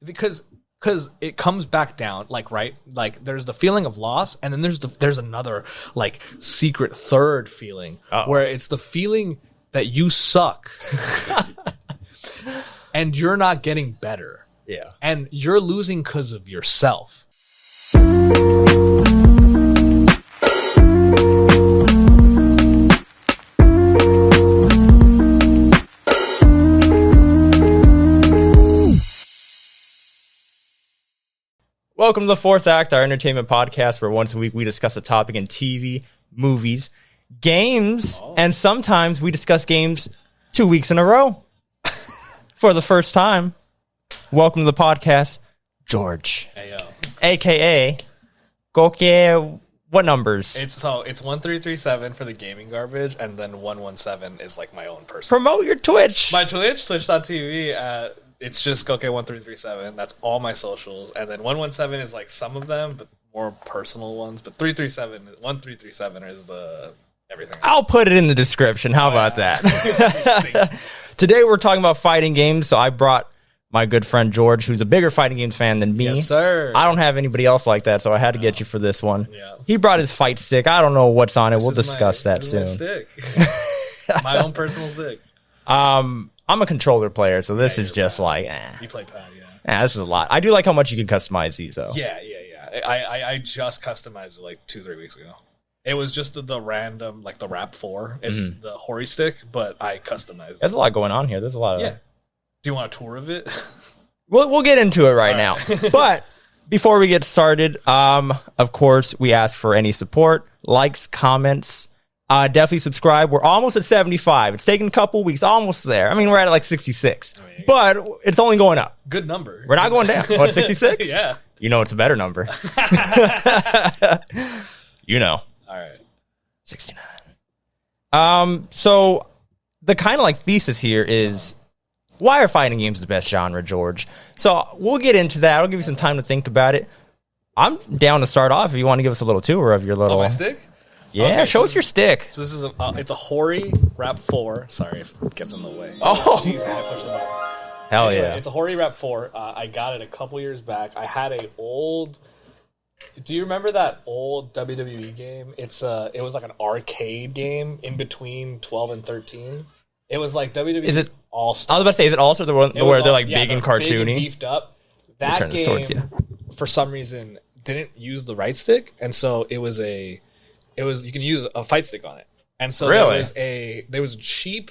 because it comes back down, like, right? Like, there's the feeling of loss, and then there's another, like, secret third feeling where it's the feeling that you suck and you're not getting better. Yeah. And you're losing because of yourself. Welcome to the Fourth Act, our entertainment podcast where once a week we discuss a topic in TV, movies, games, and sometimes we discuss games 2 weeks in a row. For the first time, welcome to the podcast, George. Hey, yo. A.K.A. GOTY, what numbers? It's 1337 for the gaming garbage, and then 117 is like my own personal. Promote your Twitch. My Twitch, twitch.tv, it's just GOTY1337. That's all my socials. And then 117 is like some of them, but more personal ones. But 1337 is the everything. I'll put it in the description. How about that? Today we're talking about fighting games, so I brought my good friend George, who's a bigger fighting games fan than me. Yes, sir. I don't have anybody else like that, so I had to get you for this one. Yeah. He brought his fight stick. I don't know what's on it. We'll discuss that soon. My stick. My own personal stick. I'm a controller player, so this is just like, You play pad, this is a lot. I do like how much you can customize these, though. Yeah. I just customized it like 2-3 weeks ago. It was just the random, like the Rap 4. It's the Hori stick, but I customized it. There's a lot going on here. There's a lot of... Yeah. Do you want a tour of it? We'll get into it right now. But before we get started, of course, we ask for any support, likes, comments. Definitely subscribe. We're almost at 75. It's taken a couple weeks, almost there. I mean, we're at like 66, but it's only going up. Good number. We're not going down. What, 66? Yeah. You know, it's a better number. You know. All right. 69. So the kind of like thesis here is, why are fighting games the best genre, George? So we'll get into that. I'll give you some time to think about it. I'm down to start off if you want to give us a little tour of your little... my stick? Yeah, okay, show us your stick. So this is it's a Hori Rap 4. Sorry if it gets in the way. Oh, Jeez, man, I pushed the button. Hell Anyway, yeah. It's a Hori Rap 4. I got it a couple years back. I had a old... Do you remember that old WWE game? It was like an arcade game in between 12 and 13. It was like WWE Is it All-Star. I was about to say, is it also the one where they're like big and they're cartoony? Big and beefed up. That turn this game, towards you. for some reason, didn't use the right stick, and so you can use a fight stick on it. And so really? there was a cheap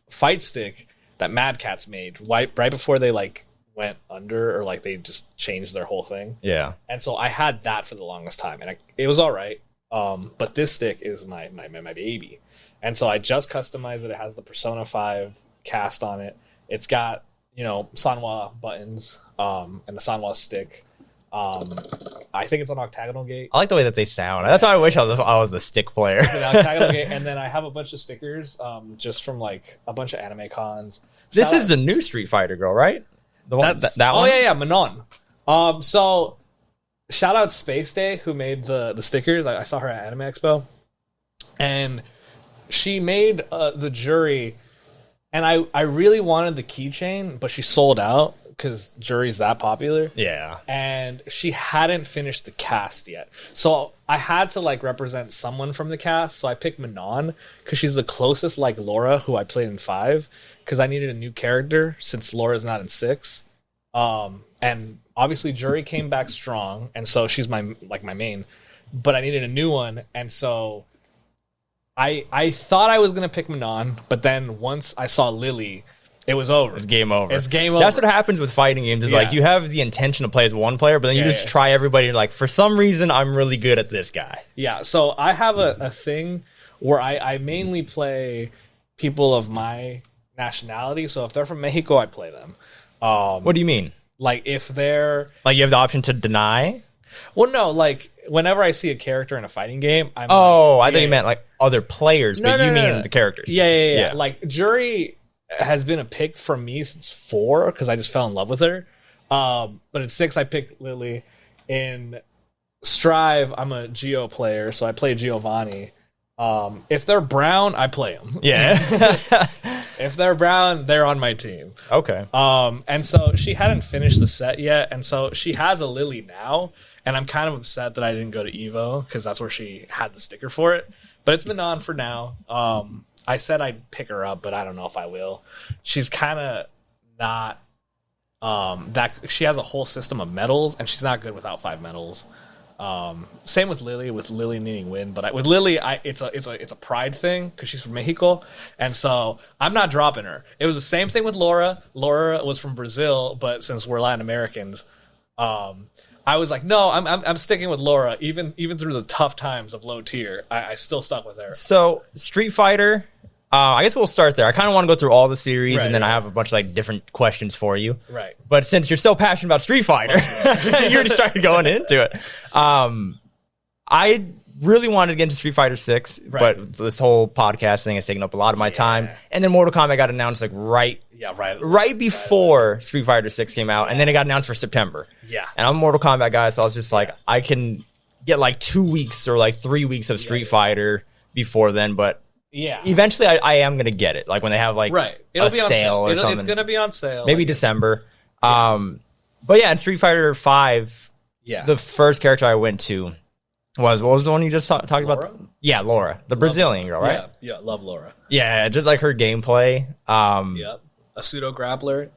fight stick that Mad Catz made right before they like went under, or like they just changed their whole thing. Yeah. And so I had that for the longest time, and it was all right. But this stick is my baby. And so I just customized it. It has the Persona 5 cast on it. It's got, Sanwa buttons, and the Sanwa stick. I think it's an octagonal gate. I like the way that they sound. That's why I wish I was a stick player. It's an octagonal gate, and then I have a bunch of stickers, just from like a bunch of anime cons. This is the new Street Fighter girl, right? The one, that one? Oh yeah, Manon. So shout out Space Day, who made the stickers. I saw her at Anime Expo, and she made the jury, and I really wanted the keychain, but she sold out because jury's that popular. Yeah. And she hadn't finished the cast yet. So I had to like represent someone from the cast. So I picked Manon because she's the closest like Laura, who I played in 5, because I needed a new character since Laura's not in 6. And obviously Jury came back strong, and so she's my main. But I needed a new one, and so I thought I was gonna pick Manon, but then once I saw Lily, it was over. It's game over. It's game over. That's what happens with fighting games. Is like you have the intention to play as one player, but then you just try everybody. You're like, for some reason, I'm really good at this guy. Yeah. So I have a thing where I mainly play people of my nationality. So if they're from Mexico, I play them. What do you mean? Like if they're like you have the option to deny? Well, no. Like whenever I see a character in a fighting game, I thought you meant like other players, but you mean the characters. Yeah. Like Jury has been a pick from me since 4 because I just fell in love with her. But in 6, I picked Lily. In Strive, I'm a Geo player, so I play Giovanni. If they're brown, I play them. Yeah. If they're brown, they're on my team. Okay. And so she hadn't finished the set yet, and so she has a Lily now, and I'm kind of upset that I didn't go to Evo because that's where she had the sticker for it. But it's been on for now. I said I'd pick her up, but I don't know if I will. She's kind of not that. She has a whole system of medals, and she's not good without 5 medals. Same with Lily needing win, but with Lily, it's a pride thing because she's from Mexico, and so I'm not dropping her. It was the same thing with Laura. Laura was from Brazil, but since we're Latin Americans, I was like, no, I'm sticking with Laura, even through the tough times of low tier. I still stuck with her. So Street Fighter, I guess we'll start there. I kind of want to go through all the series, and then I have a bunch of like different questions for you. Right. But since you're so passionate about Street Fighter, you already started going into it. I really wanted to get into Street Fighter 6, but this whole podcast thing has taken up a lot of my time. And then Mortal Kombat got announced like right before Street Fighter 6 came out, and then it got announced for September. Yeah. And I'm a Mortal Kombat guy, so I was just like, I can get like 2 weeks or like 3 weeks of Street Fighter before then, but eventually I am going to get it. Like when they have like it'll a be on sale or something. It's going to be on sale. Maybe December. But yeah, in Street Fighter 5, the first character I went to what was the one you just talked about? Yeah, Laura, the Brazilian girl, right? Yeah, love Laura. Yeah, just like her gameplay. Yep. A pseudo grappler,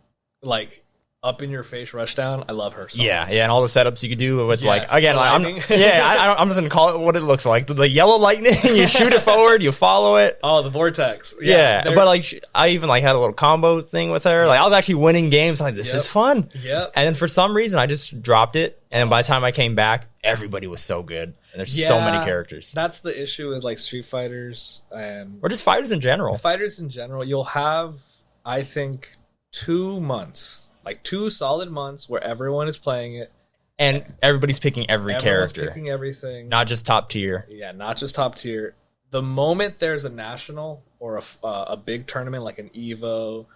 like up in your face rushdown. I love her. So much. And all the setups you could do with like again, like, I'm just gonna call it what it looks like. The yellow lightning, you shoot it forward, you follow it. Oh, the vortex. Yeah, but like I even like had a little combo thing with her. Like I was actually winning games. Like this is fun. Yep. And then for some reason I just dropped it, and by the time I came back, everybody was so good. And there's so many characters. That's the issue with like Street Fighters or just fighters in general. Fighters in general, you'll have, I think, 2 months, like 2 solid months where everyone is playing it. And everybody's picking everybody's character. Picking everything. Not just top tier. Yeah, not just top tier. The moment there's a national or a big tournament like an Evo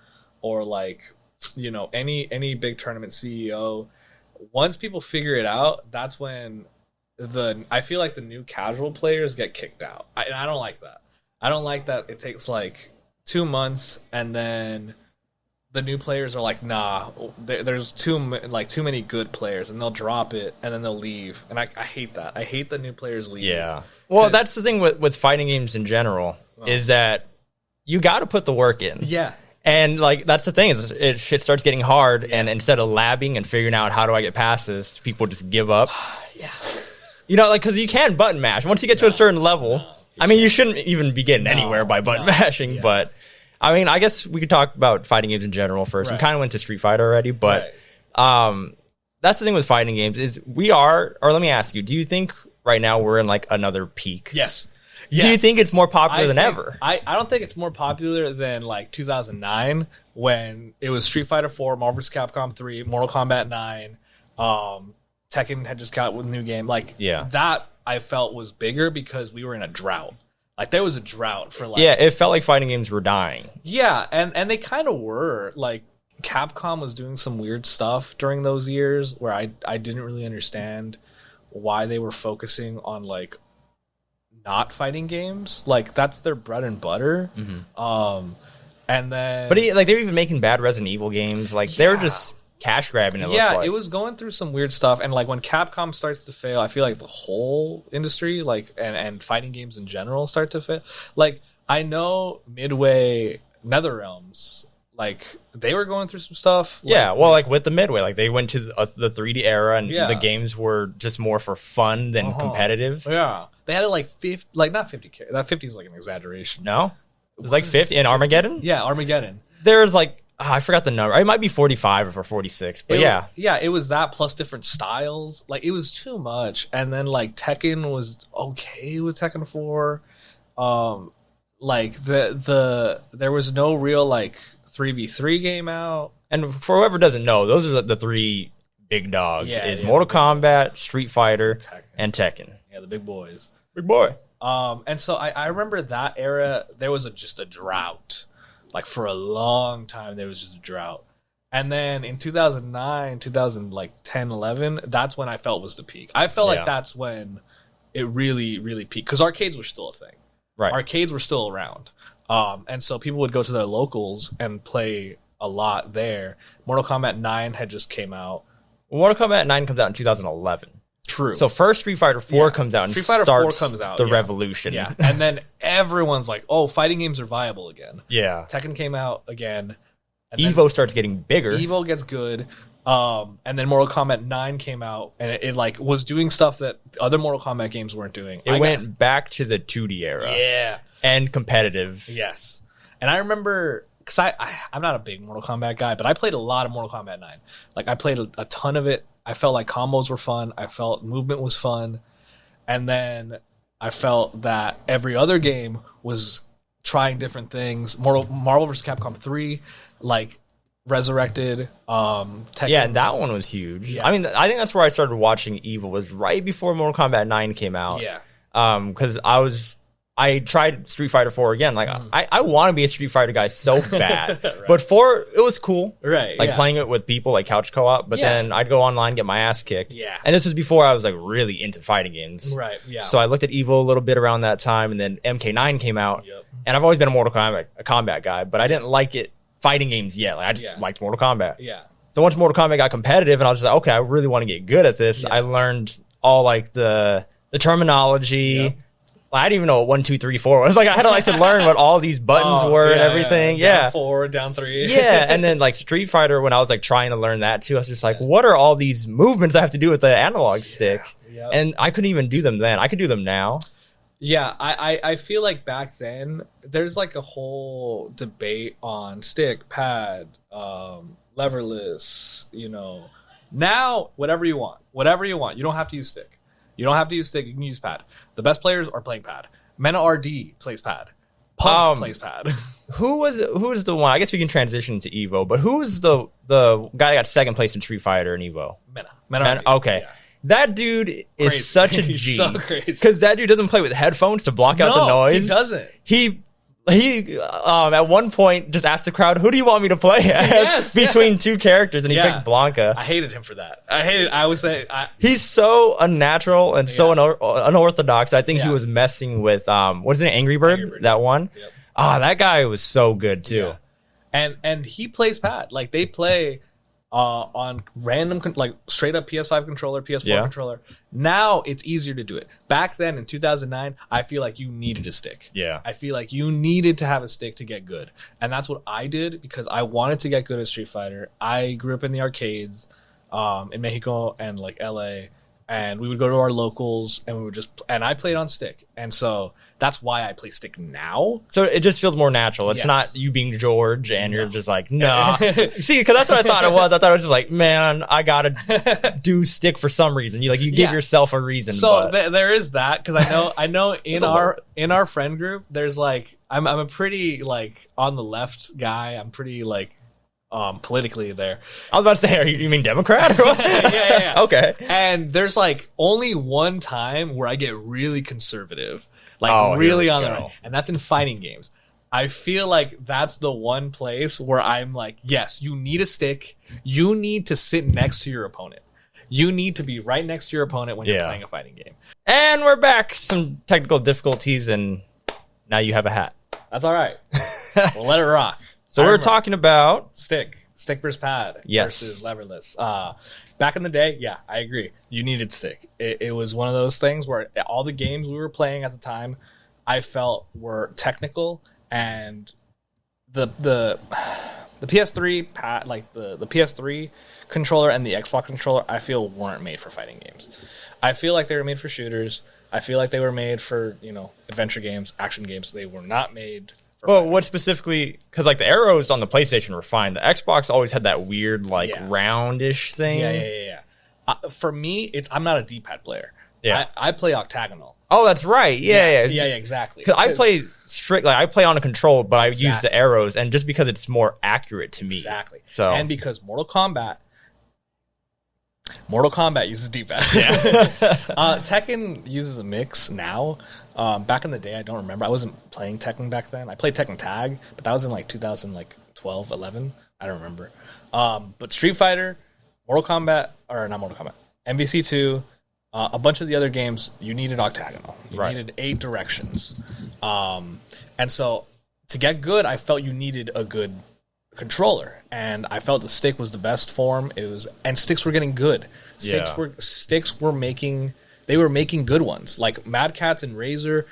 or like, you know, any big tournament CEO, once people figure it out, that's when I feel like the new casual players get kicked out. And I don't like that. I don't like that it takes like 2 months and then the new players are like, nah, there's too many good players, and they'll drop it and then they'll leave. And I hate that. I hate the new players leaving. Yeah. Well, that's the thing with fighting games in general is that you got to put the work in. Yeah. And like that's the thing is shit starts getting hard, and instead of labbing and figuring out how do I get past this, people just give up. You know, like because you can button mash once you get to a certain level. I mean, you shouldn't even be getting anywhere by button mashing, but I mean, I guess we could talk about fighting games in general first. We kind of went to Street Fighter already, but that's the thing with fighting games is or let me ask you, do you think right now we're in like another peak? Yes. Do you think it's more popular than ever? I don't think it's more popular than like 2009 when it was Street Fighter 4, Marvel vs. Capcom 3, Mortal Kombat 9, Tekken had just got with a new game. Like that I felt was bigger because we were in a drought. Like there was a drought for like it felt like fighting games were dying. Yeah, and they kind of were. Like Capcom was doing some weird stuff during those years where I didn't really understand why they were focusing on like not fighting games. Like that's their bread and butter. And then but like they were even making bad Resident Evil games. Like they were just cash grabbing. It looks like. It was going through some weird stuff, and like when Capcom starts to fail, I feel like the whole industry, like and fighting games in general, start to fail. Like I know Midway, NetherRealms, like they were going through some stuff. Like with the Midway, like they went to the 3D era, and the games were just more for fun than competitive. Yeah, they had it like 50, like not 50K. That 50 is like an exaggeration. No, it was like 50 in Armageddon. Yeah, Armageddon. There's like. I forgot the number. It might be 45 or 46, but it was that plus different styles. Like it was too much. And then like Tekken was okay with Tekken 4. Like there was no real like 3v3 game out. And for whoever doesn't know, those are the 3 big dogs. Mortal Kombat, Street Fighter, and Tekken. Yeah, the big boys. Big boy. And so I remember that era. There was just a drought. Like for a long time, there was just a drought. And then in 2009, 2010, 11, that's when I felt was the peak. I felt like that's when it really, really peaked. Because arcades were still a thing. Right. Arcades were still around. And so people would go to their locals and play a lot there. Mortal Kombat 9 had just came out. Mortal Kombat 9 comes out in 2011. True. So first Street Fighter 4 comes out and Street Fighter 4 comes out, the revolution. Yeah. And then everyone's like, oh, fighting games are viable again. Yeah. Tekken came out again. And Evo starts getting bigger. Evo gets good. And then Mortal Kombat 9 came out, and it like was doing stuff that other Mortal Kombat games weren't doing. It went back to the 2D era. Yeah. And competitive. Yes. And I remember, because I'm not a big Mortal Kombat guy, but I played a lot of Mortal Kombat 9. Like, I played a ton of it. I felt like combos were fun. I felt movement was fun. And then I felt that every other game was trying different things. Marvel vs. Capcom 3, like, resurrected. Tekken. Yeah, that one was huge. Yeah. I mean, I think that's where I started watching Evo, was right before Mortal Kombat 9 came out. Yeah. Because I tried Street Fighter 4 again. Like, I want to be a Street Fighter guy so bad. Right. But 4, it was cool. Right. Like, playing it with people, like couch co-op. But then I'd go online, get my ass kicked. Yeah. And this was before I was, like, really into fighting games. Right, yeah. So I looked at Evo a little bit around that time, and then MK9 came out. Yep. And I've always been a Kombat guy, but I didn't like it fighting games yet. Like, I just liked Mortal Kombat. Yeah. So once Mortal Kombat got competitive, and I was just like, okay, I really want to get good at this. I learned all, like, the terminology. Yep. I didn't even know what 1, 2, 3, 4 was. Like, I had to to learn what all these buttons were and everything. Yeah. Down 4, down 3. Yeah. And then like Street Fighter, when I was like trying to learn that too, I was just like, what are all these movements I have to do with the analog stick? Yep. And I couldn't even do them then. I could do them now. Yeah, I feel like back then there's like a whole debate on stick, pad, leverless, Now, whatever you want. You don't have to use stick. You don't have to use stick. You can use pad. The best players are playing pad. Mena RD plays pad. Punk plays pad. Who was the one? I guess we can transition to Evo, but who was the guy that got second place in Street Fighter and Evo? Mena RD. Okay. Yeah. That dude is such a G. He's so crazy. Because that dude doesn't play with headphones to block out the noise. He doesn't. He at one point just asked the crowd, who do you want me to play as between two characters? And he picked Blanca. I hated him for that. I would say he's so unnatural and so unorthodox. I think he was messing with what's his name, Angrybird? That one. Yep. That guy was so good too. Yeah. And he plays pad. Like, they play on random, like, straight up PS5 controller, PS4 controller. Now it's easier to do it. Back then in 2009, I feel like you needed a stick. Yeah. I feel like you needed to have a stick to get good. And that's what I did, because I wanted to get good at Street Fighter. I grew up in the arcades in Mexico and like LA, and we would go to our locals and I played on stick. And so that's why I play stick now. So it just feels more natural. It's not you being George and you're just like, nah. See, because that's what I thought it was. I thought it was just like, man, I gotta do stick for some reason. You give yourself a reason. So there is that, because I know in our friend group, there's like, I'm a pretty like on the left guy. I'm pretty like politically there. I was about to say, you mean Democrat? Or what? yeah. Okay. And there's like only one time where I get really conservative. Like, really on the right. And that's in fighting games. I feel like that's the one place where I'm like, yes, you need a stick. You need to sit next to your opponent. You need to be right next to your opponent when you're playing a fighting game. And we're back. Some technical difficulties, and now you have a hat. That's all right. We'll let it rock. So we're talking about stick versus pad versus leverless. Back in the day, I agree. You needed stick. It was one of those things where all the games we were playing at the time, I felt were technical, and the PS3 pad, like the PS3 controller and the Xbox controller, I feel weren't made for fighting games. I feel like they were made for shooters. I feel like they were made for adventure games, action games. They were not made. Well, what specifically? Because like the arrows on the PlayStation were fine. The Xbox always had that weird roundish thing. Yeah. For me, I'm not a D-pad player. Yeah, I play octagonal. Oh, that's right. Yeah, exactly. Because I play strict. Like I play on a control, but I use the arrows, and just because it's more accurate to me. Exactly. So and because Mortal Kombat uses D-pad. Yeah. Tekken uses a mix now. Back in the day, I don't remember. I wasn't playing Tekken back then. I played Tekken Tag, but that was in like 2012, 11. I don't remember. But Street Fighter, not Mortal Kombat, MVC2, a bunch of the other games, you needed octagonal. You needed 8 directions. And so to get good, I felt you needed a good controller, and I felt the stick was the best form. And sticks were getting good. Sticks were making good ones. Like Mad Catz and Razer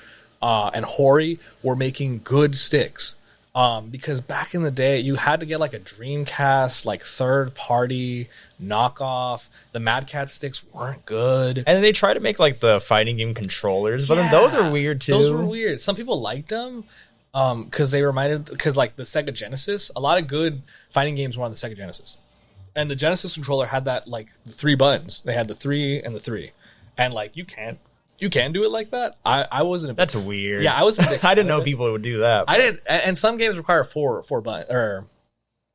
and Hori were making good sticks. Because back in the day, you had to get like a Dreamcast, like third party knockoff. The Mad Catz sticks weren't good, and they tried to make like the fighting game controllers, but then those are weird too. Those were weird. Some people liked them because like the Sega Genesis, a lot of good fighting games were on the Sega Genesis, and the Genesis controller had that like the 3 buttons. They had the 3 and the 3, and like you can do it like that. I wasn't. That's weird. Yeah, I wasn't. I didn't know people would do that. I didn't. And some games require four buttons or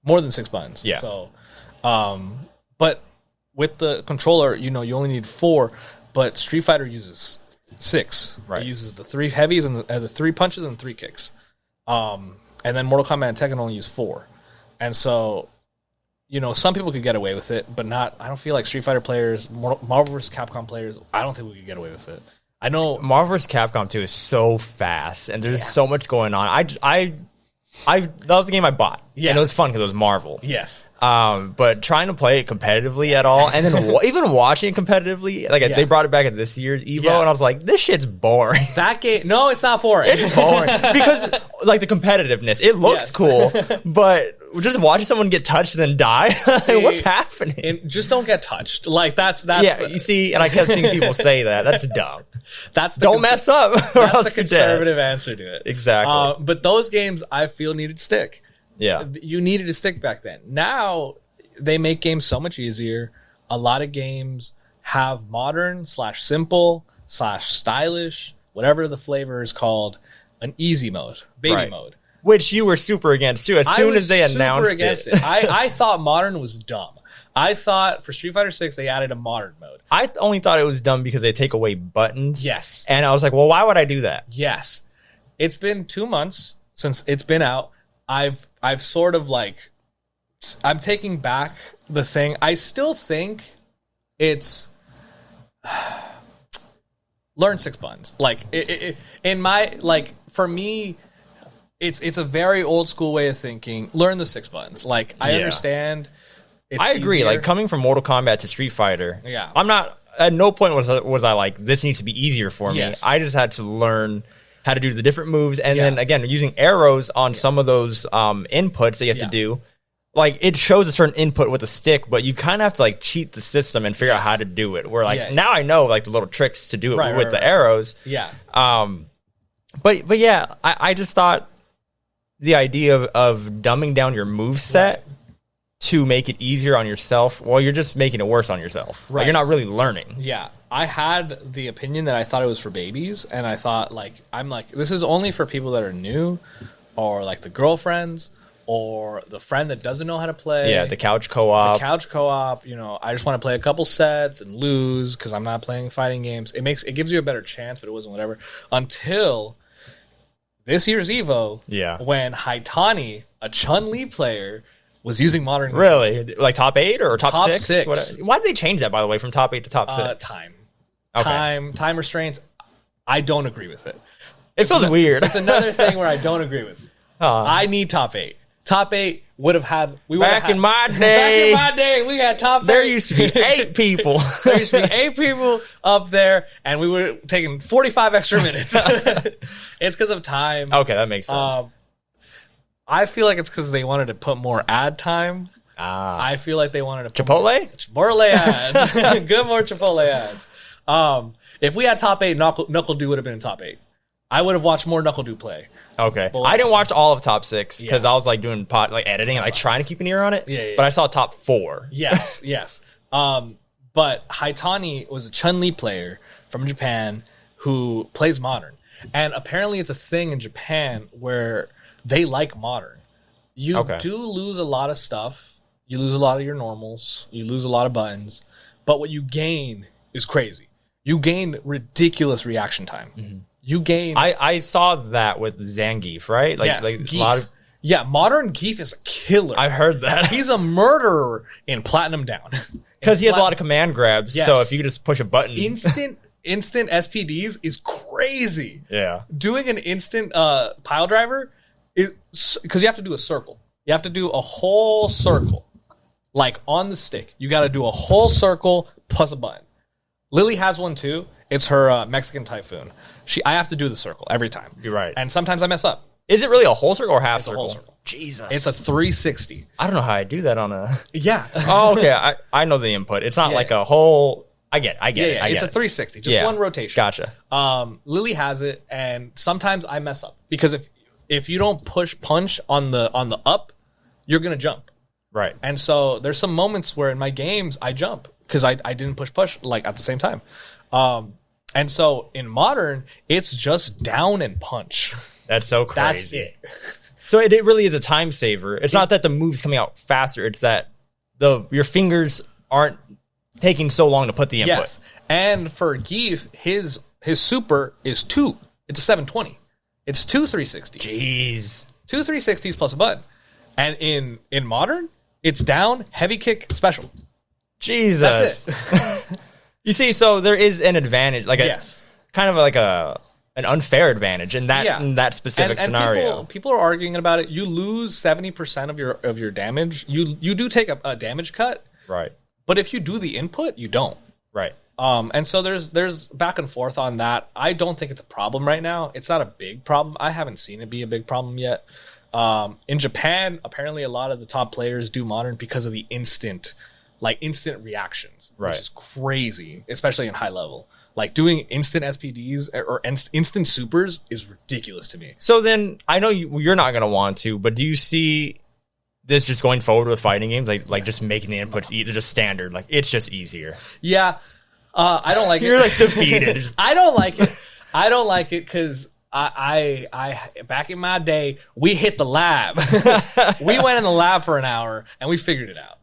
more than 6 buttons. Yeah. So, but with the controller, you only need 4. But Street Fighter uses 6. Right. It uses the 3 heavies and the 3 punches and 3 kicks. And then Mortal Kombat and Tekken only use 4. And so, some people could get away with it, but not. I don't feel like Street Fighter players, Marvel vs. Capcom players. I don't think we could get away with it. I know Marvel vs. Capcom 2 is so fast, and there's so much going on. I that was the game I bought. Yeah, and it was fun because it was Marvel. Yes. But trying to play it competitively at all, and then even watching it competitively, like they brought it back at this year's Evo, and I was like, this shit's boring. That game, no, it's not boring. It's boring because like the competitiveness, it looks cool, but just watching someone get touched and then die, like, what's happening? Just don't get touched. Like that's you see, and I kept seeing people say that. That's dumb. Don't mess up. That's the conservative answer to it. Exactly. But those games, I feel, needed stick. Yeah. You needed a stick back then. Now, they make games so much easier. A lot of games have modern/simple/ stylish, whatever the flavor is called, an easy mode, baby mode. Which you were super against too. As soon as they announced it. I thought modern was dumb. I thought for Street Fighter 6 they added a modern mode. I only thought it was dumb because they take away buttons. Yes. And I was like, well, why would I do that? Yes. It's been 2 months since it's been out. I've sort of like, I'm taking back the thing. I still think it's learn 6 buttons. Like in my, like, for me, it's a very old school way of thinking. Learn the 6 buttons. Like, I understand. I agree. Easier. Like coming from Mortal Kombat to Street Fighter. Yeah. I'm not, at no point was I like, this needs to be easier for me. Yes. I just had to learn how to do the different moves, and then again using arrows on some of those inputs that you have to do. Like it shows a certain input with a stick, but you kind of have to like cheat the system and figure out how to do it. Where like now I know like the little tricks to do it with the arrows. Yeah. But yeah, I just thought the idea of dumbing down your move set to make it easier on yourself, well, you're just making it worse on yourself. Right. Like, you're not really learning. Yeah. I had the opinion that I thought it was for babies, and I thought, like, this is only for people that are new, or, like, the girlfriends, or the friend that doesn't know how to play. Yeah, the couch co-op. I just want to play a couple sets and lose, because I'm not playing fighting games. It gives you a better chance, but it wasn't whatever. Until this year's Evo, when Haitani, a Chun-Li player, was using modern games. Really? Like top 8 or top 6? Why did they change that, by the way, from top 8 to top 6? Time. Okay. Time restraints. I don't agree with it. It feels weird. It's another thing where I don't agree with. I need top 8. Top 8 would have had... Back in my day, we had top 8. There used to be 8 people. There used to be 8 people up there, and we were taking 45 extra minutes. It's because of time. Okay, that makes sense. I feel like it's because they wanted to put more ad time. I feel like they wanted to put Chipotle ads. Good, more Chipotle ads. If we had top 8, Knuckle Dew would have been in top 8. I would have watched more Knuckle Dew play. Okay. I didn't watch all of top 6 because I was like doing editing and like trying to keep an ear on it. But I saw top 4. Yes. But Haitani was a Chun-Li player from Japan who plays modern. And apparently it's a thing in Japan where they like modern. You do lose a lot of stuff. You lose a lot of your normals. You lose a lot of buttons. But what you gain is crazy. You gain ridiculous reaction time. Mm-hmm. You gain... I saw that with Zangief, right? Like Geef. A lot of... Yeah, modern Geef is a killer. I heard that. He's a murderer in Platinum Down. Because he has a lot of command grabs, so if you just push a button... Instant SPDs is crazy. Yeah. Doing an instant pile driver because you have to do a circle. You have to do a whole circle, like on the stick. You got to do a whole circle plus a button. Lily has one too. It's her Mexican Typhoon. I have to do the circle every time. You're right. And sometimes I mess up. Is it really a whole circle or half It's circle? a whole circle. Jesus. It's a 360. I don't know how I do that on a... Yeah. Oh, okay. I know the input. It's not like a whole... I get it. It's a 360. Just one rotation. Gotcha. Lily has it, and sometimes I mess up. Because if you don't push punch on the up, you're going to jump. Right. And so there's some moments where in my games I jump because I didn't push like at the same time. And so in modern, it's just down and punch. That's so crazy. That's it. So it really is a time saver. It's not that the move's coming out faster. It's that your fingers aren't taking so long to put the input. Yes. And for Geef, his super is 2. It's a 720. It's 2 360s. Jeez. 2 360s plus a button. And in modern, it's down, heavy kick, special. Jesus. That's it. You see, so there is an advantage, like kind of like an unfair advantage in that specific scenario. People are arguing about it. You lose 70% of your damage. You do take a damage cut, right? But if you do the input, you don't. Right. And so there's back and forth on that. I don't think it's a problem right now. It's not a big problem. I haven't seen it be a big problem yet. In Japan, apparently a lot of the top players do modern because of the instant reactions, which is crazy, especially in high level. Like doing instant SPDs or instant supers is ridiculous to me. So then I know you're not going to want to, but do you see this just going forward with fighting games? Like just making the inputs just standard. Like it's just easier. Yeah. I don't like it. You're like defeated. I don't like it. I don't like it because I back in my day, we hit the lab. We went in the lab for an hour and we figured it out.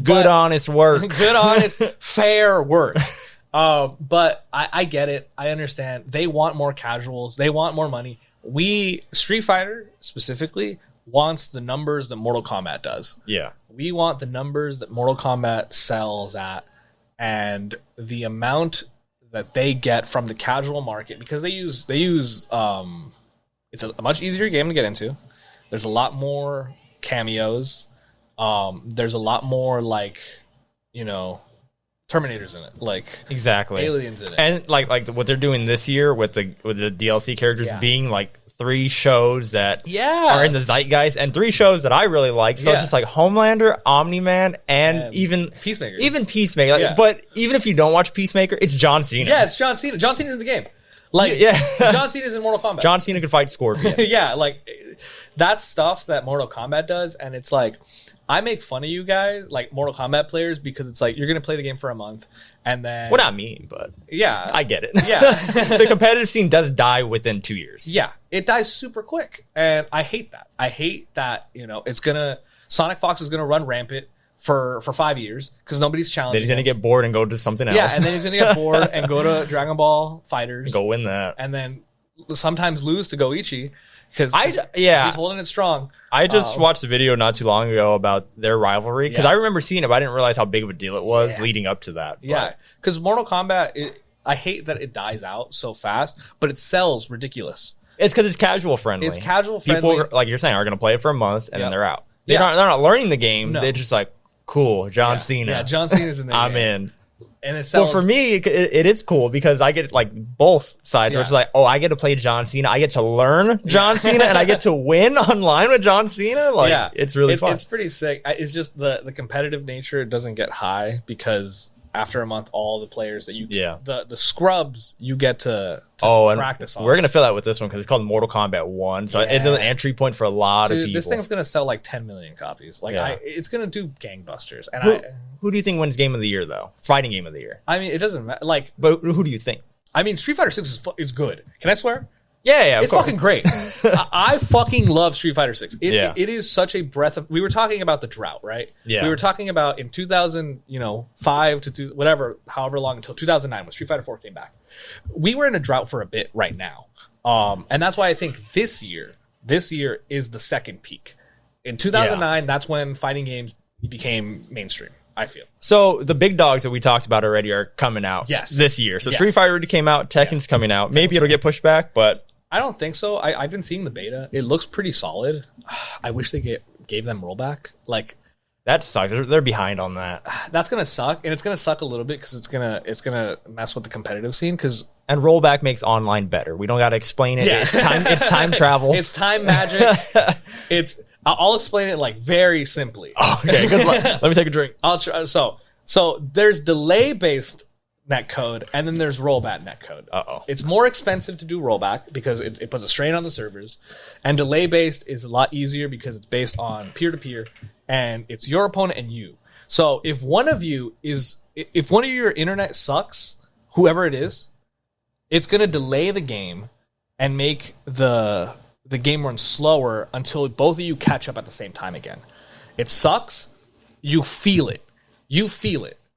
Good, honest work. Good, honest, fair work. But I get it. I understand. They want more casuals. They want more money. Street Fighter specifically wants the numbers that Mortal Kombat does. Yeah. We want the numbers that Mortal Kombat sells at, and the amount that they get from the casual market, because they use it's a much easier game to get into. There's a lot more cameos. There's a lot more Terminators in it, like exactly aliens in it, and like what they're doing this year with the DLC characters being like 3 shows that are in the zeitgeist and 3 shows that I really like. So it's just like Homelander, Omni-Man, and even Peacemaker. But even if you don't watch Peacemaker, it's John Cena. Yeah, it's John Cena. John Cena's in the game. Like John Cena's in Mortal Kombat. John Cena could fight Scorpion. Yeah, like that's stuff that Mortal Kombat does, and it's like. I make fun of you guys, like Mortal Kombat players, because it's like you're going to play the game for a month and then... Well, not me, but... Yeah. I get it. Yeah. The competitive scene does die within 2 years. Yeah. It dies super quick. And I hate that. I hate that, it's going to... Sonic Fox is going to run rampant for 5 years because nobody's challenging Then he's going to get bored and go to something else. Yeah, and then he's going to get bored and go to Dragon Ball Fighters. Go win that. And then sometimes lose to Goichi. Because he's holding it strong. I just watched a video not too long ago about their rivalry because I remember seeing it, but I didn't realize how big of a deal it was leading up to that. Yeah, because Mortal Kombat, I hate that it dies out so fast, but it sells ridiculous. It's because it's casual friendly. It's casual friendly. People, like you're saying, are going to play it for a month and then they're out. They're not learning the game. No. They're just like, cool, John Cena. Yeah, John Cena's in there. I'm in. And it sells. Well, for me, it is cool because I get like both sides where it's like, oh, I get to play John Cena. I get to learn John Cena and I get to win online with John Cena. Like, it's really fun. It's pretty sick. It's just the competitive nature doesn't get high because after a month, all the players that you the scrubs you get to practice on. We're gonna fill out with this one because it's called Mortal Kombat 1, so it's an entry point for a lot of people. This thing's gonna sell like 10 million copies. Like it's gonna do gangbusters. And who do you think wins Game of the Year though? Fighting Game of the Year. I mean, it doesn't matter. Like, but who do you think? I mean, Street Fighter 6 is good. Can I swear? Yeah, it's fucking great. I fucking love Street Fighter 6. It is such a breath of. We were talking about the drought, right? Yeah. We were talking about in 2005 to however long until 2009 when Street Fighter 4 came back. We were in a drought for a bit right now, and that's why I think this year is the second peak. In 2009, that's when fighting games became mainstream. I feel. So the big dogs that we talked about already are coming out this year. So Street Fighter already came out. Tekken's coming out. Maybe it'll get pushed back, but I don't think so. I've been seeing the beta. It looks pretty solid. I wish they gave them rollback. Like that sucks. They're behind on that. That's gonna suck, and it's gonna suck a little bit because it's gonna mess with the competitive scene. And rollback makes online better. We don't got to explain it. Yeah. It's time travel. It's time magic. I'll explain it like very simply. Oh, okay, good luck. Let me take a drink. I'll try. So there's delay based netcode, and then there's rollback netcode. It's more expensive to do rollback because it puts a strain on the servers, and delay based is a lot easier because it's based on peer to peer, and it's your opponent and you. So if one of your internet sucks, whoever it is, it's gonna delay the game and make the game run slower until both of you catch up at the same time again. It sucks. You feel it.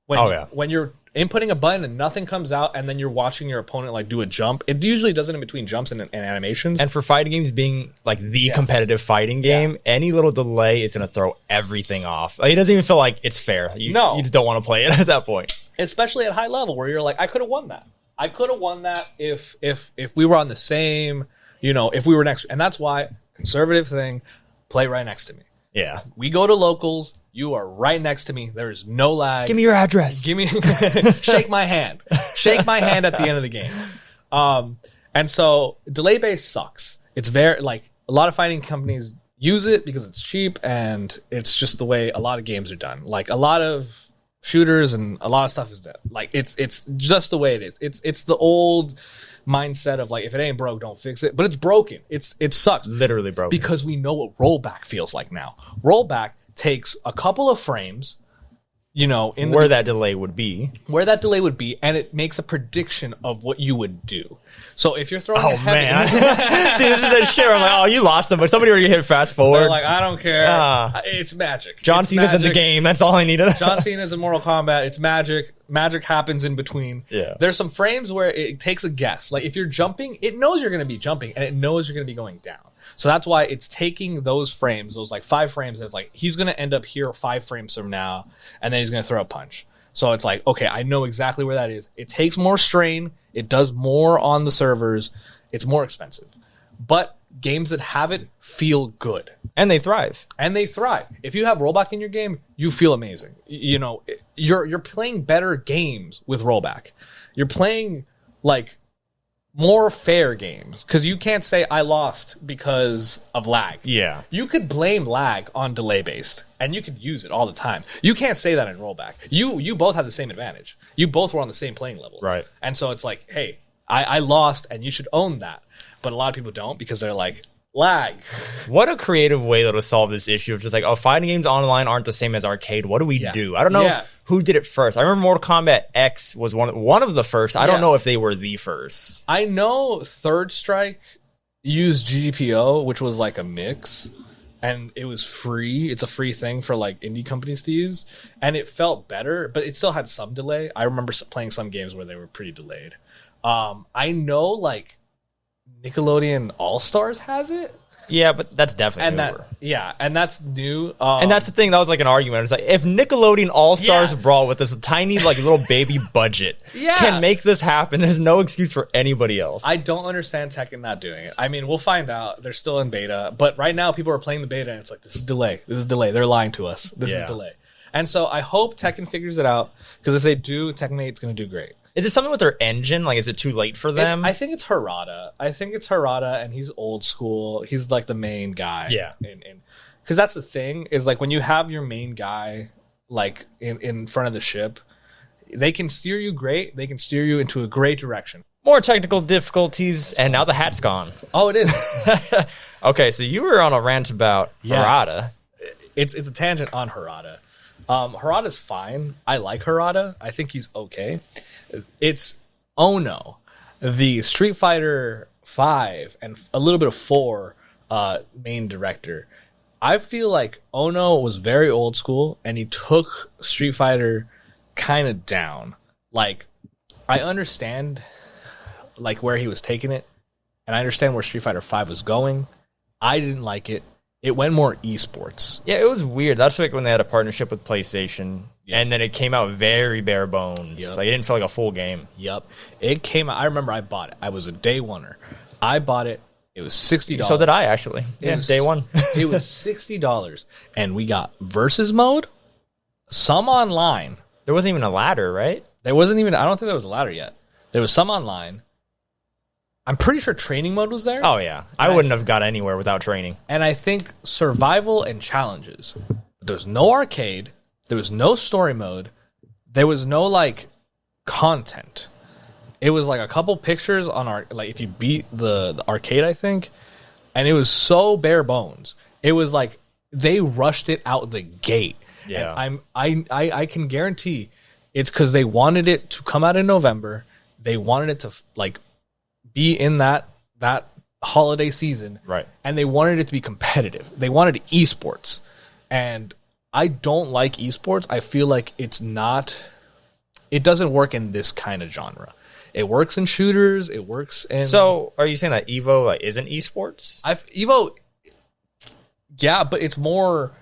When you're inputting a button and nothing comes out, and then you're watching your opponent like do a jump. It usually does it in between jumps and animations. And for fighting games being like the competitive fighting game, any little delay is going to throw everything off. Like, it doesn't even feel like it's fair. You just don't want to play it at that point. Especially at high level where you're like, I could have won that. I could have won that if we were on the same, if we were next. And that's why, conservative thing, play right next to me. Yeah. We go to locals. You are right next to me. There is no lag. Give me your address. Shake my hand. Shake my hand at the end of the game. And so delay base sucks. It's very like a lot of fighting companies use it because it's cheap and it's just the way a lot of games are done. Like a lot of shooters and a lot of stuff is done. Like it's just the way it is. It's the old mindset of like, if it ain't broke, don't fix it. But it's broken. It sucks. Literally broken. Because we know what rollback feels like now. Rollback takes a couple of frames, where that delay would be, and it makes a prediction of what you would do. So if you're throwing, man, see, this is that shit where I'm like, you lost somebody. Somebody already hit fast forward. They're like, I don't care. It's magic. John Cena's in the game. That's all I needed. John Cena's in Mortal Kombat. It's magic. Magic happens in between. Yeah. There's some frames where it takes a guess. Like if you're jumping, it knows you're going to be jumping, and it knows you're going to be going down. So that's why it's taking those frames, those like 5 frames, and it's like, he's going to end up here 5 frames from now, and then he's going to throw a punch. So it's like, okay, I know exactly where that is. It takes more strain. It does more on the servers. It's more expensive. But games that have it feel good. And they thrive. If you have rollback in your game, you feel amazing. You're playing better games with rollback. You're playing like more fair games because you can't say I lost because of lag. Yeah. You could blame lag on delay based and you could use it all the time. You can't say that in rollback. You both have the same advantage. You both were on the same playing level. Right. And so it's like, hey, I lost and you should own that. But a lot of people don't because they're like, lag. What a creative way though to solve this issue of just like, fighting games online aren't the same as arcade. What do we do? I don't know who did it first. I remember Mortal Kombat X was one of the first. I don't know if they were the first. I know Third Strike used GPO, which was like a mix, and it was free. It's a free thing for like indie companies to use, and it felt better, but it still had some delay. I remember playing some games where they were pretty delayed. I know like Nickelodeon All-Stars has it. Yeah, but that's definitely newer. And that's new. And that's the thing. That was like an argument. It's like, if Nickelodeon All-Stars Brawl with this tiny, like, little baby budget can make this happen, there's no excuse for anybody else. I don't understand Tekken not doing it. I mean, we'll find out. They're still in beta. But right now, people are playing the beta, and it's like, this is delay. They're lying to us. This is delay. And so I hope Tekken figures it out, because if they do, Tekken 8's going to do great. Is it something with their engine? Like, is it too late for them? I think it's Harada. And he's old school. He's like the main guy. Yeah. Because that's the thing, is like when you have your main guy like in front of the ship, they can steer you great. They can steer you into a great direction. More technical difficulties, and now the hat's gone. Oh, it is. Okay, so you were on a rant about Harada. It's a tangent on Harada. Harada's fine. I like Harada. I think he's okay. It's Ono, the Street Fighter 5 and a little bit of 4 main director. I feel like Ono was very old school, and he took Street Fighter kind of down. Like, I understand like where he was taking it, and I understand where Street Fighter 5 was going. I didn't like it. It went more esports. Yeah, it was weird. That's like when they had a partnership with PlayStation, and then it came out very bare bones. Like, it didn't feel like a full game. Yep. It came out. I remember I bought it. I was a day oneer. I bought it. It was $60. So did I, actually. Yeah, day one. It was $60, and we got versus mode, some online. There wasn't even a ladder, right? There wasn't even. I don't think there was a ladder yet. There was some online. I'm pretty sure training mode was there. Oh yeah, I wouldn't have got anywhere without training. And I think survival and challenges. There was no arcade. There was no story mode. There was no like content. It was like a couple pictures on our, like if you beat the arcade, I think, and it was so bare bones. It was like they rushed it out the gate. Yeah, and I can guarantee it's because they wanted it to come out in November. They wanted it to like be in that holiday season, right? And they wanted it to be competitive. They wanted esports, and I don't like esports. I feel like it doesn't work in this kind of genre. It works in shooters. It works in. So, are you saying that Evo like isn't esports? Evo, yeah, but it's more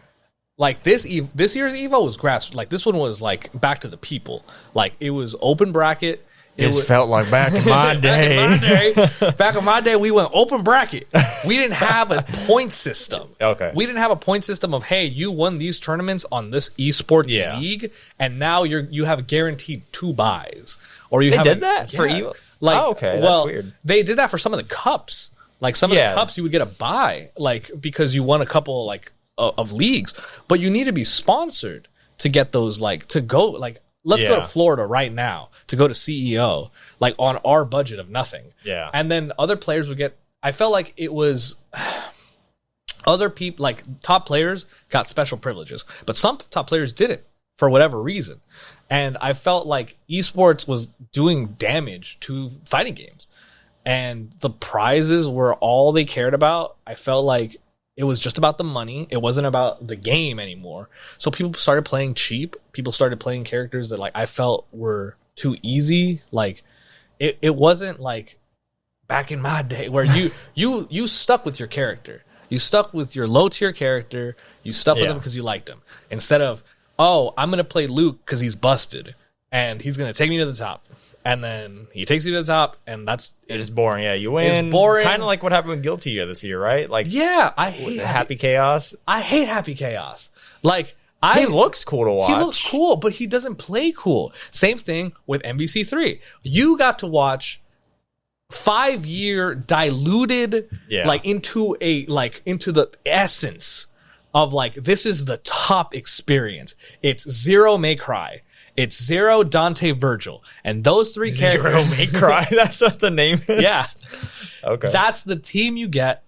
like this. This year's Evo was grass. Like this one was like back to the people. Like it was open bracket. It felt like back in my day. Back in my day, we went open bracket. We didn't have a point system. Okay. We didn't have a point system of, hey, you won these tournaments on this esports league, and now you have guaranteed 2 buys. Or you did that for Evo? Like, okay, that's weird. They did that for some of the cups. Like some of the cups, you would get a buy, like because you won a couple like of leagues, but you need to be sponsored to get those. Like to go like. Let's go to Florida right now to go to CEO, like on our budget of nothing. Yeah. And then other players would get, I felt like it was other people, like top players got special privileges, but some top players didn't for whatever reason. And I felt like esports was doing damage to fighting games. And the prizes were all they cared about. I felt like it was just about the money. It wasn't about the game anymore. So people started playing cheap. People started playing characters that like I felt were too easy. Like it wasn't like back in my day where you stuck with your character. You stuck with your low tier character. You stuck with him because you liked him. Instead of, oh, I'm gonna play Luke because he's busted and he's gonna take me to the top. And then he takes you to the top, and it's just boring. Yeah, you win. It's boring. Kind of like what happened with Guilty Gear this year, right? Like, yeah, I hate Happy Chaos. I hate Happy Chaos. Like, he looks cool to watch. He looks cool, but he doesn't play cool. Same thing with NBC3. You got to watch 5-year diluted, like into the essence of like this is the top experience. It's Zero May Cry. It's Zero, Dante, Virgil. And those 3 characters... Zero May Cry? That's what the name is? Yeah. Okay. That's the team you get.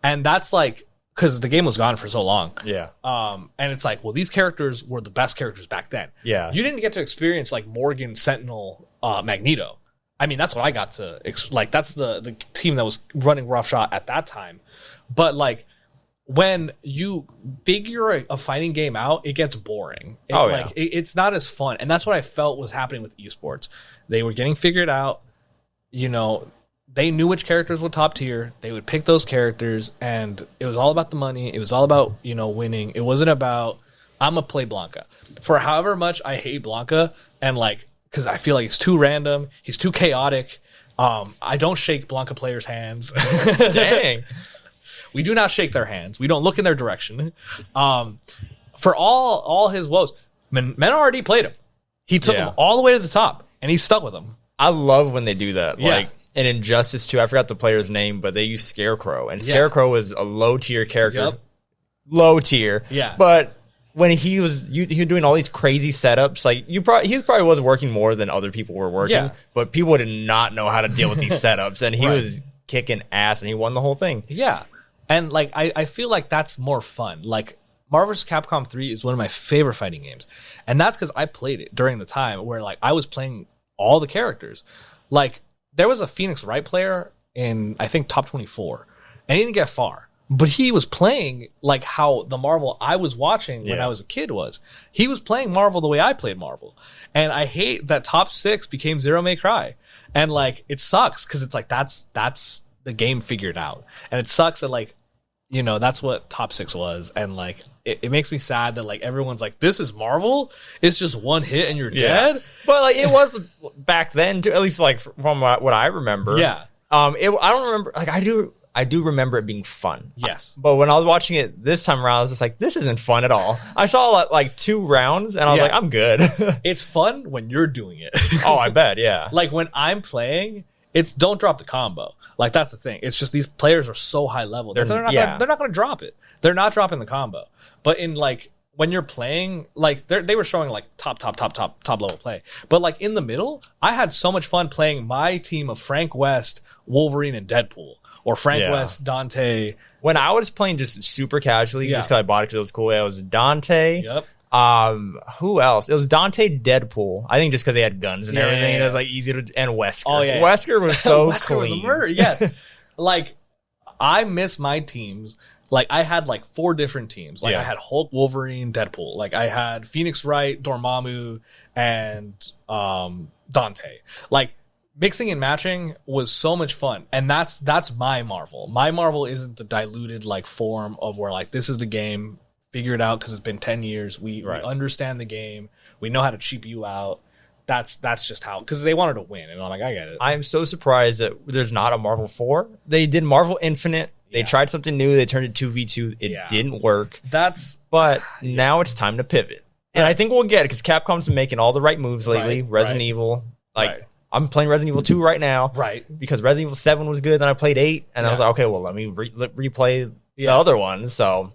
And that's like... Because the game was gone for so long. Yeah. And it's like, well, these characters were the best characters back then. Yeah. You didn't get to experience like Morgan, Sentinel, Magneto. I mean, that's what I got to... Like, that's the team that was running roughshod at that time. But like... When you figure a fighting game out, it gets boring. It's not as fun. And that's what I felt was happening with esports. They were getting figured out. You know, they knew which characters were top tier. They would pick those characters, and it was all about the money. It was all about, you know, winning. It wasn't about, I'm going to play Blanca. For however much I hate Blanca, and like, because I feel like he's too random. He's too chaotic. I don't shake Blanca players' hands. Dang. We do not shake their hands. We don't look in their direction. For all his woes, Men already played him. He took him all the way to the top, and he stuck with him. I love when they do that. Yeah. Like in Injustice 2, I forgot the player's name, but they use Scarecrow, and Scarecrow was a low tier character. Yep. Low tier. Yeah. But when he was doing all these crazy setups, like he probably was working more than other people were working, but people did not know how to deal with these setups, and he was kicking ass, and he won the whole thing. Yeah. And like I feel like that's more fun. Like Marvel vs. Capcom 3 is one of my favorite fighting games. And that's because I played it during the time where like I was playing all the characters. Like there was a Phoenix Wright player in I think top 24. And he didn't get far. But he was playing like how the Marvel I was watching when I was a kid was. He was playing Marvel the way I played Marvel. And I hate that top 6 became Zero May Cry. And like it sucks because it's like that's the game figured out. And it sucks that like, you know, that's what top 6 was. And like it makes me sad that like everyone's like, this is Marvel? It's just one hit and you're dead? But like it was back then too, at least like from what I remember. Yeah. I don't remember. Like I do remember it being fun. Yes. But when I was watching it this time around, I was just like, this isn't fun at all. I saw like 2 rounds and I was like, I'm good. It's fun when you're doing it. Oh, I bet. Yeah. Like when I'm playing, it's don't drop the combo. Like that's the thing. It's just these players are so high level. They're not going to drop it. They're not dropping the combo. But in like when you're playing, like they were showing like top level play. But like in the middle, I had so much fun playing my team of Frank West, Wolverine, and Deadpool. Or Frank West, Dante. When I was playing just super casually, just because I bought it because it was cool, it was Dante. Yep. Who else? It was Dante, Deadpool. I think just because they had guns and everything, it was like easy to. And Wesker. Oh yeah, Wesker was so Wesker clean. was a murder. Yes. Like I miss my teams. Like I had like 4 different teams. Like I had Hulk, Wolverine, Deadpool. Like I had Phoenix Wright, Dormammu, and Dante. Like. Mixing and matching was so much fun, and that's my Marvel. My Marvel isn't the diluted like form of where like this is the game, figure it out because it's been 10 years. We understand the game, we know how to cheap you out. That's just how, because they wanted to win, and I'm like, I get it. I'm so surprised that there's not a Marvel 4. They did Marvel Infinite. They tried something new. They turned it 2v2. It didn't work. But now it's time to pivot, and I think we'll get it because Capcom's been making all the right moves lately. Resident Evil, I'm playing Resident Evil 2 right now. Right. Because Resident Evil 7 was good. Then I played 8. And I was like, okay, well, let me replay the other one. So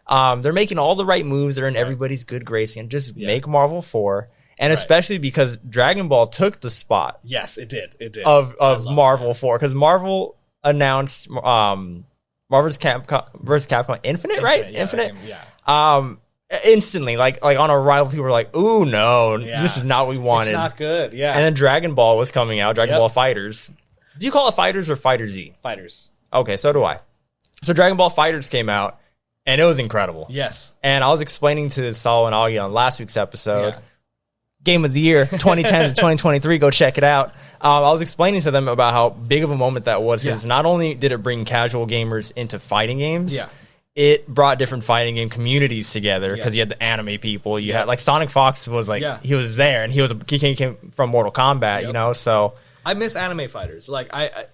they're making all the right moves. They're in everybody's good grace. And just make Marvel 4. And especially because Dragon Ball took the spot. Yes, it did. It did. Of Marvel 4. Because Marvel announced Marvel's Capcom versus Capcom Infinite, right? Yeah, Infinite? Yeah. Instantly, like on arrival, people were like, "Ooh, no, this is not what we wanted. It's not good." Yeah. And then Dragon Ball was coming out. Dragon Ball Fighters. Do you call it Fighters or Fighter Z? Fighters. Okay, so do I. So Dragon Ball Fighters came out, and it was incredible. Yes. And I was explaining to Saul and Augie on last week's episode, Game of the Year 2010 to 2023. Go check it out. I was explaining to them about how big of a moment that was, because not only did it bring casual gamers into fighting games, it brought different fighting game communities together, because you had the anime people. You had like Sonic Fox was like he was there, and he came from Mortal Kombat, you know. So I miss anime fighters. Like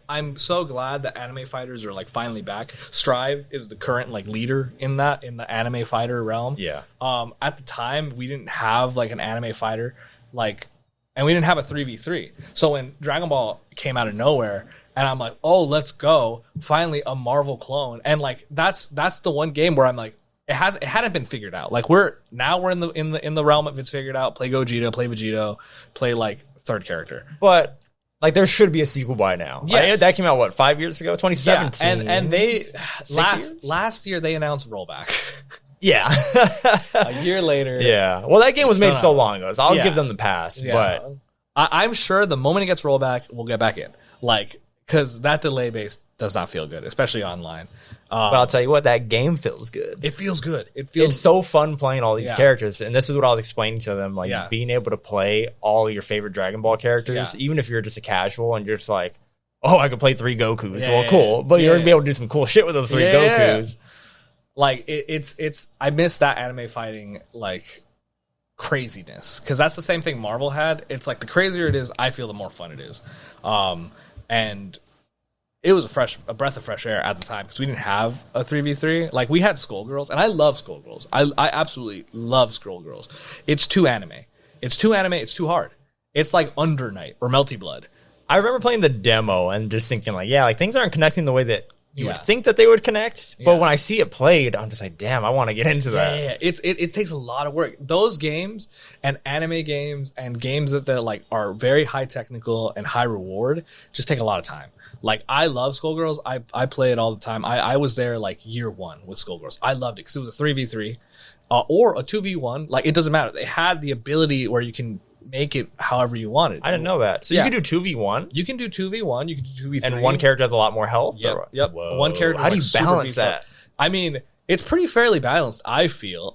I'm so glad that anime fighters are like finally back. Strive is the current like leader in the anime fighter realm. Yeah. At the time we didn't have like an anime fighter, like, and we didn't have a 3v3. So when Dragon Ball came out of nowhere, and I'm like, oh, let's go! Finally, a Marvel clone, and like that's the one game where I'm like, it hadn't been figured out. Like we're in the realm of it's figured out. Play Gogeta, play Vegito, play like third character. But like there should be a sequel by now. Yes. Right? That came out what, 5 years ago, 2017. Yeah, and they last year they announced Rollback. Yeah. A year later. Yeah. Well, that game was made so long ago, so I'll give them the pass. Yeah. But I'm sure the moment it gets Rollback, we'll get back in. Like, because that delay base does not feel good, especially online. But I'll tell you what, that game feels good. It feels good. It's so fun playing all these characters. And this is what I was explaining to them. Like, being able to play all your favorite Dragon Ball characters, even if you're just a casual and you're just like, oh, I could play 3 Gokus. Well, cool. But you're going to be able to do some cool shit with those 3 Gokus. Like, it's I miss that anime fighting, like, craziness. Because that's the same thing Marvel had. It's like, the crazier it is, I feel the more fun it is. And it was a breath of fresh air at the time, because we didn't have a 3v3. Like, we had Skullgirls, and I love Skullgirls. I absolutely love Skullgirls. It's too anime. It's too hard. It's like Under Night or Melty Blood. I remember playing the demo and just thinking, like, things aren't connecting the way that you would think that they would connect. But when I see it played, I'm just like, damn, I want to get into that. Yeah. It takes a lot of work. Those games and anime games and games that like are very high technical and high reward just take a lot of time. Like, I love Skullgirls. I play it all the time. I was there like year 1 with Skullgirls. I loved it because it was a 3v3 or a 2v1. Like, it doesn't matter. They had the ability where you can make it however you wanted. I didn't know that. So you can do 2v1? You can do 2v1. You can do 2v3. And one character has a lot more health? Yep. Whoa. One character. How do you balance that? I mean, it's pretty fairly balanced, I feel.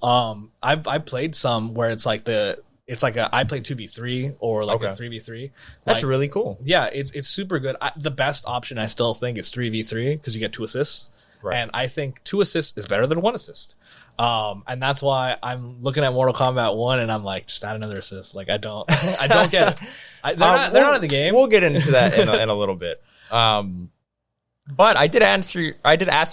I've played some where it's like I played 2v3 or like a 3v3. That's really cool. Yeah, it's super good. The best option I still think is 3v3 because you get 2 assists. Right. And I think 2 assists is better than 1 assist. And that's why I'm looking at Mortal Kombat 1 and I'm like, just add another assist. Like, I don't get it. They're not in the game. We'll get into that in a little bit. But I did ask you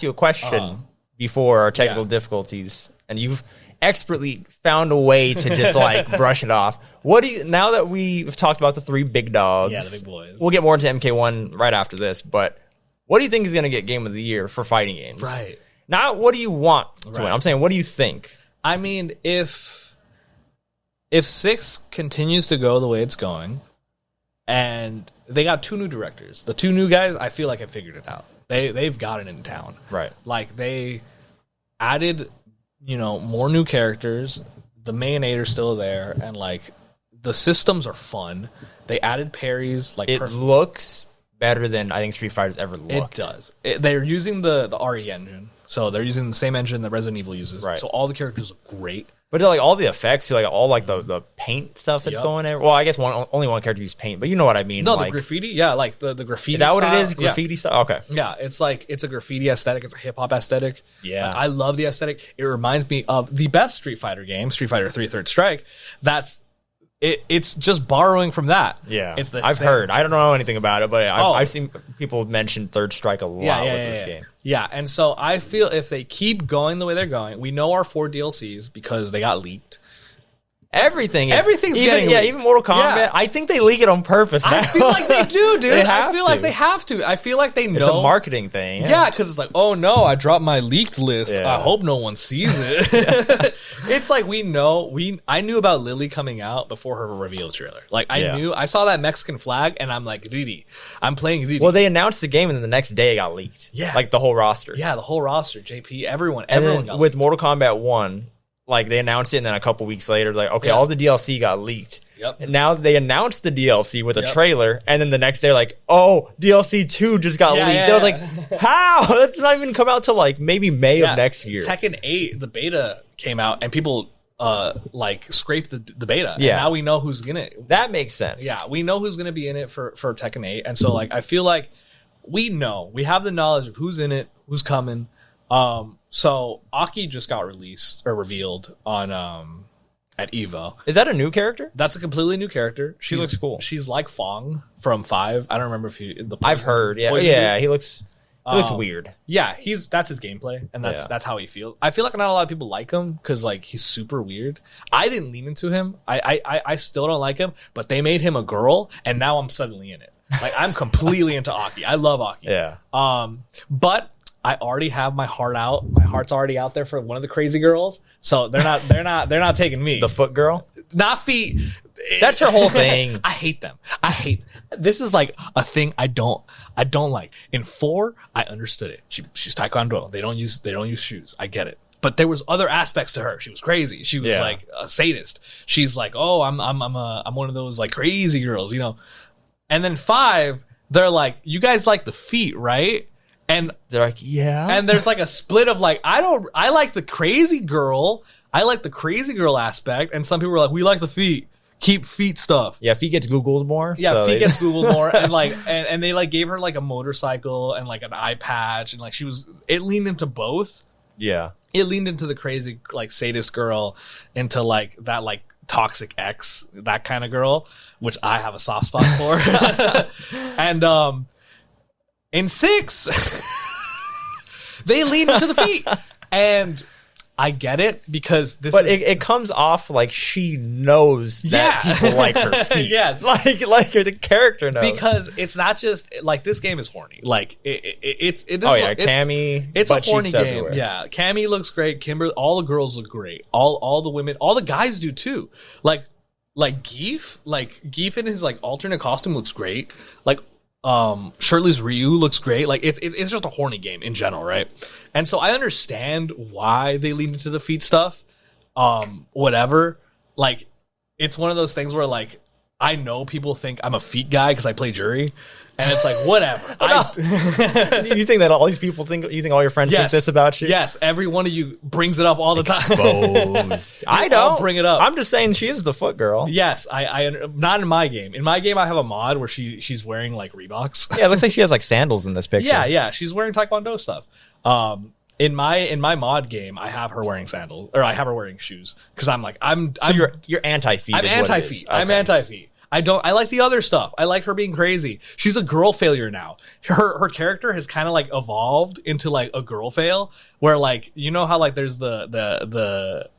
a question before our technical difficulties, and you've expertly found a way to just like brush it off. What do you, now that we've talked about the 3 big dogs? Yeah, the big boys. We'll get more into MK1 right after this, but what do you think is going to get Game of the Year for fighting games? Right. Not what do you want to win. I'm saying, what do you think? I mean, if 6 continues to go the way it's going, and they got 2 new directors, the 2 new guys, I feel like I figured it out. They've got it in town. Right. Like, they added, more new characters. The main 8 are still there, and like the systems are fun. They added parries. Like, it looks better than I think Street Fighter's ever looked. It does. They're using the RE engine, so they're using the same engine that Resident Evil uses. Right. So all the characters are great. But like all the effects, like all like the paint stuff that's going there. Well, I guess only one character uses paint, but you know what I mean. No, like, the graffiti, yeah, like the graffiti. Is that what style. it is? Graffiti style. Okay. Yeah, it's a graffiti aesthetic. It's a hip hop aesthetic. Yeah, like, I love the aesthetic. It reminds me of the best Street Fighter game, Street Fighter 3 Third Strike. It's just borrowing from that. Yeah, it's the I've same. heard. I don't know anything about it, but I've seen people mention Third Strike a lot with this game. Yeah, and so I feel if they keep going the way they're going, we know our 4 DLCs because they got leaked. Everything's getting leaked. Even Mortal Kombat. Yeah. I think they leak it on purpose now. I feel like they do, dude. I feel like they have to. I feel like they know. It's a marketing thing. Yeah, because it's like, oh no, I dropped my leaked list. I hope no one sees it. It's like we know. I knew about Lily coming out before her reveal trailer. Like I saw that Mexican flag, and I'm like, Didi, I'm playing Didi. Well, they announced the game, and then the next day it got leaked. Yeah, like the whole roster. Yeah, the whole roster. JP, everyone got with leaked. Mortal Kombat 1. Like, they announced it, and then a couple weeks later, like, okay, all the DLC got leaked. Yep. And now they announced the DLC with a trailer, and then the next day, like, oh, DLC 2 just got leaked. I was like, how? That's not even come out till, like, maybe May of next year. Tekken 8, the beta came out, and people, scraped the beta. Yeah. And now we know who's in it. That makes sense. Yeah, we know who's going to be in it for Tekken 8. And so, like, I feel like we have the knowledge of who's in it, who's coming. So Aki just got revealed on at Evo. Is that a new character? That's a completely new character. She looks cool. She's like Fong from 5. I don't remember if I've heard. Yeah, he looks weird. Yeah, that's his gameplay, and that's how he feels. I feel like not a lot of people like him because like he's super weird. I didn't lean into him. I still don't like him, but they made him a girl, and now I'm suddenly in it. Like I'm completely into Aki. I love Aki. Yeah. But I already have my heart out. My heart's already out there for one of the crazy girls. So they're not taking me. The foot girl? Not feet. That's her whole thing. I hate them. This is like a thing I don't like. In 4, I understood it. She's Taekwondo. They don't use shoes. I get it. But there was other aspects to her. She was crazy. She was like a sadist. She's like, oh, I'm one of those like crazy girls, And then 5, they're like, you guys like the feet, right? And they're like, yeah. And there's like a split of like, I like the crazy girl. I like the crazy girl aspect. And some people are like, we like the feet. Keep feet stuff. Yeah, feet gets Googled more. Yeah, so feet gets Googled more. And like, and they like gave her like a motorcycle and like an eye patch. And like it leaned into both. Yeah. It leaned into the crazy like sadist girl, into like that like toxic ex, that kind of girl, which I have a soft spot for. And, in 6, they lean into the feet, and I get it because it comes off like she knows that people like her feet. Yes, like the character knows, because it's not just like this game is horny. Like it's Cammy. It's a horny game. Everywhere. Yeah, Cammy looks great. Kimber, all the girls look great. All the women, all the guys do too. Like Geef in his like alternate costume looks great. Like. Shirley's Ryu looks great. Like it's just a horny game in general, right? And so I understand why they lean into the feet stuff. Whatever. Like it's one of those things where like I know people think I'm a feet guy because I play jury, and it's like whatever. You think that all these people think? You think all your friends think this about you? Yes, every one of you brings it up all the time. Exposed. I don't bring it up. I'm just saying she is the foot girl. Yes, I not in my game. In my game, I have a mod where she's wearing like Reeboks. Yeah, it looks like she has like sandals in this picture. Yeah, she's wearing Taekwondo stuff. In my mod game, I have her wearing sandals, or I have her wearing shoes because I'm like I'm. So you're anti-feet. I'm anti-feet. Okay. I'm anti-feet. I don't. I like the other stuff. I like her being crazy. She's a girl failure now. Her character has kind of like evolved into like a girl fail, where like you know how like there's the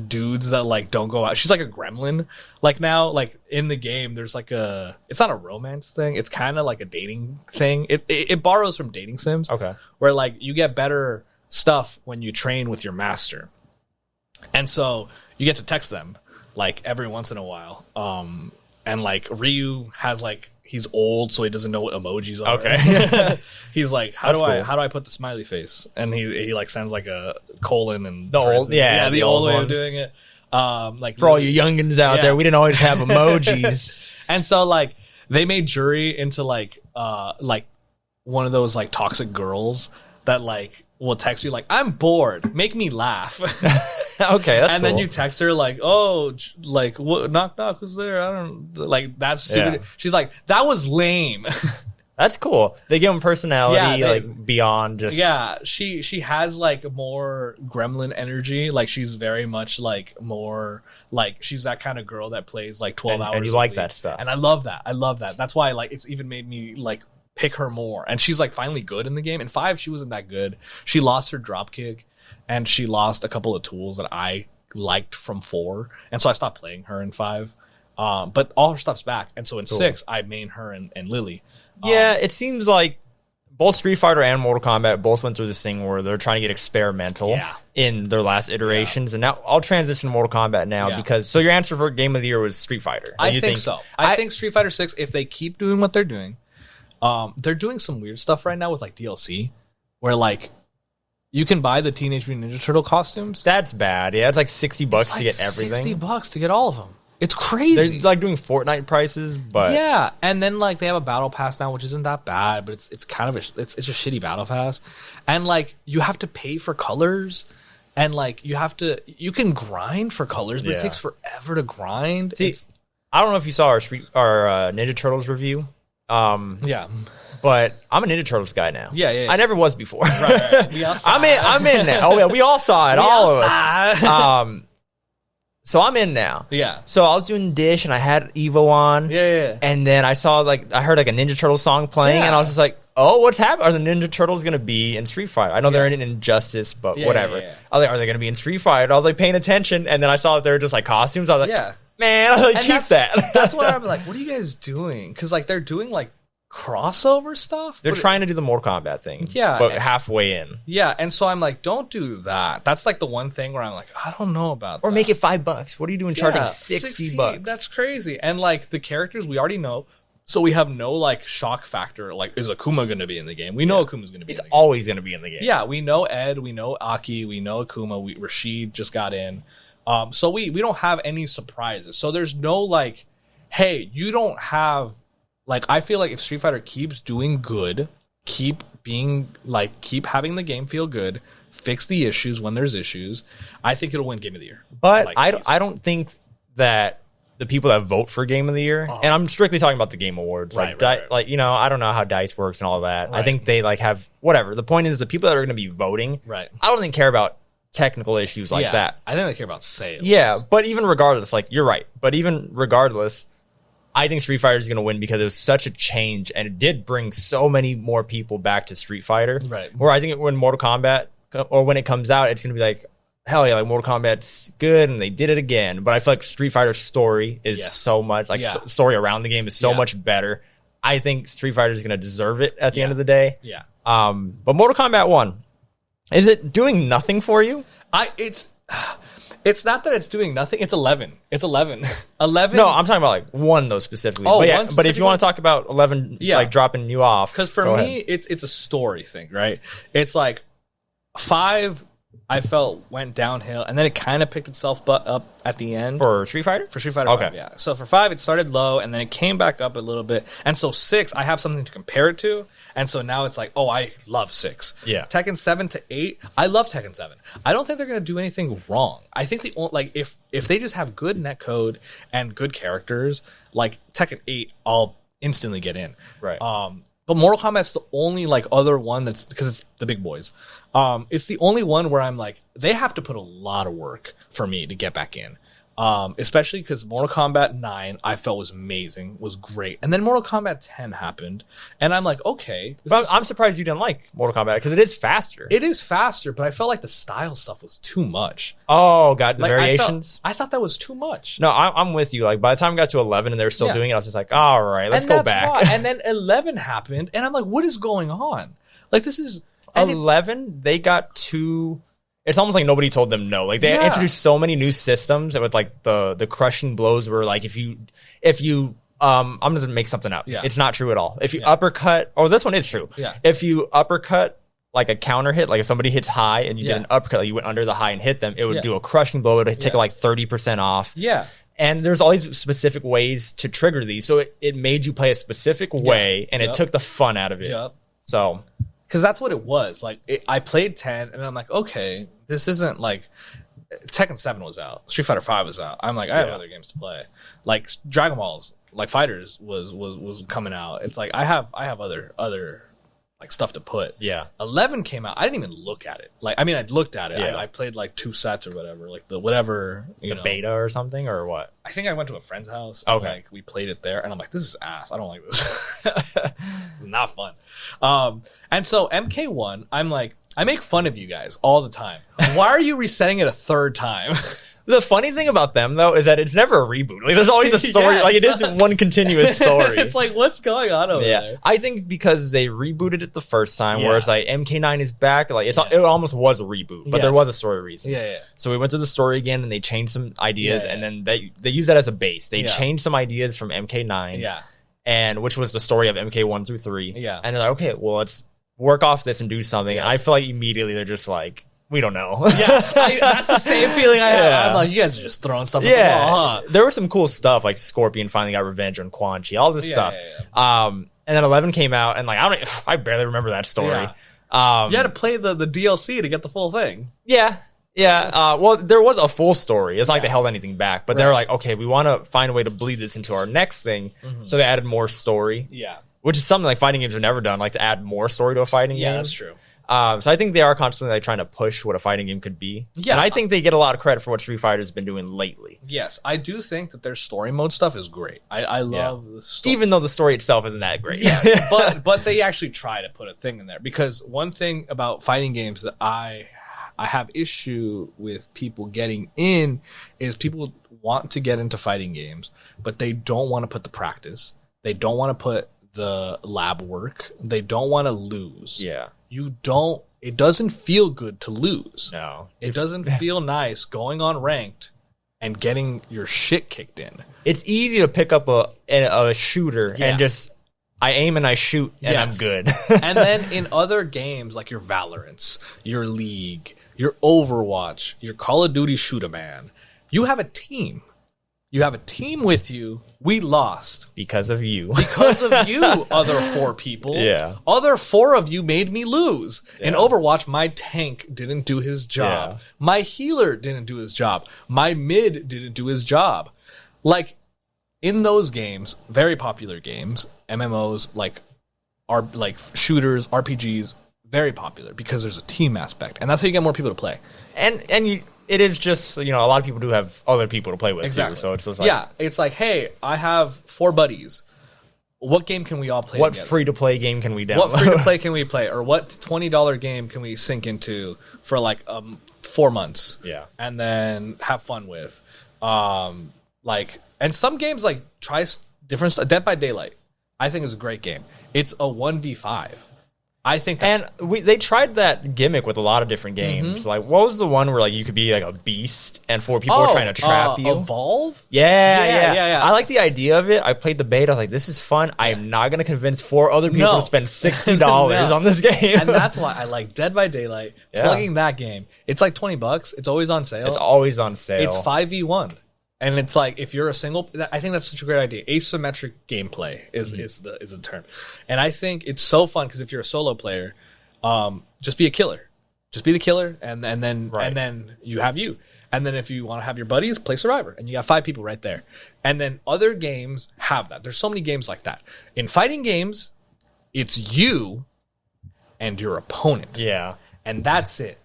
dudes that like don't go out. She's like a gremlin. Like now, like in the game, there's like it's not a romance thing. It's kind of like a dating thing. It borrows from dating sims. Okay. Where like you get better stuff when you train with your master, and so you get to text them like every once in a while. And like Ryu has like he's old, so he doesn't know what emojis are. Okay. He's like, how do I put the smiley face? And he like sends like a colon and the old the old way ones. of doing it. Like For all you youngins out there, we didn't always have emojis. And so like they made Juri into like one of those like toxic girls that like will text you like, I'm bored, make me laugh. Okay, that's and cool. then you text her like, oh, like what, knock knock, who's there? I don't like that's stupid. Yeah. She's like, that was lame. That's cool. They give them personality, Yeah, like beyond just. Yeah, she has like more gremlin energy. Like she's very much like more like she's that kind of girl that plays like 12 hours. And you a like week. that stuff. And I love that. I love that. That's why like it's even made me like pick her more. And she's like finally good in the game. In 5, she wasn't that good. She lost her drop kick, and she lost a couple of tools that I liked from 4, and so I stopped playing her in 5. But all her stuff's back, and so in 6 I main her and Lily. Yeah, it seems like both Street Fighter and Mortal Kombat both went through this thing where they're trying to get experimental in their last iterations, and now I'll transition to Mortal Kombat now because. So your answer for Game of the Year was Street Fighter. I think so. I think Street Fighter 6, if they keep doing what they're doing, they're doing some weird stuff right now with like DLC, where like you can buy the Teenage Mutant Ninja Turtle costumes. That's bad. Yeah, it's like $60 to get everything. $60 to get all of them. It's crazy. They're like doing Fortnite prices, but yeah, and then like they have a battle pass now, which isn't that bad, but it's kind of it's a shitty battle pass, and like you have to pay for colors, and like you can grind for colors, but it takes forever to grind. See, I don't know if you saw our Ninja Turtles review. Yeah. But I'm a Ninja Turtles guy now. Yeah. I never was before. Right. We all saw I'm in now. Oh yeah, we all saw it. All of us. So I'm in now. Yeah. So I was doing Dish and I had Evo on. Yeah. And then I saw I heard like a Ninja Turtles song playing and I was just like, oh, what's happening? Are the Ninja Turtles gonna be in Street Fighter? I know they're in Injustice, but whatever. Yeah. I was like, are they gonna be in Street Fighter? I was like paying attention, and then I saw that they were just like costumes. I was like, man, I was like, keep that. That's what I'm like. What are you guys doing? Because like they're doing like crossover stuff. They're trying to do the Mortal Kombat thing. Yeah. But halfway in. Yeah, and so I'm like, don't do that. That's like the one thing where I'm like, I don't know about that. Or make it $5. What are you doing charging $60? That's crazy. And like the characters we already know, so we have no like shock factor. Like, is Akuma going to be in the game? We know Akuma's going to be in the game. It's always going to be in the game. Yeah, we know Ed, we know Aki, we know Akuma, Rashid just got in. So we don't have any surprises. So there's no like, hey, you don't have like, I feel like if Street Fighter keeps doing good, keep having the game feel good, fix the issues when there's issues, I think it'll win Game of the Year. But like, I don't think that the people that vote for Game of the Year, and I'm strictly talking about the Game Awards, right. Like, you know, I don't know how DICE works and all of that. Right. I think they like have whatever. The point is the people that are going to be voting, right? I don't think care about technical issues like that. I think they care about sales. Yeah, but even regardless, like you're right. But even regardless, I think Street Fighter is going to win because it was such a change, and it did bring so many more people back to Street Fighter. Right. Where I think when Mortal Kombat, or when it comes out, it's going to be like, hell yeah, like Mortal Kombat's good, and they did it again. But I feel like Street Fighter's story is so much, like story around the game is so much better. I think Street Fighter is going to deserve it at the end of the day. Yeah. But Mortal Kombat 1, is it doing nothing for you? It's not that it's doing nothing. It's 11. It's 11. 11. No, I'm talking about like 1 though specifically. Oh, but yeah, one but if you want to talk about 11, like dropping you off, because for me, it's a story thing, right? It's like 5. I felt went downhill, and then it kind of picked itself up at the end for Street Fighter. For Street Fighter, okay, 5, yeah. So for 5, it started low, and then it came back up a little bit, and so 6, I have something to compare it to, and so now it's like, oh, I love 6. Yeah, Tekken 7 to 8, I love Tekken 7. I don't think they're gonna do anything wrong. I think if they just have good netcode and good characters, like Tekken 8, I'll instantly get in. Right. But Mortal Kombat's the only like other one that's, because it's the big boys. It's the only one where I'm like, they have to put a lot of work for me to get back in. Especially because Mortal Kombat 9 I felt was amazing, was great, and then Mortal Kombat 10 happened, and I'm like, okay, but I'm surprised you didn't like Mortal Kombat because it is faster. It is faster, but I felt like the style stuff was too much. Oh god, the Like, variations. I thought that was too much. No, I'm with you. Like by the time I got to 11 and they were still doing it, I was just like, all right, let's go back. Why. And then 11 happened, and I'm like, what is going on? Like this is 11. They got too. It's almost like nobody told them no. Like they introduced so many new systems with like the crushing blows were like if you I'm just gonna make something up. It's not true at all. If you uppercut, or this one is true. Yeah. If you uppercut like a counter hit, like if somebody hits high and you did an uppercut, like you went under the high and hit them, it would do a crushing blow. It would take like 30% off. Yeah. And there's all these specific ways to trigger these. So it made you play a specific way and it took the fun out of it. Yep. So because that's what it was. Like I played 10, and I'm like, okay, this isn't like Tekken 7 was out, Street Fighter 5 was out. I'm like, I have other games to play. Like Dragon Balls, like Fighters was coming out. It's like I have other like stuff to put. Yeah. 11 came out. I didn't even look at it. Like I mean, I looked at it. Yeah. I played like 2 sets or whatever. Like the whatever the beta or something or what? I think I went to a friend's house. And, like we played it there, and I'm like, this is ass. I don't like this. It's not fun. And so MK1, I'm like, I make fun of you guys all the time. Why are you resetting it a third time? The funny thing about them, though, is that it's never a reboot. Like, there's always a story. Like, it isn't one continuous story. It's like, what's going on over there? I think because they rebooted it the first time, whereas, like, MK9 is back. Like, it almost was a reboot, but there was a story reason. Yeah. So we went through the story again, and they changed some ideas, and then they use that as a base. They changed some ideas from MK9, and which was the story of MK1 through 3. Yeah. And they're like, okay, well, let's work off this and do something. And I feel like immediately they're just like, we don't know. That's the same feeling I have. I'm like, you guys are just throwing stuff at the wall, huh? There was some cool stuff, like Scorpion finally got revenge on Quan Chi, all this stuff. And then 11 came out, and like I barely remember that story. You had to play the DLC to get the full thing. Yeah. Well, there was a full story. It's not like they held anything back, but they were like, okay, we want to find a way to bleed this into our next thing. So they added more story. Yeah. Which is something like fighting games have never done, like to add more story to a fighting game. Yeah, that's true. So I think they are constantly like trying to push what a fighting game could be. Yeah. And I think they get a lot of credit for what Street Fighter's been doing lately. Yes, I do think that their story mode stuff is great. I love the story. Even though the story itself isn't that great. Yes, but they actually try to put a thing in there. Because one thing about fighting games that I have issue with people getting in is people want to get into fighting games, but they don't want to put the practice. They don't want to put the lab work. They don't want to lose. Yeah. It doesn't feel good to lose. No. It doesn't feel nice going on ranked and getting your shit kicked in. It's easy to pick up a shooter and just I aim and I shoot and I'm good. And then in other games like your Valorants, your League, your Overwatch, your Call of Duty Shoot-A-Man, you have a team. You have a team with you. We lost. Because of you. Because of you, other 4 people. Yeah. Other 4 of you made me lose. Yeah. In Overwatch, my tank didn't do his job. Yeah. My healer didn't do his job. My mid didn't do his job. Like, in those games, very popular games, MMOs, are like shooters, RPGs, very popular because there's a team aspect. And that's how you get more people to play. And it is just, a lot of people do have other people to play with. Exactly. Too, so it's just like... it's like, hey, I have 4 buddies. What game can we all play What together? free-to-play game can we download? What free-to-play can we play? Or what $20 game can we sink into for 4 months? Yeah. And then have fun with. And some games, try different stuff. Dead by Daylight, I think is a great game. It's a 1v5. I think that's... And they tried that gimmick with a lot of different games. Like, what was the one where you could be a beast and 4 people were trying to trap you? Evolve? Yeah. I like the idea of it. I played the beta. I was like, this is fun. I am not going to convince 4 other people to spend $60 on this game. And that's why I like Dead by Daylight. Plugging that game. It's like $20. It's always on sale. It's always on sale. It's 5v1. And it's like, if you're a single, I think that's such a great idea. Asymmetric gameplay is the term. And I think it's so fun because if you're a solo player, just be a killer. Just be the killer, and then you have you. And then if you want to have your buddies, play Survivor, and you got 5 people right there. And then other games have that. There's so many games like that. In fighting games, it's you and your opponent. Yeah. And that's it.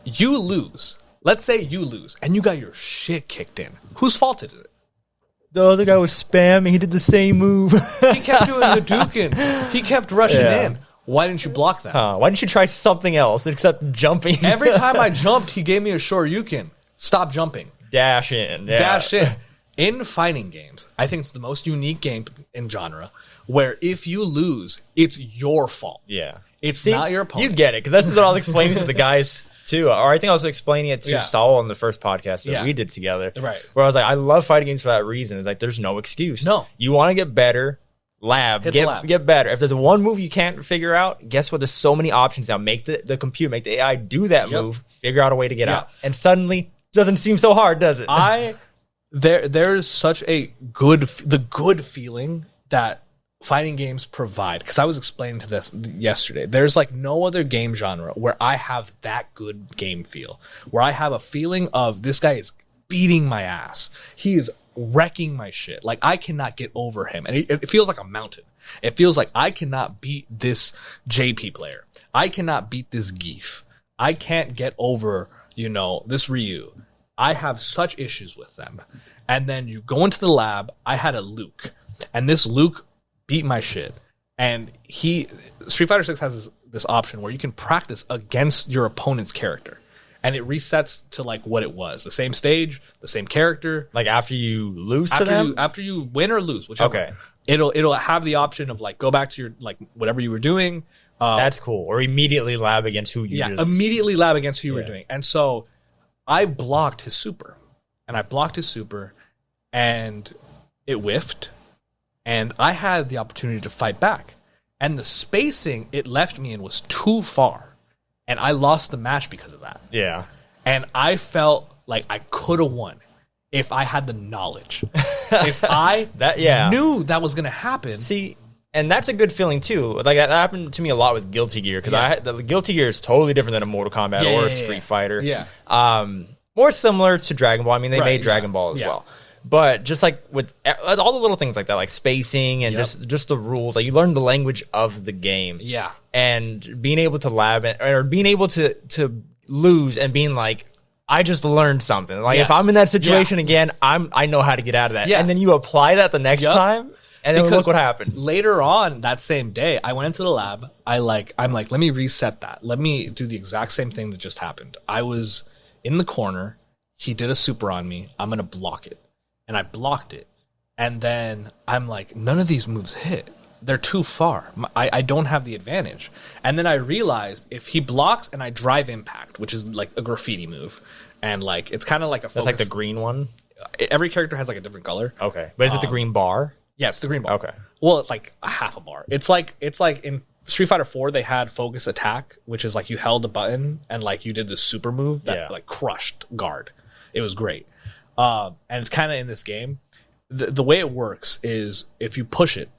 You lose. Let's say you lose and you got your shit kicked in. Whose fault is it? The other guy was spamming. He did the same move. He kept doing the Dukin. He kept rushing in. Why didn't you block that? Why didn't you try something else except jumping? Every time I jumped, he gave me a Shoryuken. Stop jumping. Dash in. Yeah. Dash in. In fighting games, I think it's the most unique game in genre where if you lose, it's your fault. Yeah. It's not your opponent. You get it, because this is what I was explaining to the guys, too. Or I think I was explaining it to Saul on the first podcast that we did together. Right. Where I was like, I love fighting games for that reason. It's like, there's no excuse. No. You want to get better, get better. If there's one move you can't figure out, guess what? There's so many options now. Make the computer, make the AI do that move, figure out a way to get out. And suddenly, doesn't seem so hard, does it? There's such a good feeling that fighting games provide, because I was explaining to this yesterday. There's like no other game genre where I have that good game feel, where I have a feeling of this guy is beating my ass. He is wrecking my shit. Like I cannot get over him, and it feels like a mountain. It feels like I cannot beat this JP player. I cannot beat this Geef. I can't get over, this Ryu. I have such issues with them. And then you go into the lab. I had a Luke, and this Luke beat my shit. And Street Fighter 6 has this option where you can practice against your opponent's character, and it resets to like what it was, the same stage, the same character. Like after you lose to them? After you win or lose, whichever. Okay. It'll have the option of like go back to your like whatever you were doing. That's cool. Or immediately lab against who you just... immediately lab against who you were doing. And so I blocked his super. And it whiffed. And I had the opportunity to fight back. And the spacing it left me in was too far. And I lost the match because of that. Yeah. And I felt like I could have won if I had the knowledge. If I knew that was going to happen. See, and that's a good feeling too. Like that happened to me a lot with Guilty Gear, because the Guilty Gear is totally different than a Mortal Kombat or a Street Fighter. Yeah. More similar to Dragon Ball. I mean, they made Dragon Ball as well. But just like with all the little things like that, like spacing and just the rules, like you learn the language of the game. Yeah. And being able to lab it, or being able to lose and being like, I just learned something. Like if I'm in that situation again, I know how to get out of that. Yeah. And then you apply that the next time, and then look what happens. Later on that same day, I went into the lab. I'm like, let me reset that. Let me do the exact same thing that just happened. I was in the corner. He did a super on me. I'm going to block it. And I blocked it. And then I'm like, none of these moves hit. They're too far. I don't have the advantage. And then I realized if he blocks and I drive impact, which is like a graffiti move, and like it's kind of like a focus. That's like the green one? Every character has like a different color. Okay. But is it the green bar? Yeah, it's the green bar. Okay. Well, it's like a half a bar. It's like in Street Fighter 4, they had focus attack, which is like you held a button and like you did this super move that like crushed guard. It was great. And it's kind of in this game. The way it works is if you push it,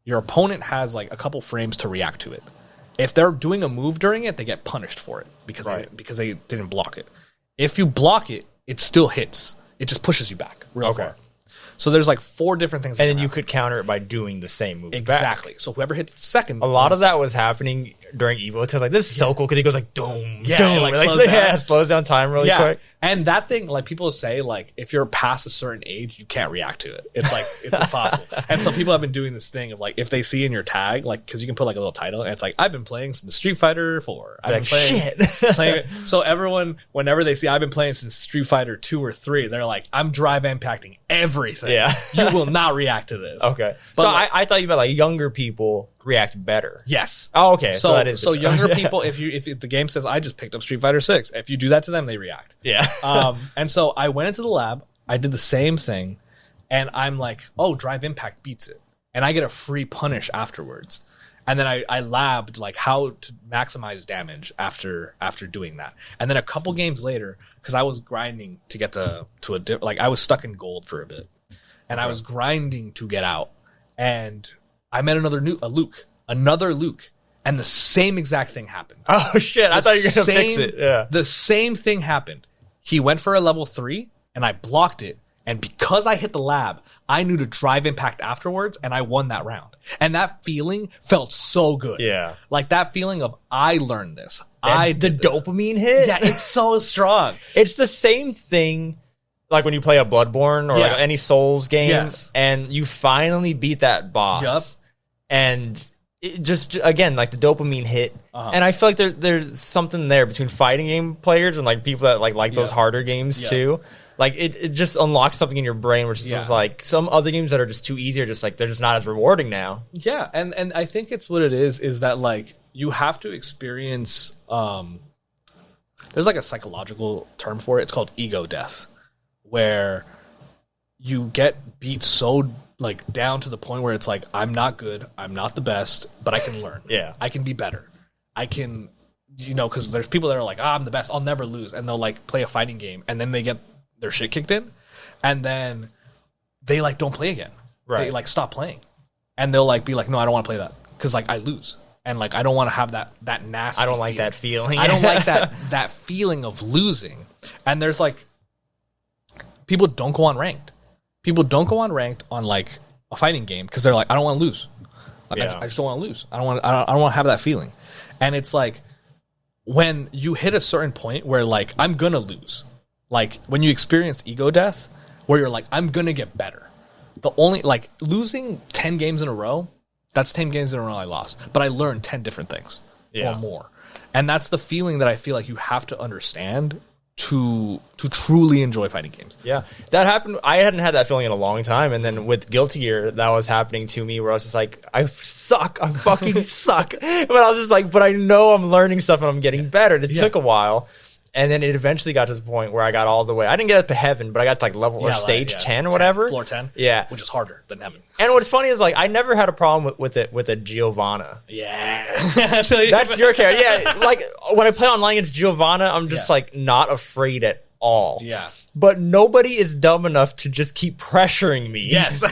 your opponent has like a couple frames to react to it. If they're doing a move during it, they get punished for it because they didn't block it. If you block it, it still hits. It just pushes you back real far. So there's like 4 different things. And then you could counter it by doing the same move. Exactly. Back. So whoever hits second. A lot of that was happening during Evo. It's like, this is so cool because he goes like, doom, doom. Like it slows down time really quick. And that thing, like people say, like if you're past a certain age, you can't react to it. It's like, it's impossible. And so people have been doing this thing of like, if they see in your tag, like, because you can put like a little title, and it's like, I've been playing since Street Fighter 4. I've been playing it. So everyone, whenever they see I've been playing since Street Fighter 2 or 3, they're like, I'm drive impacting everything. Yeah. You will not react to this. Okay. But so like, I thought you meant like younger people react better. Yes. Oh, okay. So that is so younger people. If the game says I just picked up Street Fighter 6, if you do that to them, they react. Yeah. And so I went into the lab. I did the same thing, and I'm like, oh, drive impact beats it, and I get a free punish afterwards. And then I labbed like how to maximize damage after doing that. And then a couple games later, because I was grinding to get to a like I was stuck in gold for a bit, and I was grinding to get out, and I met another Luke, and the same exact thing happened. Oh shit! I thought you were gonna fix it. Yeah, the same thing happened. He went for a level 3, and I blocked it. And because I hit the lab, I knew to drive impact afterwards, and I won that round. And that feeling felt so good. Yeah. Like that feeling of, I learned this. The dopamine hit. Yeah, it's so strong. It's the same thing like when you play a Bloodborne or like any Souls game and you finally beat that boss. Yup. And it just again, like the dopamine hit. And I feel like there's something there between fighting game players and like people that like those harder games too. Like it just unlocks something in your brain, which is like some other games that are just too easy, or just like they're just not as rewarding now. Yeah, and I think it's what it is that like you have to experience. There's like a psychological term for it. It's called ego death, where you get beat so like down to the point where it's like I'm not good, I'm not the best, but I can learn. I can be better. I can, because there's people that are like, I'm the best, I'll never lose, and they'll like play a fighting game, and then they get their shit kicked in, and then they like don't play again. They like stop playing, and they'll like be like, no, I don't want to play that because like I lose, and like I don't want to have that nasty. I don't like that feeling. I don't like that feeling of losing. And there's like people don't go on ranked. People don't go on ranked on like a fighting game because they're like, I don't want to lose. Like I just don't want to lose. I don't want to have that feeling. And it's like when you hit a certain point where like I'm gonna lose. Like, when you experience ego death, where you're like, I'm going to get better. The only, like, losing 10 games in a row, that's 10 games in a row I lost. But I learned 10 different things or more. And that's the feeling that I feel like you have to understand to truly enjoy fighting games. Yeah, that happened. I hadn't had that feeling in a long time. And then with Guilty Gear, that was happening to me where I was just like, I suck. I fucking suck. But I was just like, but I know I'm learning stuff and I'm getting better. It took a while. And then it eventually got to the point where I got all the way. I didn't get up to heaven, but I got to like level or stage 10 or whatever. Floor 10? Yeah. Which is harder than heaven. And what's funny is like I never had a problem with a Giovanna. Yeah. That's your character. Yeah. Like when I play online against Giovanna, I'm just like not afraid at all. Yeah. But nobody is dumb enough to just keep pressuring me. Yes.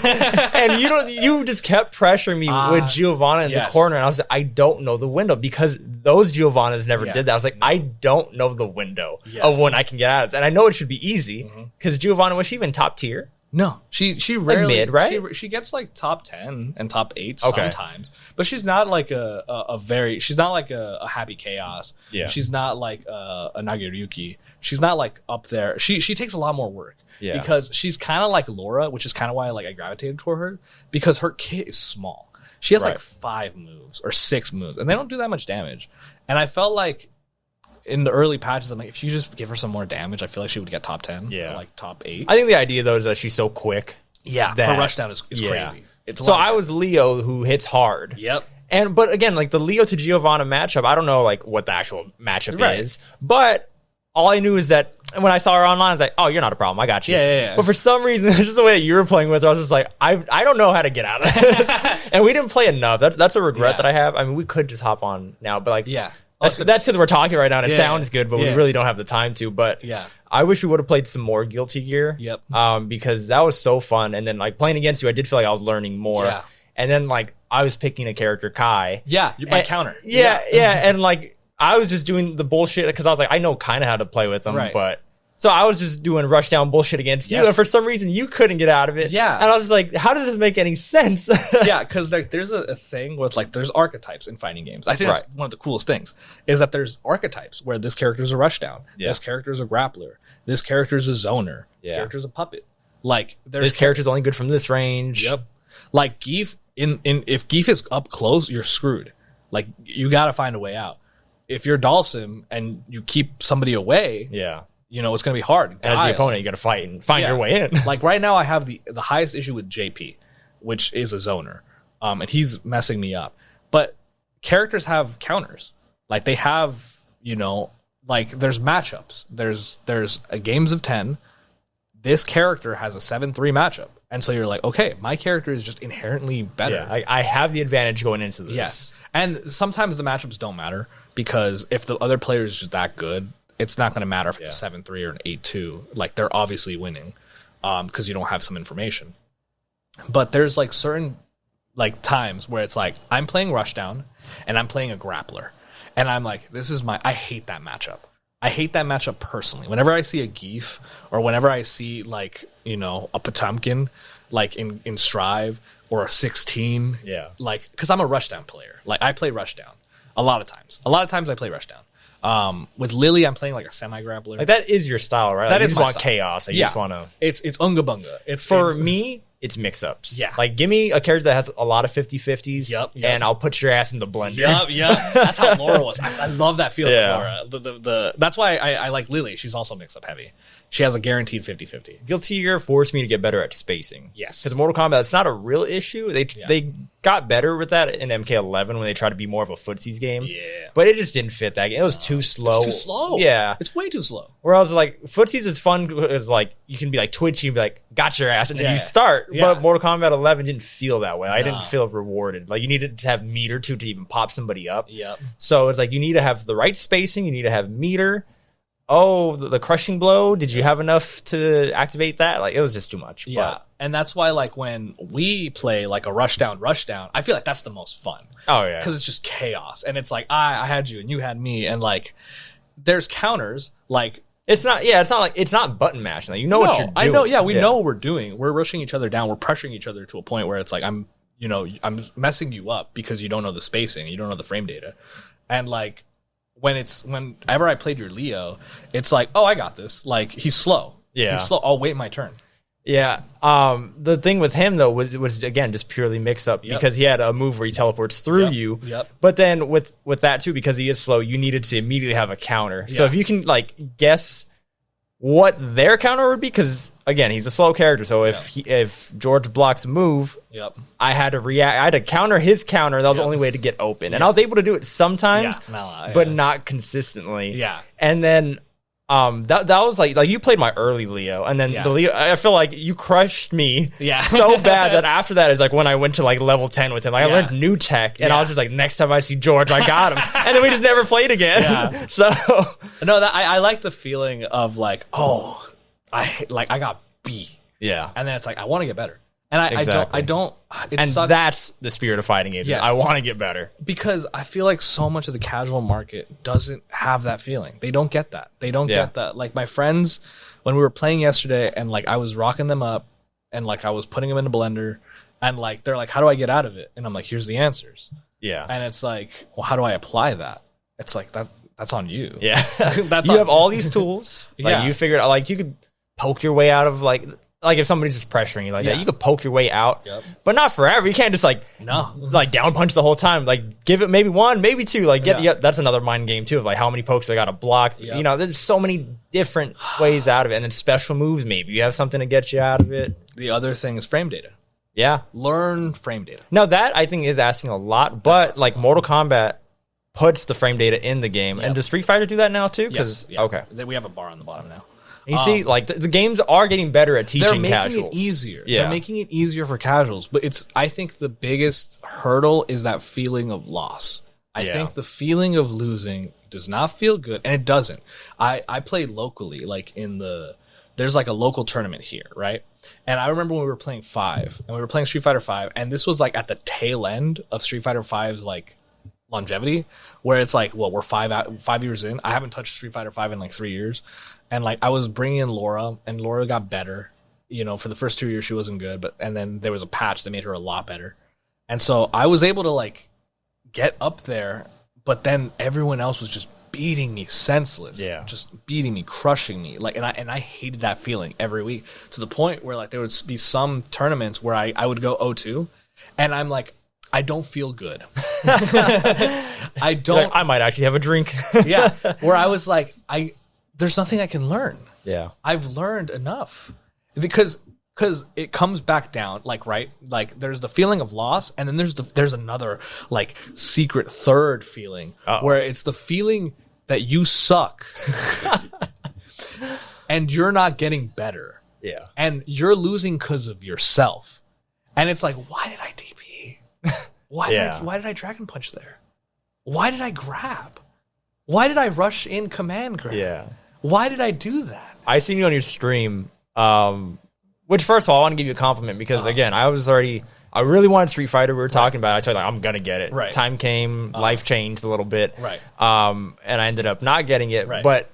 And you just kept pressuring me with Giovanna in the corner. And I was like, I don't know the window because those Giovannas never did that. I was like, I don't know the window of when I can get out of it. And I know it should be easy because Giovanna, was she even top tier? No, she rarely, like mid, right? She gets like top 10 and top 8 sometimes, but she's not like she's not like a Happy Chaos. Yeah. She's not like a Nagiriyuki. She's not like up there. She takes a lot more work because she's kind of like Laura, which is kind of why I gravitated toward her because her kit is small. She has like 5 moves or 6 moves, and they don't do that much damage. And I felt like in the early patches, I'm like, if you just give her some more damage, I feel like she would get top 10 or like top 8. I think the idea, though, is that she's so quick. Yeah, her rushdown is crazy. So I was Leo, who hits hard. Yep. But again, like the Leo to Giovanna matchup, I don't know like what the actual matchup is, but all I knew is that when I saw her online, I was like, oh, you're not a problem. I got you. Yeah. But for some reason, just the way that you were playing with her, I was just like, I don't know how to get out of this. And we didn't play enough. That's a regret that I have. I mean, we could just hop on now, but like, that's because we're talking right now and it sounds good, but we really don't have the time to. But I wish we would have played some more Guilty Gear. Yep. Because that was so fun. And then like playing against you, I did feel like I was learning more. Yeah. And then like I was picking a character, Kai. Yeah, my counter. Yeah. And like I was just doing the bullshit because I was like, I know kind of how to play with them, but so I was just doing rush down bullshit against you, and for some reason you couldn't get out of it. Yeah, and I was like, how does this make any sense? Yeah, because there's a thing with like there's archetypes in fighting games. I think that's one of the coolest things is that there's archetypes where this character is a rush down, this character is a grappler, this character is a zoner, this character is a puppet. Like this character is only good from this range. Yep. Like Geef if Geef is up close, you're screwed. Like you got to find a way out. If you're Dalsim and you keep somebody away, you know, it's going to be hard. As the opponent, you got to fight and find your way in. Like right now, I have the highest issue with JP, which is a zoner. And he's messing me up. But characters have counters. Like they have, you know, like there's matchups. There's a games of 10. This character has a 7-3 matchup. And so you're like, okay, my character is just inherently better. Yeah, I have the advantage going into this. Yes. And sometimes the matchups don't matter because if the other player is just that good, it's not going to matter if it's a 7-3 or an 8-2. Like, they're obviously winning because you don't have some information. But there's, like, certain, like, times where it's like, I'm playing Rushdown and I'm playing a grappler. And I'm like, I hate that matchup. I hate that matchup personally. Whenever I see a Geef or whenever I see, like, you know, a Potemkin, like, in Strive or a 16. Yeah. Like, because I'm a Rushdown player. Like, I play Rushdown a lot of times. A lot of times I play Rushdown. With Lily, I'm playing like a semi-grappler. Like that is your style, right? That like, is you just my want style. chaos. Like, you just want to. It's unga bunga. For me, it's mix-ups. Yeah. Like, give me a character that has a lot of 50-50s, Yep. and I'll put your ass in the blender. Yep. That's how Laura was. I love that feeling Yeah. of Laura. That's why I like Lily. She's also mix-up heavy. She has a guaranteed 50-50. Guilty Gear forced me to get better at spacing. Yes. Because Mortal Kombat, it's not a real issue. They got better with that in MK11 when they tried to be more of a footsies game. Yeah. But it just didn't fit that game. It was too slow. It's too slow. Yeah. It's way too slow. Whereas like footsies is fun because like you can be like twitchy and be like, got your ass, and then Yeah. you start. Yeah. But Mortal Kombat 11 didn't feel that way. I didn't feel rewarded. Like you needed to have meter to even pop somebody up. Yep. So it's like you need to have the right spacing, you need to have meter. Oh, the crushing blow, did you have enough to activate that? Like it was just too much. Yeah. But, And that's why like when we play like a rush down, I feel like that's the most fun. oh yeah. Because it's just chaos. And it's like I had you and you had me, and like there's counters like It's not button mashing. Like, you know what you're doing. I know, we know what we're doing. We're rushing each other down. We're pressuring each other to a point where it's like I'm messing you up because you don't know the spacing, you don't know the frame data. And like whenever I played your Leo, it's like, oh, I got this. Like he's slow. Yeah. He's slow. I'll wait my turn. Yeah. The thing with him though was again just purely mix up because he had a move where he teleports through you. Yep. But then with that too, because he is slow, you needed to immediately have a counter. So if you can like guess what their counter would be, because again he's a slow character. So if George blocks a move, I had to react. I had to counter his counter. That was the only way to get open, and I was able to do it sometimes, but not consistently. Yeah. And then that was like you played my early Leo, and then the Leo, I feel like you crushed me so bad that after that is like when I went to like level 10 with him. Like I learned new tech, and I was just like, next time I see George, I got him. And then we just never played again. Yeah. So no, I like the feeling of like, oh, I got beat. Yeah. And then it's like I want to get better. And I don't. It and sucks. That's the spirit of fighting games. Yes. I want to get better because I feel like so much of the casual market doesn't have that feeling. They don't get that. They don't get that. Like my friends, when we were playing yesterday, and like I was rocking them up, and like I was putting them in a blender, and like they're like, "How do I get out of it?" And I'm like, "Here's the answers." Yeah. And it's like, well, how do I apply that? It's like that's on you. Yeah. That's you have all these tools. Like you figured out, like you could poke your way out of like if somebody's just pressuring you like that, you could poke your way out, but not forever. You can't just like down punch the whole time. Like give it maybe one, maybe two. Like that's another mind game too of like how many pokes I got to block. You know, there's so many different ways out of it, and then special moves. Maybe you have something to get you out of it. The other thing is frame data. Yeah, learn frame data. Now that I think is asking a lot, but like Mortal Kombat puts the frame data in the game, and does Street Fighter do that now too? Because okay, we have a bar on the bottom now. You see, like the games are getting better at teaching casuals. They're making it easier. Yeah. They're making it easier for casuals. But I think the biggest hurdle is that feeling of loss. I think the feeling of losing does not feel good, and it doesn't. I play locally, like there's like a local tournament here, right? And I remember when we were playing 5, and we were playing Street Fighter 5, and this was like at the tail end of Street Fighter 5's like longevity, where it's like, well, we're 5 years in. I haven't touched Street Fighter 5 in like 3 years. And like I was bringing in Laura, and Laura got better. You know, for the first 2 years she wasn't good, and then there was a patch that made her a lot better. And so I was able to like get up there, but then everyone else was just beating me senseless. Yeah, just beating me, crushing me. Like, and I hated that feeling every week, to the point where like there would be some tournaments where I would go 0-2, and I'm like, I don't feel good. I don't. Like, I might actually have a drink. Yeah, where I was like, there's nothing I can learn. Yeah. I've learned enough. Because it comes back down, like, right? Like, there's the feeling of loss, and then there's another, like, secret third feeling, where it's the feeling that you suck, and you're not getting better. Yeah. And you're losing because of yourself. And it's like, why did I DP? Why did I Dragon Punch there? Why did I grab? Why did I rush in command grab? Yeah. Why did I do that? I seen you on your stream, which first of all, I want to give you a compliment because again, I really wanted Street Fighter. We were talking about it. I told you, like, I'm going to get it. Right. Time came, life changed a little bit. Right. And I ended up not getting it. Right. But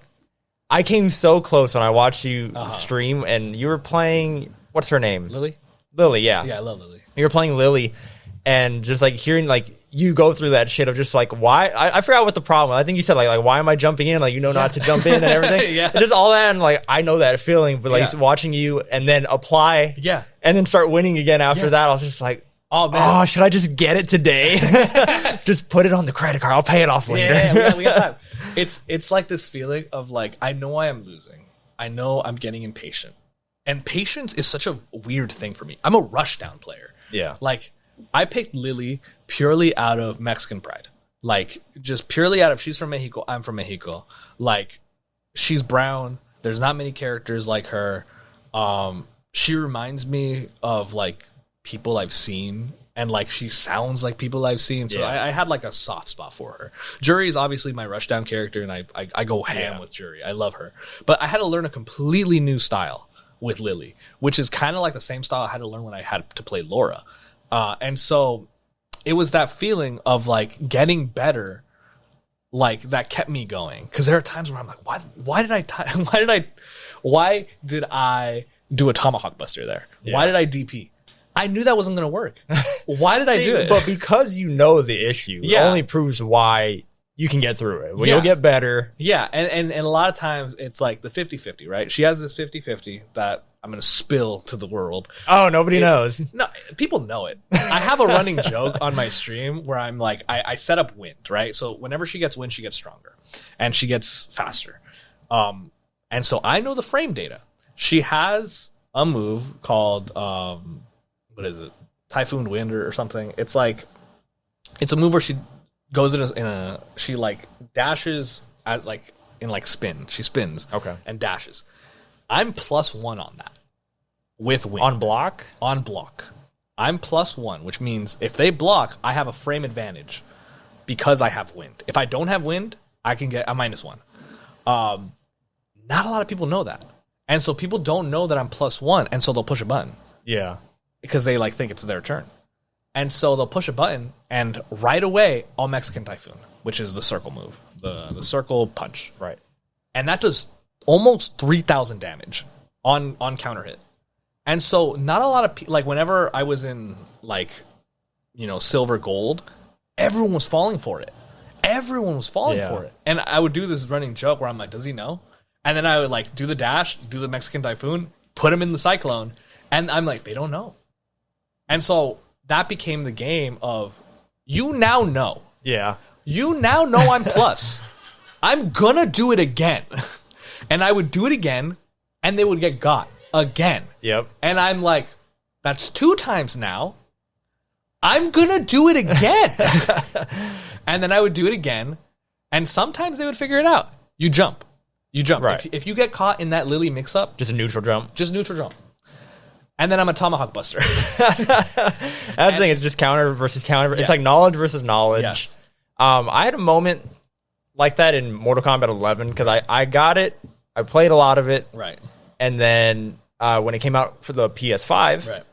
I came so close when I watched you stream, and you were playing, what's her name? Lily? Lily, yeah. Yeah, I love Lily. You were playing Lily. And just like hearing like you go through that shit of just like why I forgot what the problem was. I think you said like why am I jumping in, like not to jump in and everything. Yeah. Just all that, and like I know that feeling, but like watching you and then apply and then start winning again after that, I was just like, oh man, should I just get it today? Just put it on the credit card, I'll pay it off later. We got time. It's like this feeling of like I know I am losing, I know I'm getting impatient, and patience is such a weird thing for me. I'm a rushdown player. Like I picked Lily purely out of Mexican pride. Like, just purely out of, she's from Mexico, I'm from Mexico. Like, she's brown. There's not many characters like her. She reminds me of, like, people I've seen. And, like, she sounds like people I've seen. So I had, like, a soft spot for her. Jury is obviously my rushdown character, and I go ham with Jury. I love her. But I had to learn a completely new style with Lily, which is kind of like the same style I had to learn when I had to play Laura. And so it was that feeling of like getting better, like that kept me going. Because there are times where I'm like, why did I do a tomahawk buster there? Why did I DP? I knew that wasn't going to work. Why did I do it? But because you know the issue, it only proves why you can get through it. You'll get better. Yeah, and a lot of times it's like the 50-50, right? She has this 50-50 that I'm going to spill to the world. Oh, nobody knows. No, people know it. I have a running joke on my stream where I'm like, I set up wind, right? So whenever she gets wind, she gets stronger and she gets faster. And so I know the frame data. She has a move called, what is it? Typhoon Wind or something. It's like, it's a move where she goes in a she like dashes as like in like spin. She spins and dashes. I'm +1 on that with wind. On block? On block. I'm +1, which means if they block, I have a frame advantage because I have wind. If I don't have wind, I can get a -1. Not a lot of people know that. And so people don't know that I'm +1, and so they'll push a button. Yeah. Because they like think it's their turn. And so they'll push a button, and right away, I'll Mexican Typhoon, which is the circle move, the circle punch. Right. And that does almost 3,000 damage on counter hit. And so not a lot of people, like whenever I was in like, you know, silver gold, everyone was falling for it. Everyone was falling for it. And I would do this running joke where I'm like, does he know? And then I would like do the dash, do the Mexican Typhoon, put him in the cyclone. And I'm like, they don't know. And so that became the game of, you now know. Yeah. You now know I'm plus. I'm gonna do it again. And I would do it again, and they would get got again. Yep. And I'm like, that's 2 times now. I'm gonna do it again. And then I would do it again, and sometimes they would figure it out. You jump. Right. If you get caught in that Lily mix-up, just a neutral jump. And then I'm a tomahawk buster. That's the thing. It's just counter versus counter. It's like knowledge versus knowledge. Yes. I had a moment like that in Mortal Kombat 11 because I got it. I played a lot of it. Right. And then when it came out for the PS5,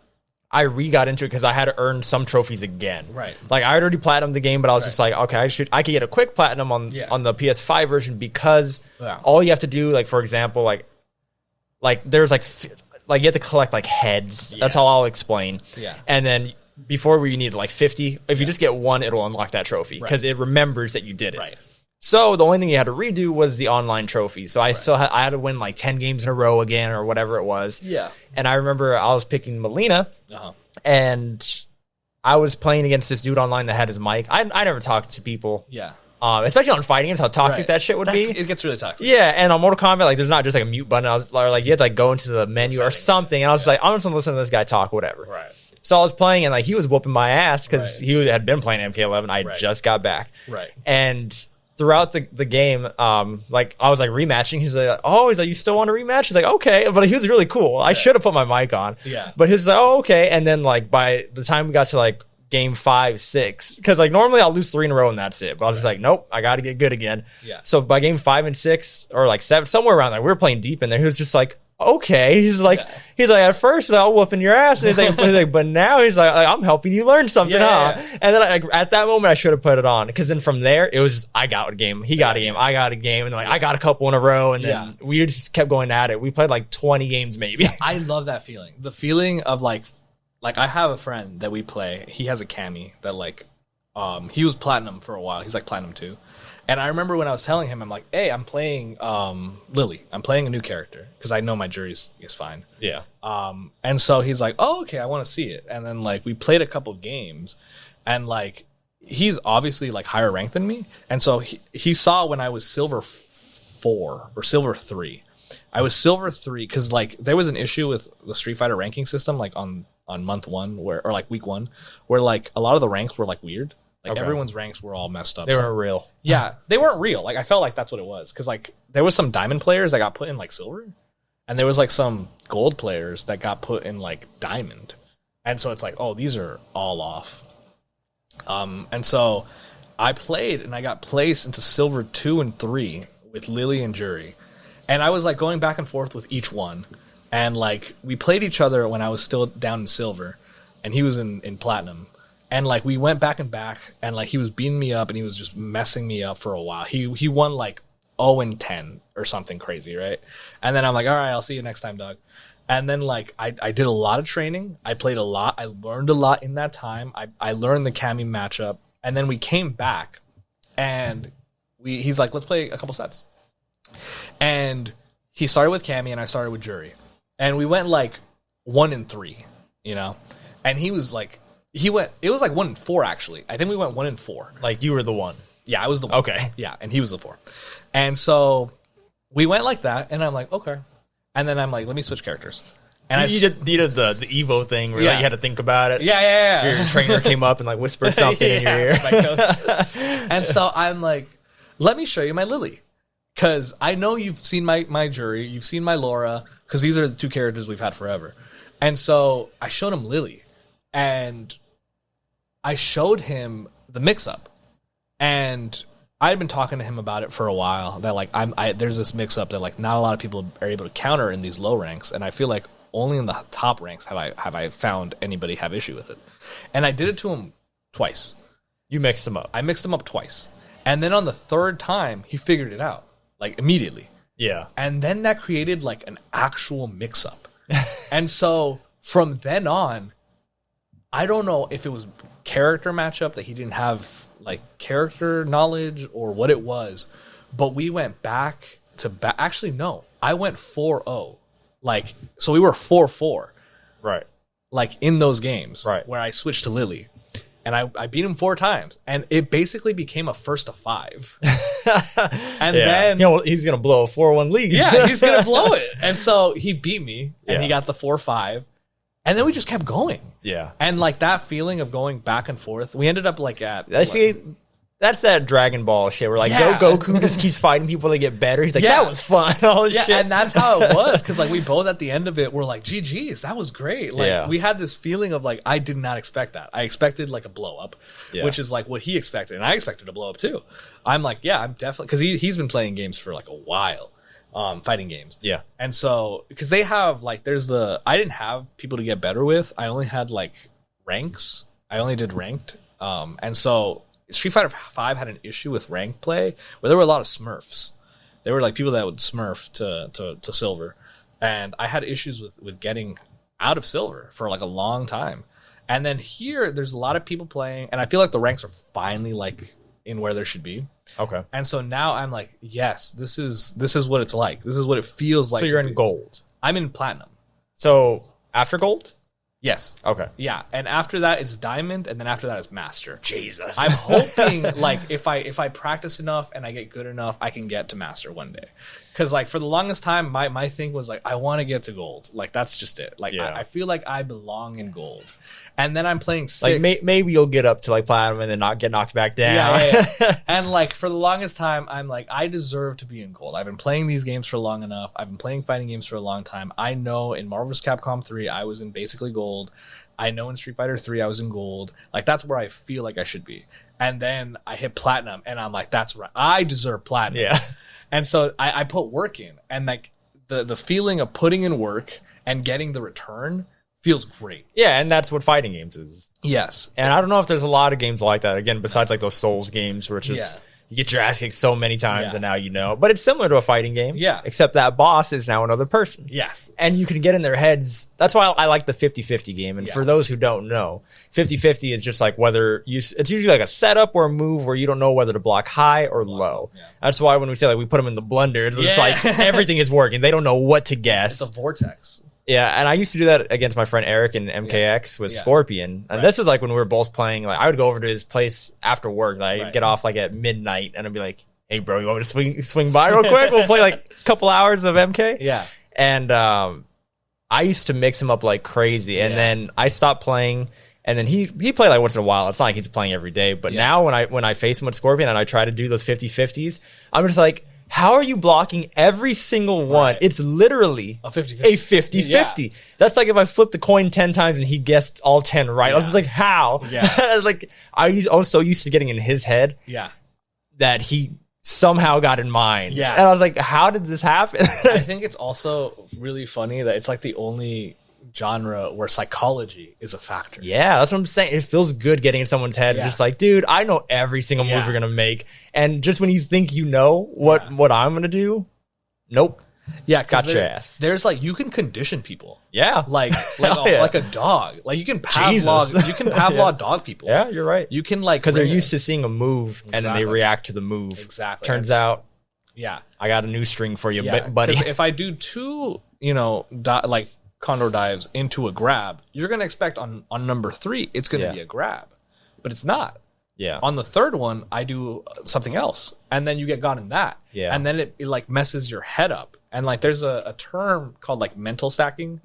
I got into it because I had to earn some trophies again. Right. Like I had already platinumed the game, but I was just like, okay, I could get a quick platinum on the PS5 version because all you have to do, like for example, like there's like you have to collect like heads. That's all I'll explain. Yeah. And then before where you need like 50, if you just get one, it'll unlock that trophy because it remembers that you did it. Right. So the only thing you had to redo was the online trophy. So I still I had to win like 10 games in a row again or whatever it was. Yeah. And I remember I was picking Melina and I was playing against this dude online that had his mic. I never talked to people. Yeah. Especially on fighting games, how toxic that shit would be. It gets really toxic. Yeah, and on Mortal Kombat, like there's not just like a mute button. I was like, you had to like go into the menu or something. And I was like, I'm just gonna listen to this guy talk, whatever. Right. So I was playing, and like he was whooping my ass because he had been playing MK11. I just got back. Right. And throughout the game, like I was like rematching. He's like, you still want to rematch? He's like, okay, but he was really cool. I should have put my mic on. Yeah. But he was like, oh, okay. And then like by the time we got to like game 5, 6, because like normally I'll lose 3 in a row and that's it. But I was just like, nope, I got to get good again. Yeah. So by game 5 and 6 or like 7, somewhere around there, we were playing deep in there. He was just like, okay. He's like, at first I was whooping your ass, and he's like, but now he's like, I'm helping you learn something, huh? Yeah. And then like at that moment I should have put it on because then from there it was I got a game, he got a game, I got a game, and like I got a couple in a row, and then we just kept going at it. We played like 20 games maybe. I love that feeling. The feeling of like like I have a friend that we play. He has a Cammy that like, he was platinum for a while. He's like platinum 2. And I remember when I was telling him, I'm like, hey, I'm playing Lily. I'm playing a new character because I know my jury is fine. Yeah. And so he's like, oh, okay, I want to see it. And then like we played a couple games, and like he's obviously like higher ranked than me. And so he saw when I was silver 4 or silver 3. I was silver 3 because like there was an issue with the Street Fighter ranking system like on month 1 or like week 1 where like a lot of the ranks were like weird. Like everyone's ranks were all messed up. They weren't real. Yeah, they weren't real. Like I felt like that's what it was because like there was some diamond players that got put in like silver, and there was like some gold players that got put in like diamond, and so it's like, oh, these are all off. And so I played and I got placed into silver 2 and 3 with Lily and Jury, and I was like going back and forth with each one, and like we played each other when I was still down in silver, and he was in platinum. And like we went back and back, and like he was beating me up, and he was just messing me up for a while. He won like 0-10 or something crazy, right? And then I'm like, all right, I'll see you next time, dog. And then like I did a lot of training. I played a lot. I learned a lot in that time. I learned the Cammy matchup, and then we came back, and he's like, let's play a couple sets. And he started with Cammy, and I started with Jury, and we went like 1 and 3, you know. And he was like. It was like 1 and 4, actually. I think we went 1 and 4. Like you were the 1. Yeah, I was the 1. Okay. Yeah, and he was the 4. And so we went like that, and I'm like, okay. And then I'm like, let me switch characters. And you did the Evo thing where like, you had to think about it. Yeah. Your trainer came up and like whispered something in your ear. My coach. And so I'm like, let me show you my Lily. Because I know you've seen my Jury, you've seen my Laura, because these are the 2 characters we've had forever. And so I showed him Lily. And I showed him the mix-up, and I had been talking to him about it for a while. That like there's this mix-up that like not a lot of people are able to counter in these low ranks, and I feel like only in the top ranks have I found anybody have issue with it. And I did it to him twice. You mixed him up. I mixed him up twice, and then on the 3rd time he figured it out like immediately. Yeah, and then that created like an actual mix-up, and so from then on. I don't know if it was character matchup that he didn't have like character knowledge or what it was, but we went back to back. Actually, no, I went 4-0. Like, so we were 4-4. Right. Like in those games. Right. Where I switched to Lily. And I beat him 4 times. And it basically became a 1st to 5. And then he's gonna blow a 4-1 lead. Yeah, he's gonna blow it. And so he beat me and he got the 4-5. And then we just kept going. Yeah. And like that feeling of going back and forth, we ended up like at... That's that Dragon Ball shit where like Goku just keeps fighting people to get better. He's like, that was fun. All this shit. And that's how it was. Because like we both at the end of it were like, GG's, that was great. Like we had this feeling of like, I did not expect that. I expected like a blow up, which is like what he expected. And I expected a blow up too. I'm like, yeah, I'm definitely... Because he's been playing games for like a while. Fighting games. Yeah. And so, because they have, like, I didn't have people to get better with. I only had, like, ranks. I only did ranked. And so, Street Fighter 5 had an issue with rank play where there were a lot of smurfs. There were, like, people that would smurf to silver. And I had issues with getting out of silver for, like, a long time. And then here, there's a lot of people playing, and I feel like the ranks are finally, like, in where there should be. Okay. And so now I'm like, yes, this is what it's like. This is what it feels like. So you're in gold. I'm in platinum. So after gold? Yes. Okay. Yeah. And after that it's diamond, and then after that it's master. Jesus. I'm hoping like if I practice enough and I get good enough, I can get to master one day. Because like for the longest time, my thing was like, I want to get to gold. Like that's just it. Like I feel like I belong in gold. And then I'm playing 6. Like maybe you'll get up to like platinum and then not get knocked back down. Yeah. And like for the longest time, I'm like, I deserve to be in gold. I've been playing these games for long enough. I've been playing fighting games for a long time. I know in Marvel vs. Capcom 3, I was in basically gold. I know in Street Fighter 3, I was in gold. Like that's where I feel like I should be. And then I hit platinum, and I'm like, that's right. I deserve platinum. Yeah. And so I put work in, and like the feeling of putting in work and getting the return feels great. Yeah, and that's what fighting games is. Yes. And I don't know if there's a lot of games like that. Again, besides like those Souls games where it's just You get your ass kicked so many times, Yeah. and now you know. But it's similar to a fighting game. Yeah. Except that boss is now another person. Yes. And you can get in their heads. That's why I like the 50-50 game. And Yeah. for those who don't know, 50-50 is just like whether you, it's usually like a setup or a move where you don't know whether to block high or low. Yeah. That's why when we say like we put them in the blender, it's just Yeah. like everything is working. They don't know what to guess. It's a vortex. Yeah, and I used to do that against my friend Eric in MKX with Yeah. Scorpion. And this was like when we were both playing, like I would go over to his place after work. Like, Right. get off like at midnight and I'd be like, hey bro, you want me to swing by real quick? We'll play like a couple hours of MK. Yeah. And I used to mix him up like crazy. And Yeah. then I stopped playing. And then he played like once in a while. It's not like he's playing every day. But Yeah. now when I face him with Scorpion and I try to do those 50-50s, I'm just like, how are you blocking every single one? Right. It's literally A 50-50. a 50-50. That's like if I flipped the coin 10 times and he guessed all 10 right. I was just like, how? Yeah. Like I was so used to getting in his head Yeah. that he somehow got in mine. Yeah. And I was like, how did this happen? I think it's also really funny that it's like the only genre where psychology is a factor. Yeah, that's what I'm saying. It feels good getting in someone's head. Yeah. Just like, dude, I know every single move Yeah. you're gonna make, and just when you think you know what I'm gonna do, nope. Yeah, Got your ass. There's like you can condition people. Yeah, Like Hell yeah. like a dog. Like you can Pavlov Jesus. you can Pavlov dog people. yeah, you're right. You can like Because they're bring it- used to seeing a move and then they Exactly. react to the move. Exactly. Turns That's- out Yeah. I got a new string for you, Yeah. buddy. 'Cause if I do two, like condor dives into a grab, you're gonna expect on number 3 it's gonna Yeah. be a grab. But it's not. Yeah. On the third one, I do something else, and then you get got in that, Yeah. and then it like messes your head up. And like, there's a term called like mental stacking,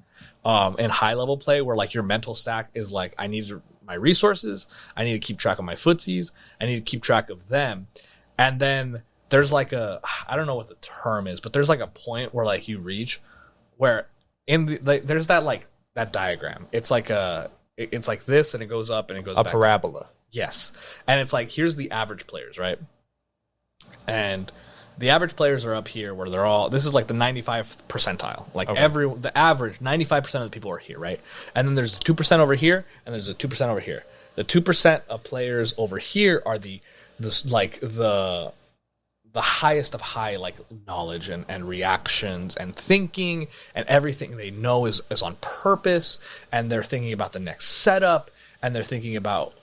in high level play, where like your mental stack is like, I need my resources, I need to keep track of my footsies, I need to keep track of them, and then there's like I don't know what the term is, but there's like a point where like you reach where there's that diagram. It's like it's like this, and it goes up and it goes a back. parabola. Yes. And it's like, here's the average players, right? And the average players are up here where they're all, this is like the 95th percentile. Like Okay. the average, 95% of the people are here, right? And then there's the 2% over here, and there's the 2% over here. The 2% of players over here are the highest of high, like knowledge and reactions and thinking, and everything they know is on purpose, and they're thinking about the next setup, and they're thinking about,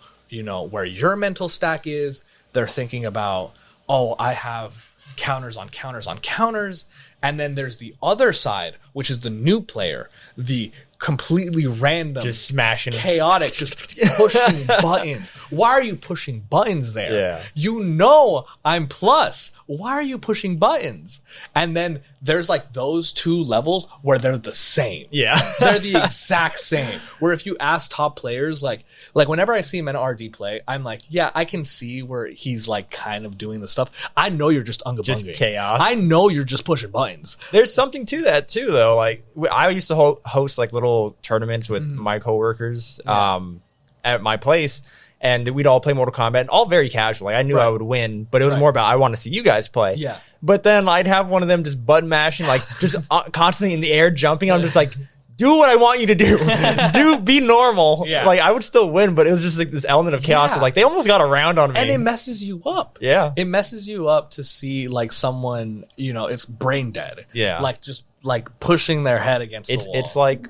where your mental stack is. They're thinking about, oh, I have counters on counters on counters. And then there's the other side, which is the new player, the completely random, Just smashing. chaotic, just pushing buttons. Why are you pushing buttons there? Yeah. You know I'm plus. Why are you pushing buttons? And then there's like those two levels where they're the same. Yeah. They're the exact same. Where if you ask top players, like whenever I see him in RD play, I'm like, yeah, I can see where he's like kind of doing the stuff. I know you're just unga Just bunga. chaos. I know you're just pushing buttons. There's something to that too, though. Like I used to host like little tournaments with my coworkers at my place, and we'd all play Mortal Kombat, and all very casual. Like I knew I would win, but it was Right. more about I want to see you guys play. Yeah. But then I'd have one of them just button mashing, like just constantly in the air, jumping. I'm just like, do what I want you to do. Be normal. Yeah. Like I would still win, but it was just like this element of chaos. Yeah. Of, like they almost got around on me, And it messes you up. Yeah. It messes you up to see like someone, it's brain dead. Yeah. Like just like pushing their head against the wall. It's like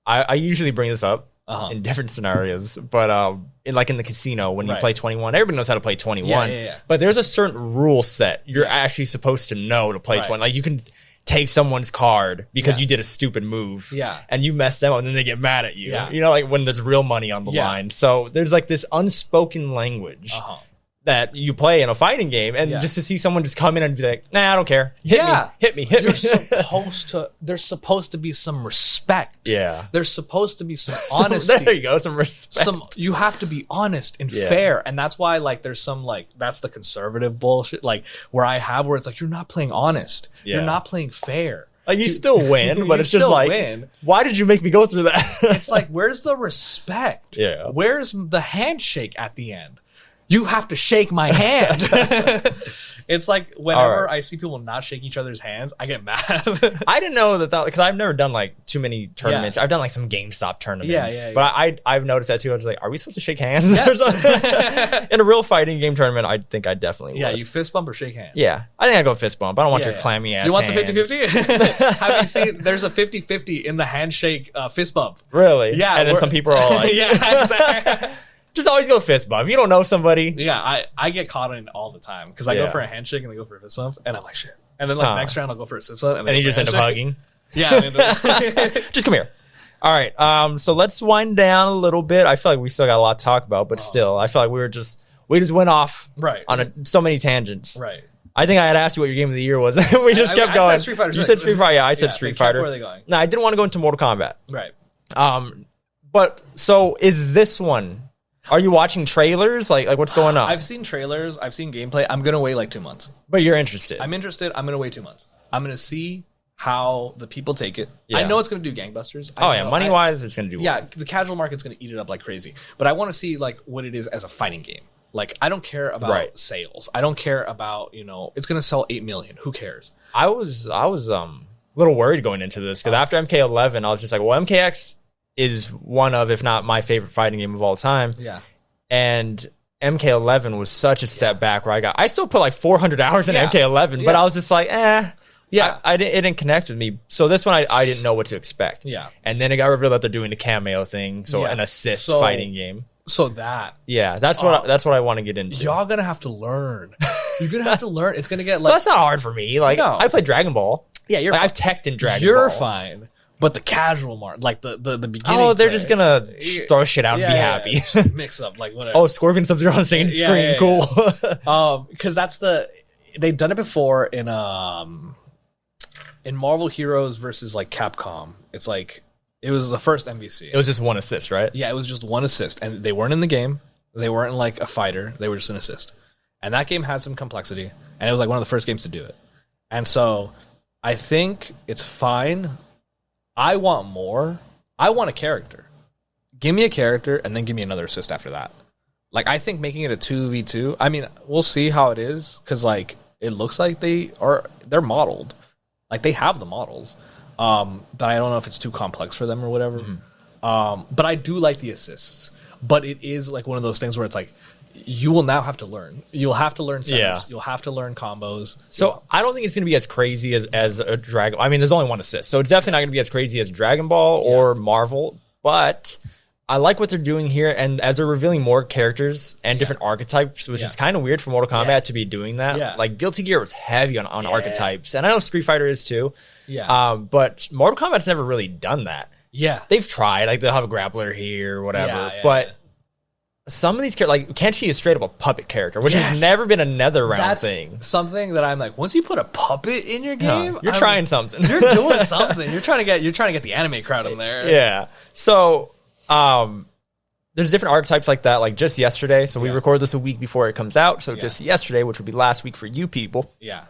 I usually bring this up in different scenarios, but in the casino when you Right. play 21, everybody knows how to play 21. Yeah. But there's a certain rule set you're actually supposed to know to play Right. 20. Like you can take someone's card because Yeah. you did a stupid move, Yeah. and you mess them up, and then they get mad at you. Yeah. Like when there's real money on the Yeah. line. So there's like this unspoken language that you play in a fighting game, and Yeah. just to see someone just come in and be like, nah, I don't care. Hit me. You're supposed to. There's supposed to be some respect. Yeah. There's supposed to be some honesty. There you go. Some respect. You have to be honest and Yeah. fair, and that's why like there's some like that's the conservative bullshit like where it's like you're not playing honest. Yeah. You're not playing fair. Like you still win, but You it's just still like, win. why did you make me go through that? It's like, where's the respect? Yeah. Where's the handshake at the end? You have to shake my hand. It's like whenever I see people not shake each other's hands, I get mad. I didn't know that because I've never done like too many tournaments. I've done like some GameStop tournaments. But I've noticed that too. I was like, are we supposed to shake hands? Yes. In a real fighting game tournament, I think I definitely would. Yeah, you fist bump or shake hands. Yeah, I think I go fist bump. I don't want your clammy ass. You want hands. the 50-50? Have you seen? There's a 50-50 in the handshake fist bump. Really? Yeah. And then some people are all like, yeah, exactly. Just always go fist bump. If you don't know somebody. Yeah, I get caught in it all the time because I go for a handshake and they go for a fist bump, and I'm like, shit. And then like next round I'll go for a fist bump, and you just end up hugging. Yeah. Just come here. All right. So let's wind down a little bit. I feel like we still got a lot to talk about, but still, I feel like we just went off on so many tangents. Right. I think I had asked you what your game of the year was. We just kept going. I said Street Fighter. You said Street Fighter. Yeah, I said Street Fighter. Where are they going? No, I didn't want to go into Mortal Kombat. Right. But so is this one? Are you watching trailers? Like what's going on? I've seen trailers. I've seen gameplay. I'm gonna wait like 2 months. But you're interested. I'm interested. I'm gonna wait 2 months. I'm gonna see how the people take it. Yeah. I know it's gonna do gangbusters. Money wise, it's gonna do. Yeah, the casual market's gonna eat it up like crazy. But I want to see like what it is as a fighting game. Like I don't care about sales. I don't care about it's gonna sell 8 million. Who cares? I was a little worried going into this because after MK11, I was just like, well, MKX is one of, if not my favorite fighting game of all time. Yeah. And MK11 was such a step back where I still put like 400 hours in MK11, but I was just like, it didn't connect with me. So this one, I didn't know what to expect. Yeah. And then it got revealed that they're doing the cameo thing. So an assist fighting game. So that. Yeah, that's what I want to get into. Y'all gonna have to learn. You're gonna have to learn. It's gonna get like. Well, that's not hard for me. Like, I play Dragon Ball. Yeah, you're I've teched in Dragon Ball. You're fine. But the casual mark, like the beginning. Oh, they're just gonna throw shit out and be happy. Mix up, like whatever. Oh, Scorpion Sub-Zero on the same screen. Cool. Because they've done it before in Marvel Heroes versus like Capcom. It's like it was the first MVC. It was just one assist, right? Yeah, it was just one assist, and they weren't in the game. They weren't like a fighter. They were just an assist, and that game had some complexity, and it was like one of the first games to do it. And so I think it's fine. I want more. I want a character. Give me a character and then give me another assist after that. Like, I think making it a 2v2, I mean, we'll see how it is because, like, it looks like they're modeled. Like, they have the models. But I don't know if it's too complex for them or whatever. Mm-hmm. But I do like the assists. But it is, like, one of those things where it's like, you will now have to learn. You'll have to learn setups. Yeah. You'll have to learn combos. So I don't think it's going to be as crazy as a Dragon. I mean, there's only one assist, so it's definitely not going to be as crazy as Dragon Ball or Marvel. But I like what they're doing here, and as they're revealing more characters and different archetypes, which is kind of weird for Mortal Kombat to be doing that. Yeah. Like Guilty Gear was heavy on archetypes, and I know Street Fighter is too. Yeah. But Mortal Kombat's never really done that. Yeah. They've tried. Like they'll have a grappler here or whatever, but. Some of these characters, like Kenshi is straight up a puppet character, which has never been a NetherRealm thing. Something that I'm like, once you put a puppet in your game, you're trying something. You're doing something. You're trying to get the anime crowd in there. Yeah. So, there's different archetypes like that. Like just yesterday, so we record this a week before it comes out. So just yesterday, which would be last week for you people. Yeah.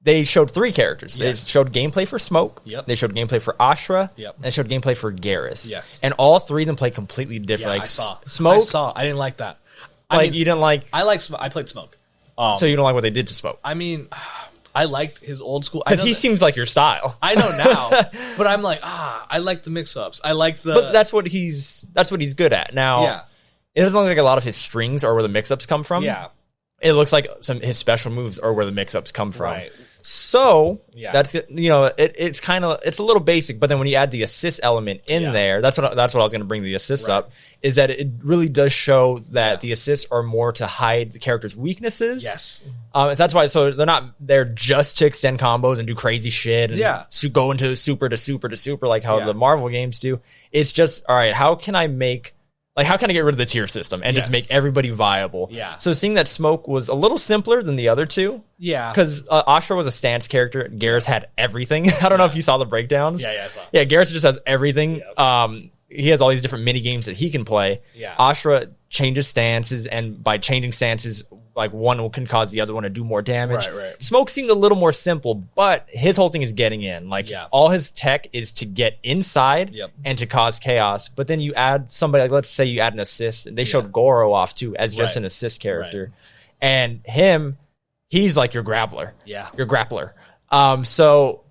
They showed 3 characters. They showed gameplay for Smoke. Yep. They showed gameplay for Ashra. Yep. And they showed gameplay for Garrus. Yes. And all 3 of them play completely different. Yeah, like I saw. Smoke. I didn't like that. You didn't like. I played Smoke. So you don't like what they did to Smoke. I mean, I liked his old school. Because he seems like your style. I know now, but I'm like, I like the mix-ups. I like the. But that's what he's good at. Now, it doesn't look like a lot of his strings are where the mix-ups come from. Yeah. It looks like his special moves are where the mix-ups come from. Right. So that's it's kind of a little basic, but then when you add the assist element in there, that's what I was going to bring the assists up. Is that it really does show that the assists are more to hide the character's weaknesses. Yes, and that's why. So they're not there just to extend combos and do crazy shit and go into super to super to super like how the Marvel games do. It's just all right. How can I get rid of the tier system and just make everybody viable? Yeah. So seeing that Smoke was a little simpler than the other two. Yeah. Because Ashra was a stance character. Garrus had everything. I don't know if you saw the breakdowns. Yeah, I saw. Yeah, Garrus just has everything. Yep. He has all these different mini games that he can play. Yeah. Ashra changes stances, and by changing stances, like one can cause the other one to do more damage. Right. Smoke seemed a little more simple, but his whole thing is getting in. Like all his tech is to get inside and to cause chaos. But then you add somebody, like let's say you add an assist. They showed Goro off too as just an assist character, and him he's like your grappler. Yeah. Your grappler. So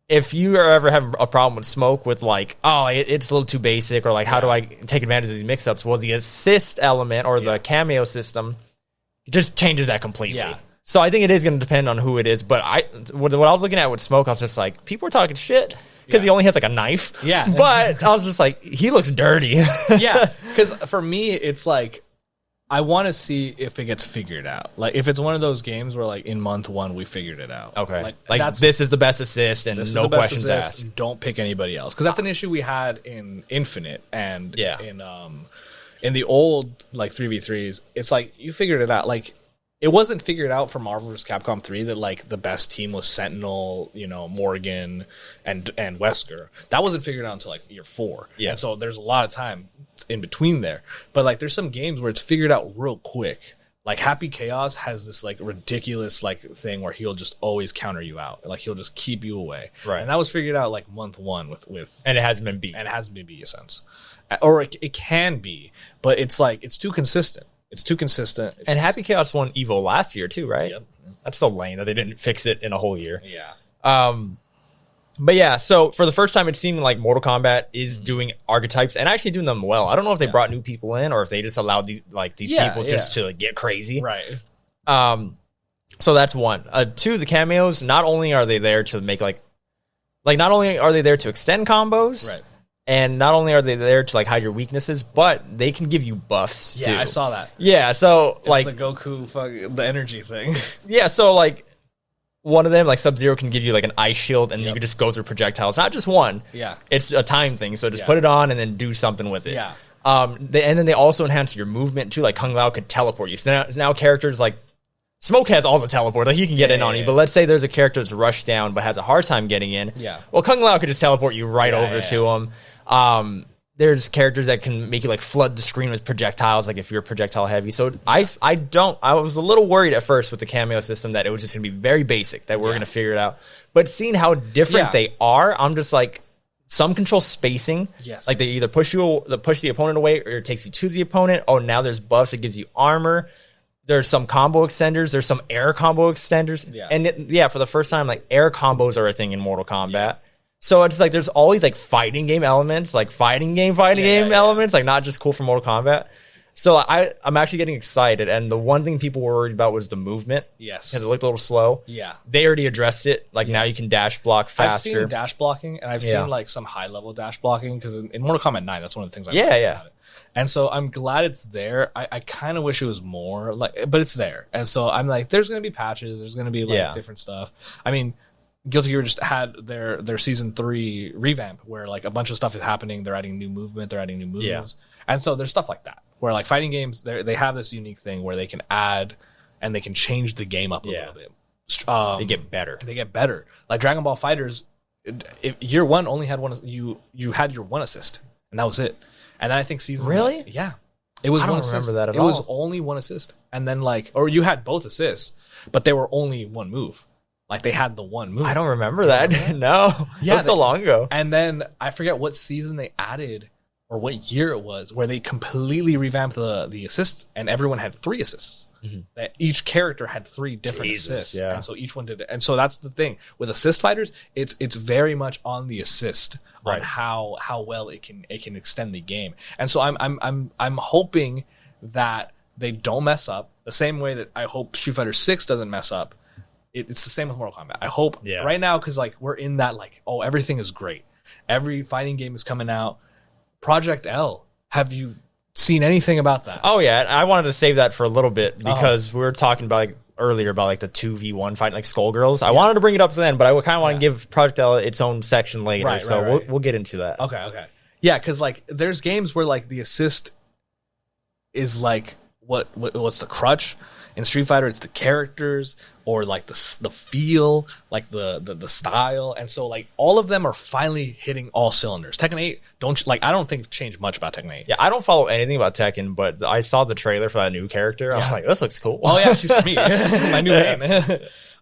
if you are ever having a problem with Smoke with like, oh, it's a little too basic, or like, how do I take advantage of these mix-ups? Well, the assist element or the cameo system just changes that completely. Yeah. So I think it is going to depend on who it is. But what I was looking at with Smoke, I was just like, people are talking shit because he only has like a knife. Yeah. But I was just like, he looks dirty. Yeah. Because for me, it's like, I want to see if it gets figured out. Like, if it's one of those games where, like, in month 1, we figured it out. Okay. Like this is the best assist and no questions asked. Don't pick anybody else. Because that's an issue we had in Infinite and in the old, like, 3v3s. It's like, you figured it out. Like, it wasn't figured out for Marvel vs. Capcom 3 that, like, the best team was Sentinel, you know, Morgan, and Wesker. That wasn't figured out until, like, year 4. Yeah. And so there's a lot of time in between there. But, like, there's some games where it's figured out real quick. Like, Happy Chaos has this, like, ridiculous, like, thing where he'll just always counter you out. Like, he'll just keep you away. Right. And that was figured out, like, month 1 with and it hasn't been beat. And it hasn't been beat since. Or it can be, but it's, like, it's too consistent. It's too consistent. And Happy Chaos won Evo last year too, right? Yep. That's so lame that they didn't fix it in a whole year. Yeah. But yeah, so for the first time, it seemed like Mortal Kombat is doing archetypes and actually doing them well. I don't know if they brought new people in or if they just allowed these people just to get crazy. Right. So that's one. 2, the cameos. Not only are they there to make not only are they there to extend combos, Right. and not only are they there to like hide your weaknesses, but they can give you buffs too. Yeah, I saw that. Yeah, so It's like the Goku the energy thing. yeah, so like one of them, like Sub-Zero, can give you like an ice shield, and you can just go through projectiles. Not just one. Yeah. It's a time thing, so just put it on and then do something with it. Yeah. And then they also enhance your movement too. Like Kung Lao could teleport you. So now characters like Smoke has all the teleport. Like he can get in on you. But let's say there's a character that's rushed down but has a hard time getting in. Yeah. Well, Kung Lao could just teleport you right over to him. There's characters that can make you like flood the screen with projectiles, like if you're projectile heavy. So I was a little worried at first with the cameo system that it was just gonna be very basic, that we're gonna figure it out. But seeing how different they are, I'm just like, some control spacing. Yes. Like they either push the opponent away or it takes you to the opponent. Oh, now there's buffs that gives you armor. There's some combo extenders. There's some air combo extenders. Yeah. And for the first time, like air combos are a thing in Mortal Kombat. Yeah. So it's like there's always like fighting game elements, like fighting game elements, like not just cool for Mortal Kombat. So I'm actually getting excited. And the one thing people were worried about was the movement. Yes. Because it looked a little slow. Yeah. They already addressed it. Like now you can dash block faster. I've seen dash blocking, and I've seen like some high level dash blocking, because in Mortal Kombat 9, that's one of the things I like about it. And so I'm glad it's there. I kind of wish it was more, like, but it's there. And so I'm like, there's going to be patches. There's going to be like different stuff. I mean, Guilty Gear just had their season 3 revamp where like a bunch of stuff is happening. They're adding new movement. They're adding new moves. Yeah. And so there's stuff like that where like fighting games, they have this unique thing where they can add and they can change the game up a little bit. They get better. They get better. Like Dragon Ball FighterZ, year 1 only had one. You had your 1 assist, and that was it. And then I think season it was I don't one assist. remember that at all. It was only 1 assist, and then like, or you had both assists, but they were only 1 move. Like they had the 1 move. I don't remember that. No, that was so long ago. And then I forget what season they added or what year it was where they completely revamped the assists, and everyone had 3 assists. Mm-hmm. That each character had 3 different assists, and so each one did it. And so that's the thing with assist fighters. It's very much on the assist, on how well it can extend the game. And so I'm hoping that they don't mess up the same way that I hope Street Fighter 6 doesn't mess up. It's the same with Mortal Kombat. I hope right now, because like we're in that like, oh, everything is great. Every fighting game is coming out. Project L. Have you seen anything about that? Oh yeah, I wanted to save that for a little bit because we were talking about like earlier about like the 2v1 fight, like Skullgirls. I wanted to bring it up then, but I kind of want to give Project L its own section later. We'll get into that. Okay. Yeah, because like there's games where like the assist is like what's the crutch. In Street Fighter, it's the characters or like the feel, like the style, and so like all of them are finally hitting all cylinders. Tekken 8 I don't think changed much about Tekken 8. Yeah, I don't follow anything about Tekken, but I saw the trailer for that new character. I was like, this looks cool. Oh yeah, she's me, my new name.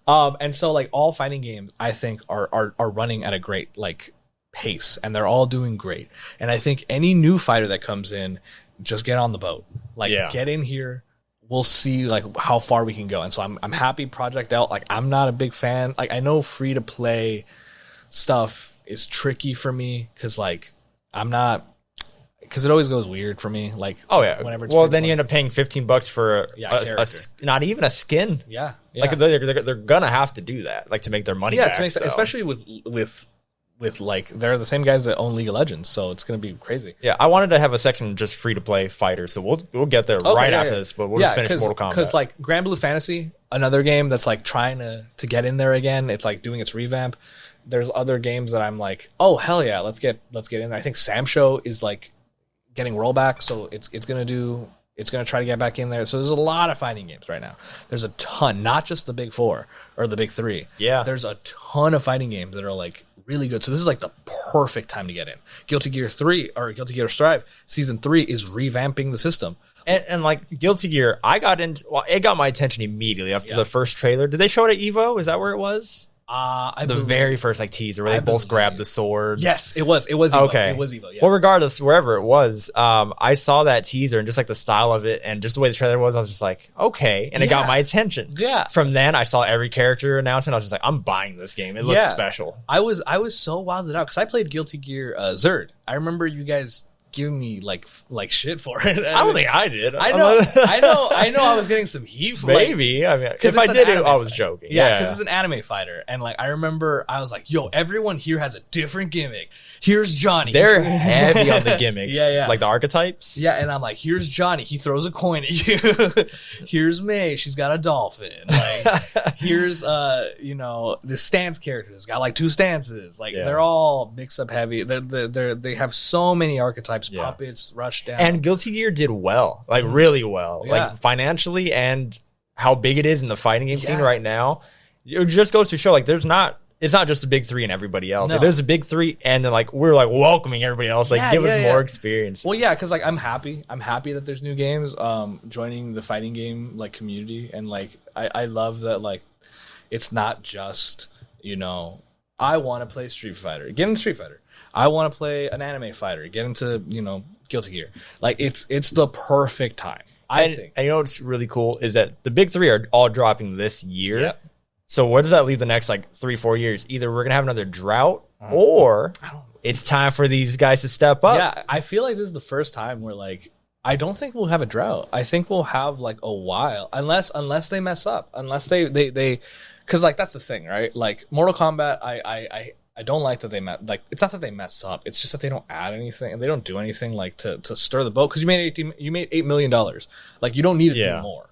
And so like all fighting games, I think are running at a great like pace, and they're all doing great. And I think any new fighter that comes in, just get on the boat, like get in here. we'll see like how far we can go. And so I'm happy Project Out. Like I'm not a big fan. Like I know free to play stuff is tricky for me because like I'm not, because it always goes weird for me. Like whenever it's well then you end up paying $15 for not even a skin. Yeah. Like they're gonna have to do that like to make their money back. Especially with like they're the same guys that own League of Legends, so it's gonna be crazy. Yeah, I wanted to have a section just free to play fighters, so we'll get there after this, but we'll just finish Mortal Kombat. Because like Grand Blue Fantasy, another game that's like trying to get in there again. It's like doing its revamp. There's other games that I'm like, oh hell yeah, let's get in there. I think Samsho is like getting rollback, so it's gonna try to get back in there. So there's a lot of fighting games right now. There's a ton, not just the big four or the big three. Yeah, there's a ton of fighting games that are like really good. So this is like the perfect time to get in. Guilty Gear 3 or Guilty Gear Strive Season 3 is revamping the system. And like Guilty Gear, I got into, well, it got my attention immediately after the first trailer. Did they show it at Evo? Is that where it was? Very first like teaser where they both grabbed the swords. Yes, it was Evo. Okay. It was Evo, yeah. Well, regardless, wherever it was, I saw that teaser and just like the style of it and just the way the trailer was, I was just like, okay. And it got my attention. Yeah. From then, I saw every character announcement. I was just like, I'm buying this game. It looks special. I was so wowed out because I played Guilty Gear Zerd. I remember you guys giving me like shit for it. I don't think I did. I know. I was getting some heat for maybe. I mean, if I did it, I was joking. Yeah, because it's an anime fighter, and like I remember, I was like, "Yo, everyone here has a different gimmick. Here's Johnny." They're heavy on the gimmicks. Yeah, like the archetypes. Yeah, and I'm like, "Here's Johnny. He throws a coin at you. Here's May. She's got a dolphin. Like, here's the stance characters got like 2 stances. Like they're all mix up heavy. They have so many archetypes. Puppets, rush down. And Guilty Gear did well, like really well, like financially and how big it is in the fighting game scene right now. It just goes to show like it's not just the big 3 and everybody else. No. Like, there's a big 3 and then like we're like welcoming everybody else, like give us more experience. Well, yeah, because like I'm happy that there's new games joining the fighting game like community, and like I love that like it's not just I want to play Street Fighter, get into Street Fighter. I want to play an anime fighter, get into, Guilty Gear. Like, it's the perfect time, I think. And you know what's really cool is that the big 3 are all dropping this year. Yep. So what does that leave the next, 3-4 years? Either we're going to have another drought or it's time for these guys to step up. Yeah, I feel like this is the first time where, I don't think we'll have a drought. I think we'll have, a while. Unless they mess up. Unless they because, that's the thing, right? Like, Mortal Kombat, I don't like that they it's not that they mess up. It's just that they don't add anything and they don't do anything to stir the boat, because you made $8 million. Like, you don't need to do more.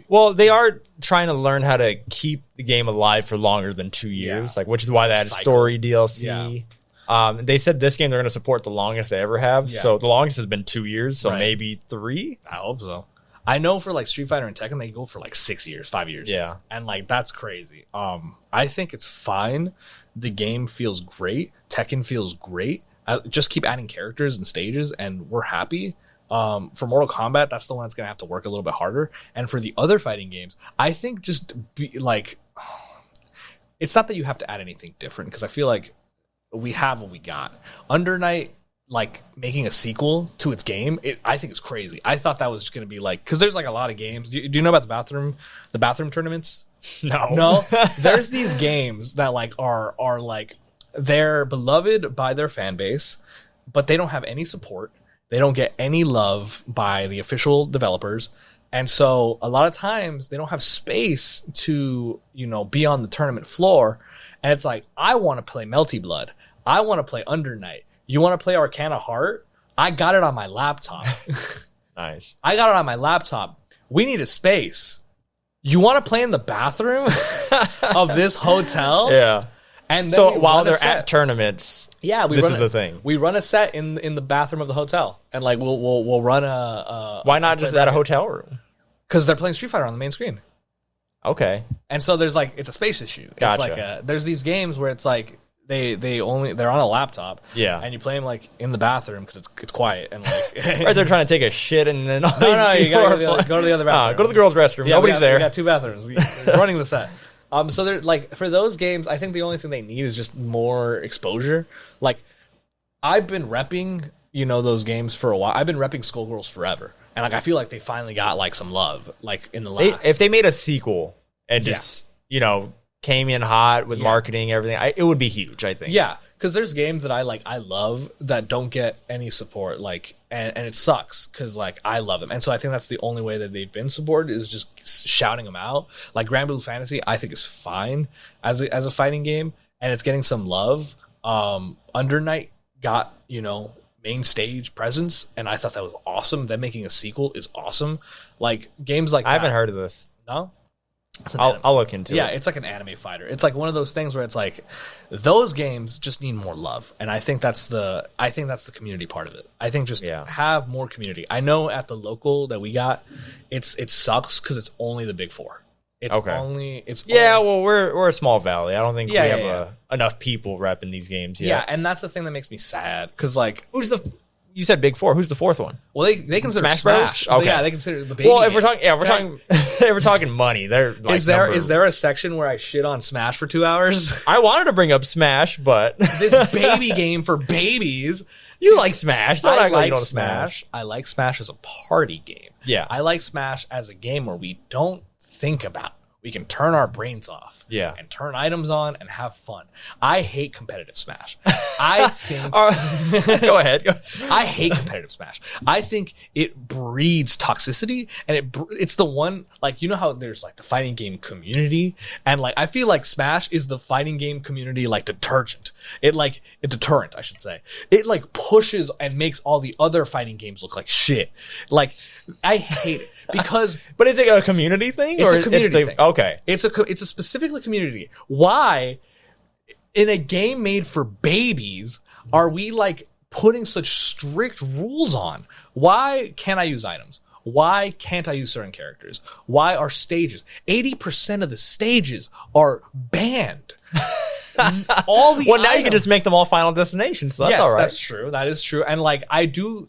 Well, they are trying to learn how to keep the game alive for longer than 2 years, which is why they had story DLC. Yeah. They said this game they're going to support the longest they ever have. Yeah. So the longest has been 2 years, so maybe 3. I hope so. I know for Street Fighter and Tekken, they go for 6 years, 5 years. Yeah. And that's crazy. I think it's fine. The game feels great. Tekken feels great. Just keep adding characters and stages, and we're happy. For Mortal Kombat, that's the one that's going to have to work a little bit harder. And for the other fighting games, I think just it's not that you have to add anything different, because I feel like we have what we got. Under Night, making a sequel to its game, I think it's crazy. I thought that was just going to be because there's a lot of games. Do you know about the bathroom tournaments? No. There's these games that are they're beloved by their fan base, but they don't have any support. They don't get any love by the official developers. And so a lot of times they don't have space to, be on the tournament floor. And it's I want to play Melty Blood. I want to play Under Night. You want to play Arcana Heart? I got it on my laptop. Nice. I got it on my laptop. We need a space. You want to play in the bathroom of this hotel? Yeah. And then so while they're at tournaments, this is the thing. We run a set in the bathroom of the hotel, and we'll run a. Why not just at a hotel room? Because they're playing Street Fighter on the main screen. Okay. And so there's it's a space issue. Gotcha. It's there's these games where it's they're on a laptop. Yeah. And you play them in the bathroom because it's quiet and Right, they're trying to take a shit and then no, you gotta go to the other bathroom. Go to the girls' restroom. Yeah, Nobody's there. We got 2 bathrooms. We're running the set. So they're for those games, I think the only thing they need is just more exposure. I've been repping, those games for a while. I've been repping Skullgirls forever. And like I feel like they finally got like some love like in the last. If they made a sequel and just came in hot with marketing, everything, it would be huge, I think. Yeah, because there's games that I love that don't get any support, like, and it sucks because like I love them, and so I think that's the only way that they've been supported is just shouting them out. Like Grand Blue Fantasy, I think is fine as a fighting game, and it's getting some love. Under Night got main stage presence, and I thought that was awesome. Them making a sequel is awesome. Like games like I haven't heard of this. No. I'll look into it. Yeah, it's like an anime fighter. It's like one of those things where it's like those games just need more love, and I think that's the community part of it. I think just have more community. I know at the local that we got, it sucks because it's only the big four. Well, we're a small valley. I don't think we have enough people repping these games yet. Yeah, and that's the thing that makes me sad because like you said big four. Who's the fourth one? Well, they consider Smash Bros. Okay. Yeah, they consider the baby. Well, if we're talking, we're talking money. They're like is there a section where I shit on Smash for 2 hours? I wanted to bring up Smash, but this baby game for babies. You like Smash? I like Smash. I like Smash as a party game. Yeah, I like Smash as a game where we don't think about. We can turn our brains off and turn items on and have fun. I hate competitive Smash. I think... Go ahead. I hate competitive Smash. I think it breeds toxicity, and it's the one... Like, you know how there's, like, the fighting game community? And, like, I feel like Smash is the fighting game community, like, detergent. A deterrent, I should say. It, like, pushes and makes all the other fighting games look like shit. Like, I hate it. Because, but is it a community thing? It's a community thing. Okay, it's a specifically community. Why, in a game made for babies, are we like putting such strict rules on? Why can't I use items? Why can't I use certain characters? Why are stages? 80% of the stages are banned. All the now you can just make them all Final Destinations. So that's all right. That's true. That is true. And like I do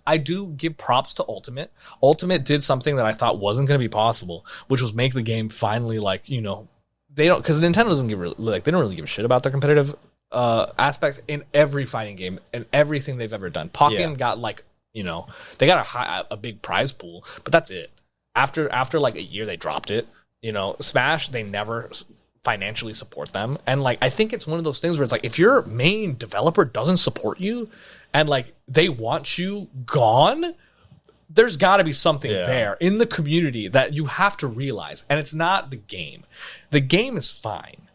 give props to Ultimate. Ultimate did something that I thought wasn't going to be possible, which was make the game finally like they don't because Nintendo doesn't they don't really give a shit about their competitive aspect in every fighting game and everything they've ever done. Pokken got like they got a big prize pool, but that's it. After like a year, they dropped it. Smash they never financially support them, and like I think it's one of those things where it's like if your main developer doesn't support you and like they want you gone, there's got to be something there in the community that you have to realize, and it's not the game. The game is fine.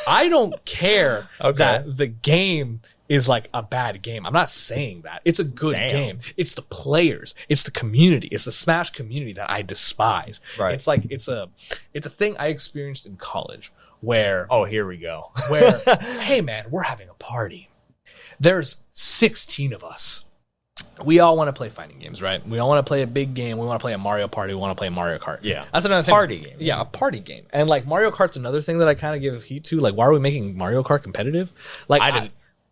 I don't care that the game is like a bad game. I'm not saying that. It's a good game. It's the players. It's the community. It's the Smash community that I despise. Right. It's like it's a thing I experienced in college where here we go. Where hey man, we're having a party. There's 16 of us. We all want to play fighting games, right? We all want to play a big game. We want to play a Mario Party. We want to play Mario Kart. Yeah. That's another thing. Party game. Yeah, a party game. And like Mario Kart's another thing that I kind of give heat to. Like, why are we making Mario Kart competitive? Like,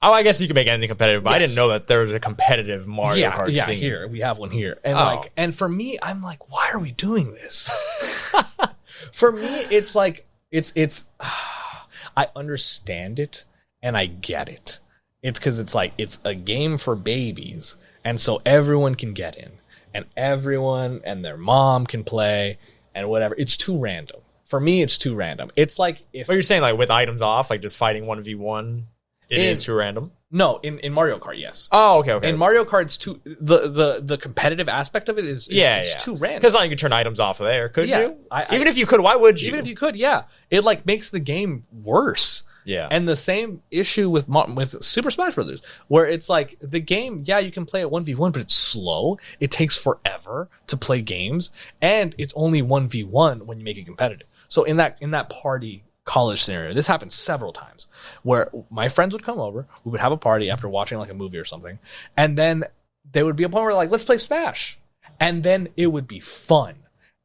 I guess you can make anything competitive, but I didn't know that there was a competitive Mario Kart scene. Here. We have one here. And and for me, I'm like, why are we doing this? For me, it's like, it's I understand it and I get it. It's because it's like, it's a game for babies. And so everyone can get in. And everyone and their mom can play and whatever. It's too random. For me, it's too random. It's like if... But you're saying like with items off, like just fighting 1v1, it is too random? No, in Mario Kart, yes. Oh, okay. In Mario Kart, it's too... The competitive aspect of it is it's too random. Because you could turn items off of there, could you? Even if you could, why would you? Even if you could, yeah. It like makes the game worse. Yeah. And the same issue with Super Smash Brothers, where it's like the game, you can play it 1v1, but it's slow. It takes forever to play games, and it's only 1v1 when you make it competitive. So in that party college scenario, this happened several times where my friends would come over, we would have a party after watching like a movie or something, and then there would be a point where like, let's play Smash. And then it would be fun.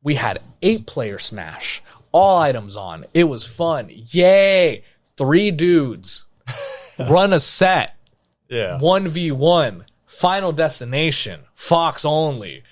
We had 8-player Smash, all items on. It was fun. Yay! 3 dudes run a set. 1v1, Final Destination, Fox only.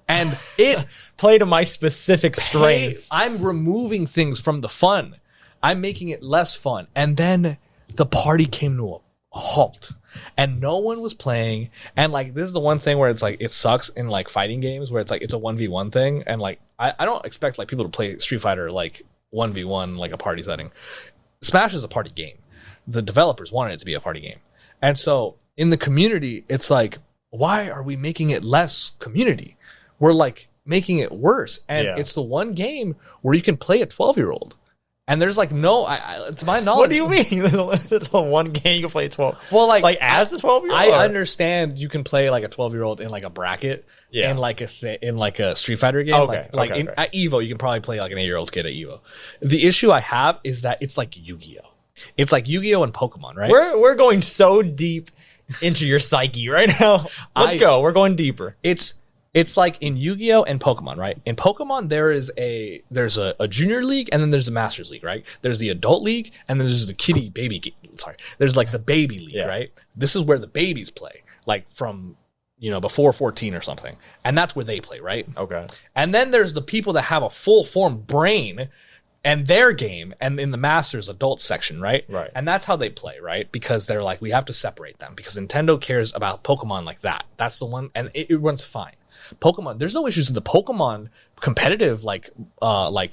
And it play to my specific strength. I'm removing things from the fun. I'm making it less fun. And then the party came to a halt. And no one was playing. And like, this is the one thing where it's like, it sucks in like fighting games where it's like, it's a 1v1 thing. And like, I don't expect like people to play Street Fighter like 1v1, like a party setting. Smash is a party game. The developers wanted it to be a party game. And so in the community, it's like, why are we making it less community? We're like making it worse. And it's the one game where you can play a 12-year-old. And there's like no, to my knowledge. What do you mean? It's the one game you can play 12. Well, like as a 12-year-old. I understand you can play like a 12-year-old in like a bracket, in like a Street Fighter game. Okay, at Evo, you can probably play like an 8-year-old kid at Evo. The issue I have is that it's like Yu-Gi-Oh. It's like Yu-Gi-Oh and Pokemon, right? We're going so deep into your psyche right now. Let's go. We're going deeper. It's like in Yu-Gi-Oh! And Pokemon, right? In Pokemon, there's a junior league and then there's the Masters League, right? There's the adult league and then there's the there's like the baby league, right? This is where the babies play, like from, before 14 or something. And that's where they play, right? Okay. And then there's the people that have a full form brain and their game, and in the Masters adult section, right? Right. And that's how they play, right? Because they're like, we have to separate them because Nintendo cares about Pokemon like that. That's the one, and it runs fine. Pokemon, there's no issues with the Pokemon competitive, like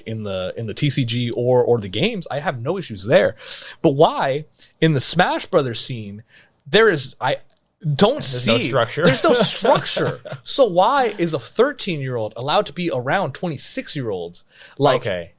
in the TCG or the games. I have no issues there. But why in the Smash Brothers scene there's no structure. There's no structure. So why is a 13-year-old allowed to be around 26-year-olds? Okay.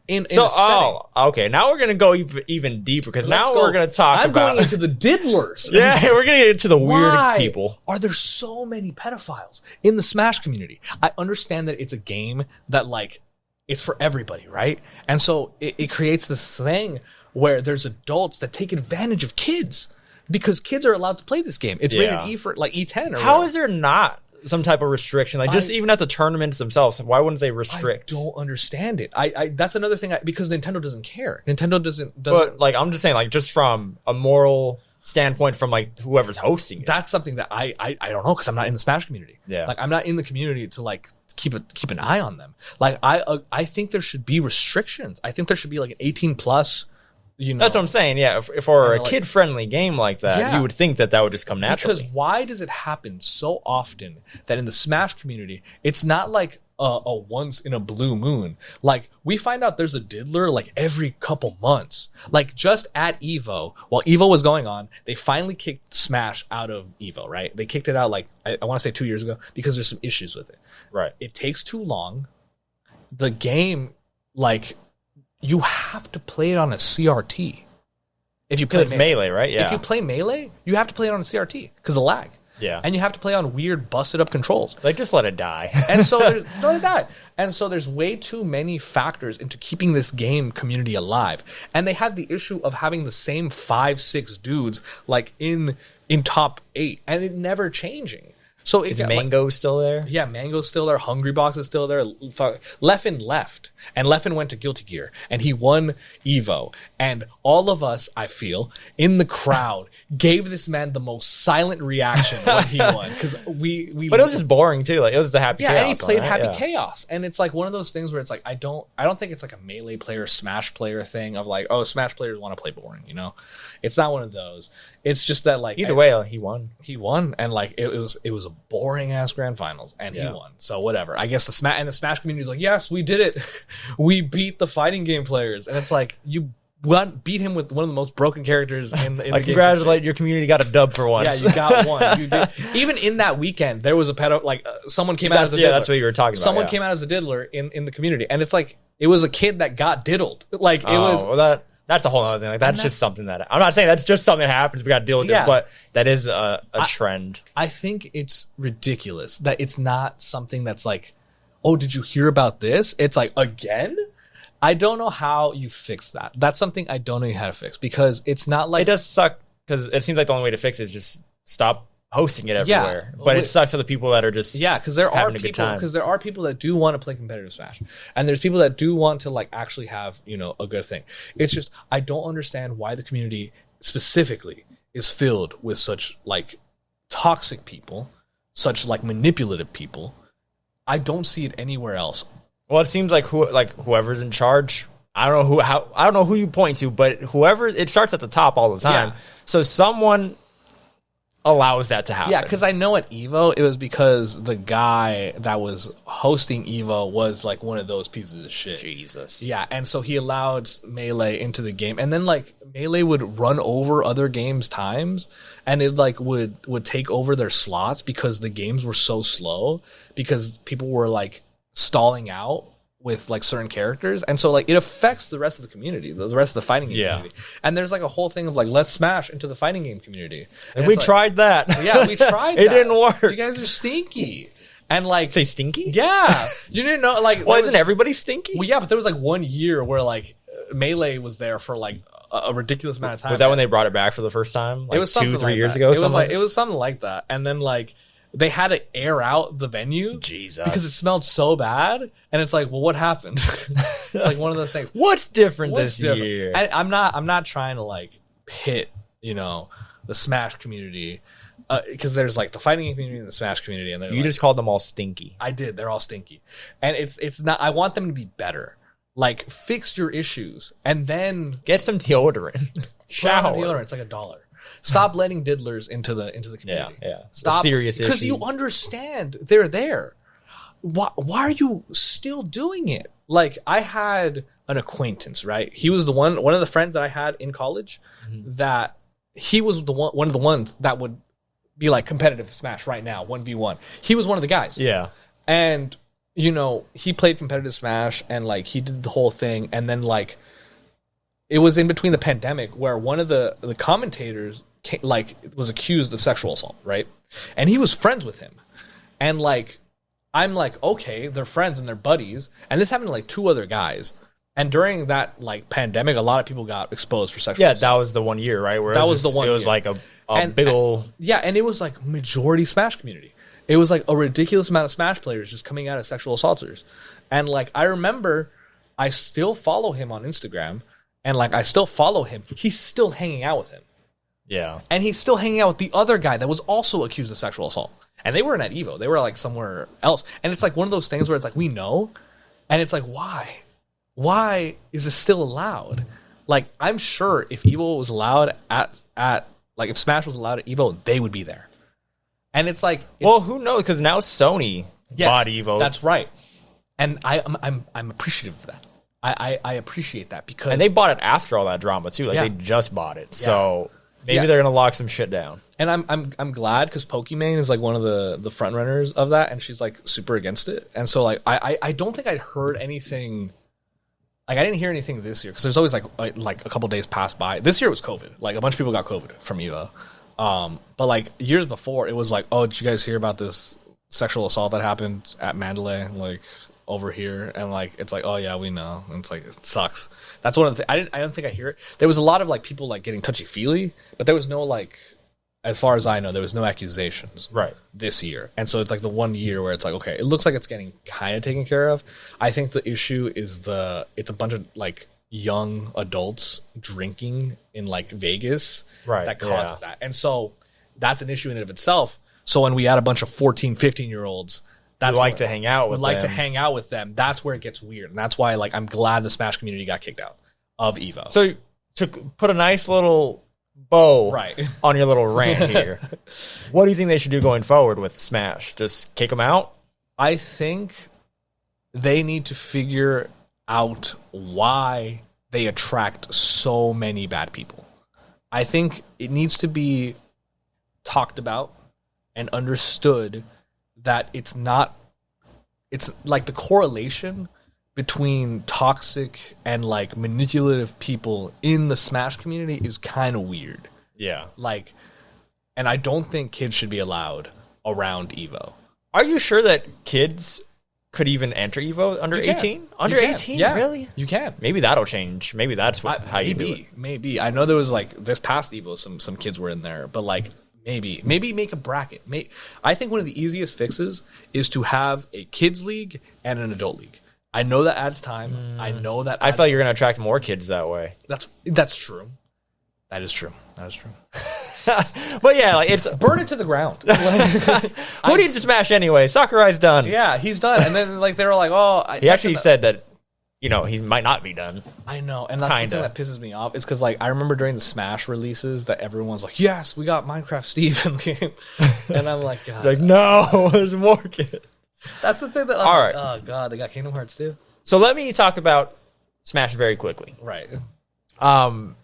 Now we're gonna go even deeper because now we're gonna talk about. I'm going into the diddlers. Yeah, we're gonna get into the weird people. Are there so many pedophiles in the Smash community? I understand that it's a game that like it's for everybody, right? And so it creates this thing where there's adults that take advantage of kids. Because kids are allowed to play this game. It's rated E for like E10 or How is there not some type of restriction? Like just even at the tournaments themselves, why wouldn't they restrict? I don't understand it. That's another thing because Nintendo doesn't care. Nintendo doesn't. But like I'm just saying, like just from a moral standpoint, from like whoever's hosting it. That's something that I don't know because I'm not in the Smash community. Yeah, like I'm not in the community to like keep an eye on them. Like I think there should be restrictions. I think there should be like an 18+. That's what I'm saying. Yeah, if for a kid-friendly game like that, you would think that would just come naturally. Because why does it happen so often that in the Smash community, it's not like a once in a blue moon? Like we find out there's a diddler like every couple months. Like just at Evo, while Evo was going on, they finally kicked Smash out of Evo. Right? They kicked it out like I want to say 2 years ago because there's some issues with it. Right. It takes too long. The game like. You have to play it on a CRT. If you play it's melee, right? Yeah. If you play melee, you have to play it on a CRT because of lag. Yeah. And you have to play on weird busted up controls. Like just let it die. And so let it die. And so there's way too many factors into keeping this game community alive. And they had the issue of having the same 5-6 dudes like in top 8 and it never changing. So is Mango still there? Yeah, Mango's still there. Hungry Box is still there. Leffen left, and Leffen went to Guilty Gear, and he won Evo. And all of us, I feel, in the crowd, gave this man the most silent reaction when he won because we. But it was just boring too. Like it was the happy. Chaos and he played Happy Chaos, and it's like one of those things where it's like I don't think it's like a melee player, Smash player thing of like Smash players want to play boring. It's not one of those. It's just that like either way, he won. He won, and like it was a boring ass grand finals, and he won. So whatever. I guess the Smash community is like, yes, we did it. We beat the fighting game players, and it's like you beat him with one of the most broken characters in the game. Congratulate your community, got a dub for once. Yeah, you got one. You did. Even in that weekend, there was a pedo. Like someone came out as a diddler. That's what you were talking about. Someone came out as a diddler in the community, and it's like it was a kid that got diddled. Like it was. Well, that's a whole other thing. Like that's just something that I'm not saying that's just something that happens. We got to deal with it, but that is a trend. I think it's ridiculous that it's not something that's like, oh, did you hear about this? It's like again. I don't know how you fix that. That's something I don't know how to fix because it's not like it does suck because it seems like the only way to fix it is just stop hosting it everywhere. But it sucks for the people that are just because there are people that do want to play competitive Smash, and there's people that do want to like actually have a good thing. It's just I don't understand why the community specifically is filled with such like toxic people, such like manipulative people. I don't see it anywhere else. Well, it seems like whoever's in charge. I don't know who you point to, but whoever it starts at the top all the time. Yeah. So someone allows that to happen. Yeah, because I know at Evo, it was because the guy that was hosting Evo was like one of those pieces of shit. Jesus. Yeah, and so he allowed Melee into the game, and then like Melee would run over other games times, and it like would take over their slots because the games were so slow because people were like stalling out with like certain characters, and so like it affects the rest of the community, the rest of the fighting game community. And there's like a whole thing of like, let's smash into the fighting game community, and we tried that. Yeah, we tried. It didn't work. You guys are stinky. And like, say stinky? Yeah, you didn't know. Like, well, isn't everybody stinky? Well, yeah, but there was like 1 year where like Melee was there for like a ridiculous amount of time. Was that when they brought it back for the first time? Like it was 2-3 years that. ago. It was something like that, and then like they had to air out the venue, Jesus, because it smelled so bad. And it's like, well, what happened? Like one of those things. What's different this year? And I'm not trying to like pit, you know, the Smash community, because there's like the fighting community and the Smash community, and you just called them all stinky. I did. They're all stinky, and it's not. I want them to be better. Like, fix your issues, and then get some deodorant. Shower. Deodorant. It's like $1. Stop letting diddlers into the community. Yeah. Stop. Serious issues. Because you understand they're there. Why are you still doing it? Like, I had an acquaintance, right? He was one of the friends that I had in college, that he was one of the ones that would be like competitive Smash right now, 1v1. He was one of the guys. Yeah. And, you know, he played competitive Smash, and like he did the whole thing, and then like it was in between the pandemic where one of the commentators was accused of sexual assault, right? And he was friends with him. And like, I'm like, okay, they're friends and they're buddies. And this happened to like 2 other guys. And during that like pandemic, a lot of people got exposed for sexual assault. That was the 1 year, right? Where that was the 1 year. It was like a big ol'... Yeah, and it was like majority Smash community. It was like a ridiculous amount of Smash players just coming out as sexual assaulters. And like, I remember I still follow him on Instagram, and like I still follow him. He's still hanging out with him. Yeah. And he's still hanging out with the other guy that was also accused of sexual assault. And they weren't at Evo. They were like somewhere else. And it's like one of those things where it's like, we know. And it's like, why? Why is this still allowed? Like, I'm sure if Evo was allowed at like if Smash was allowed at Evo, they would be there. And it's like, well, who knows? Because now Sony bought Evo. That's right. And I'm appreciative of that. I appreciate that, because, and they bought it after all that drama too. Like, they just bought it. So maybe they're gonna lock some shit down. And I'm glad, because Pokimane is like one of the front runners of that, and she's like super against it. And so like I don't think I'd heard anything. Like, I didn't hear anything this year, because there's always like a couple days passed by. This year was COVID. Like, a bunch of people got COVID from Evo. But like years before, it was like, oh, did you guys hear about this sexual assault that happened at Mandalay, like over here? And like, it's like, oh yeah, we know. And it's like, it sucks. That's one of the I don't think I hear it. There was a lot of like people like getting touchy feely, but there was no like, as far as I know, there was no accusations this year. And so it's like the 1 year where it's like, okay, it looks like it's getting kind of taken care of. I think the issue is it's a bunch of like young adults drinking in like Vegas that causes that. And so that's an issue in and of itself. So when we add a bunch of 14, 15-year-olds that like to hang out with them, that's where it gets weird. And that's why like I'm glad the Smash community got kicked out of Evo. So to put a nice little bow on your little rant here, what do you think they should do going forward with Smash? Just kick them out? I think they need to figure out why they attract so many bad people. I think it needs to be talked about and understood that it's like the correlation between toxic and like manipulative people in the Smash community is kind of weird. Yeah. Like, and I don't think kids should be allowed around Evo. Are you sure that kids could even enter Evo under 18? Under 18? Yeah. Really? You can. Maybe that'll change. Maybe that's how you do it. Maybe. I know there was like this past Evo, some kids were in there, but like maybe make a bracket. I think one of the easiest fixes is to have a kids league and an adult league. I know that adds time. I know that I feel like you're going to attract more kids that way. That's true. That is true. But yeah, like, it's burn it to the ground. Who needs to Smash anyway? Sakurai's done. Yeah, he's done. And then like they were like, oh, he actually said that you know, he might not be done. I know, and that's the thing that pisses me off. Is because like I remember during the Smash releases that everyone's like, "Yes, we got Minecraft Steve in the game," and I'm like, God. Like, no, there's more kids. That's the thing that. I'm like, oh God, they got Kingdom Hearts too. So let me talk about Smash very quickly. Right. I'm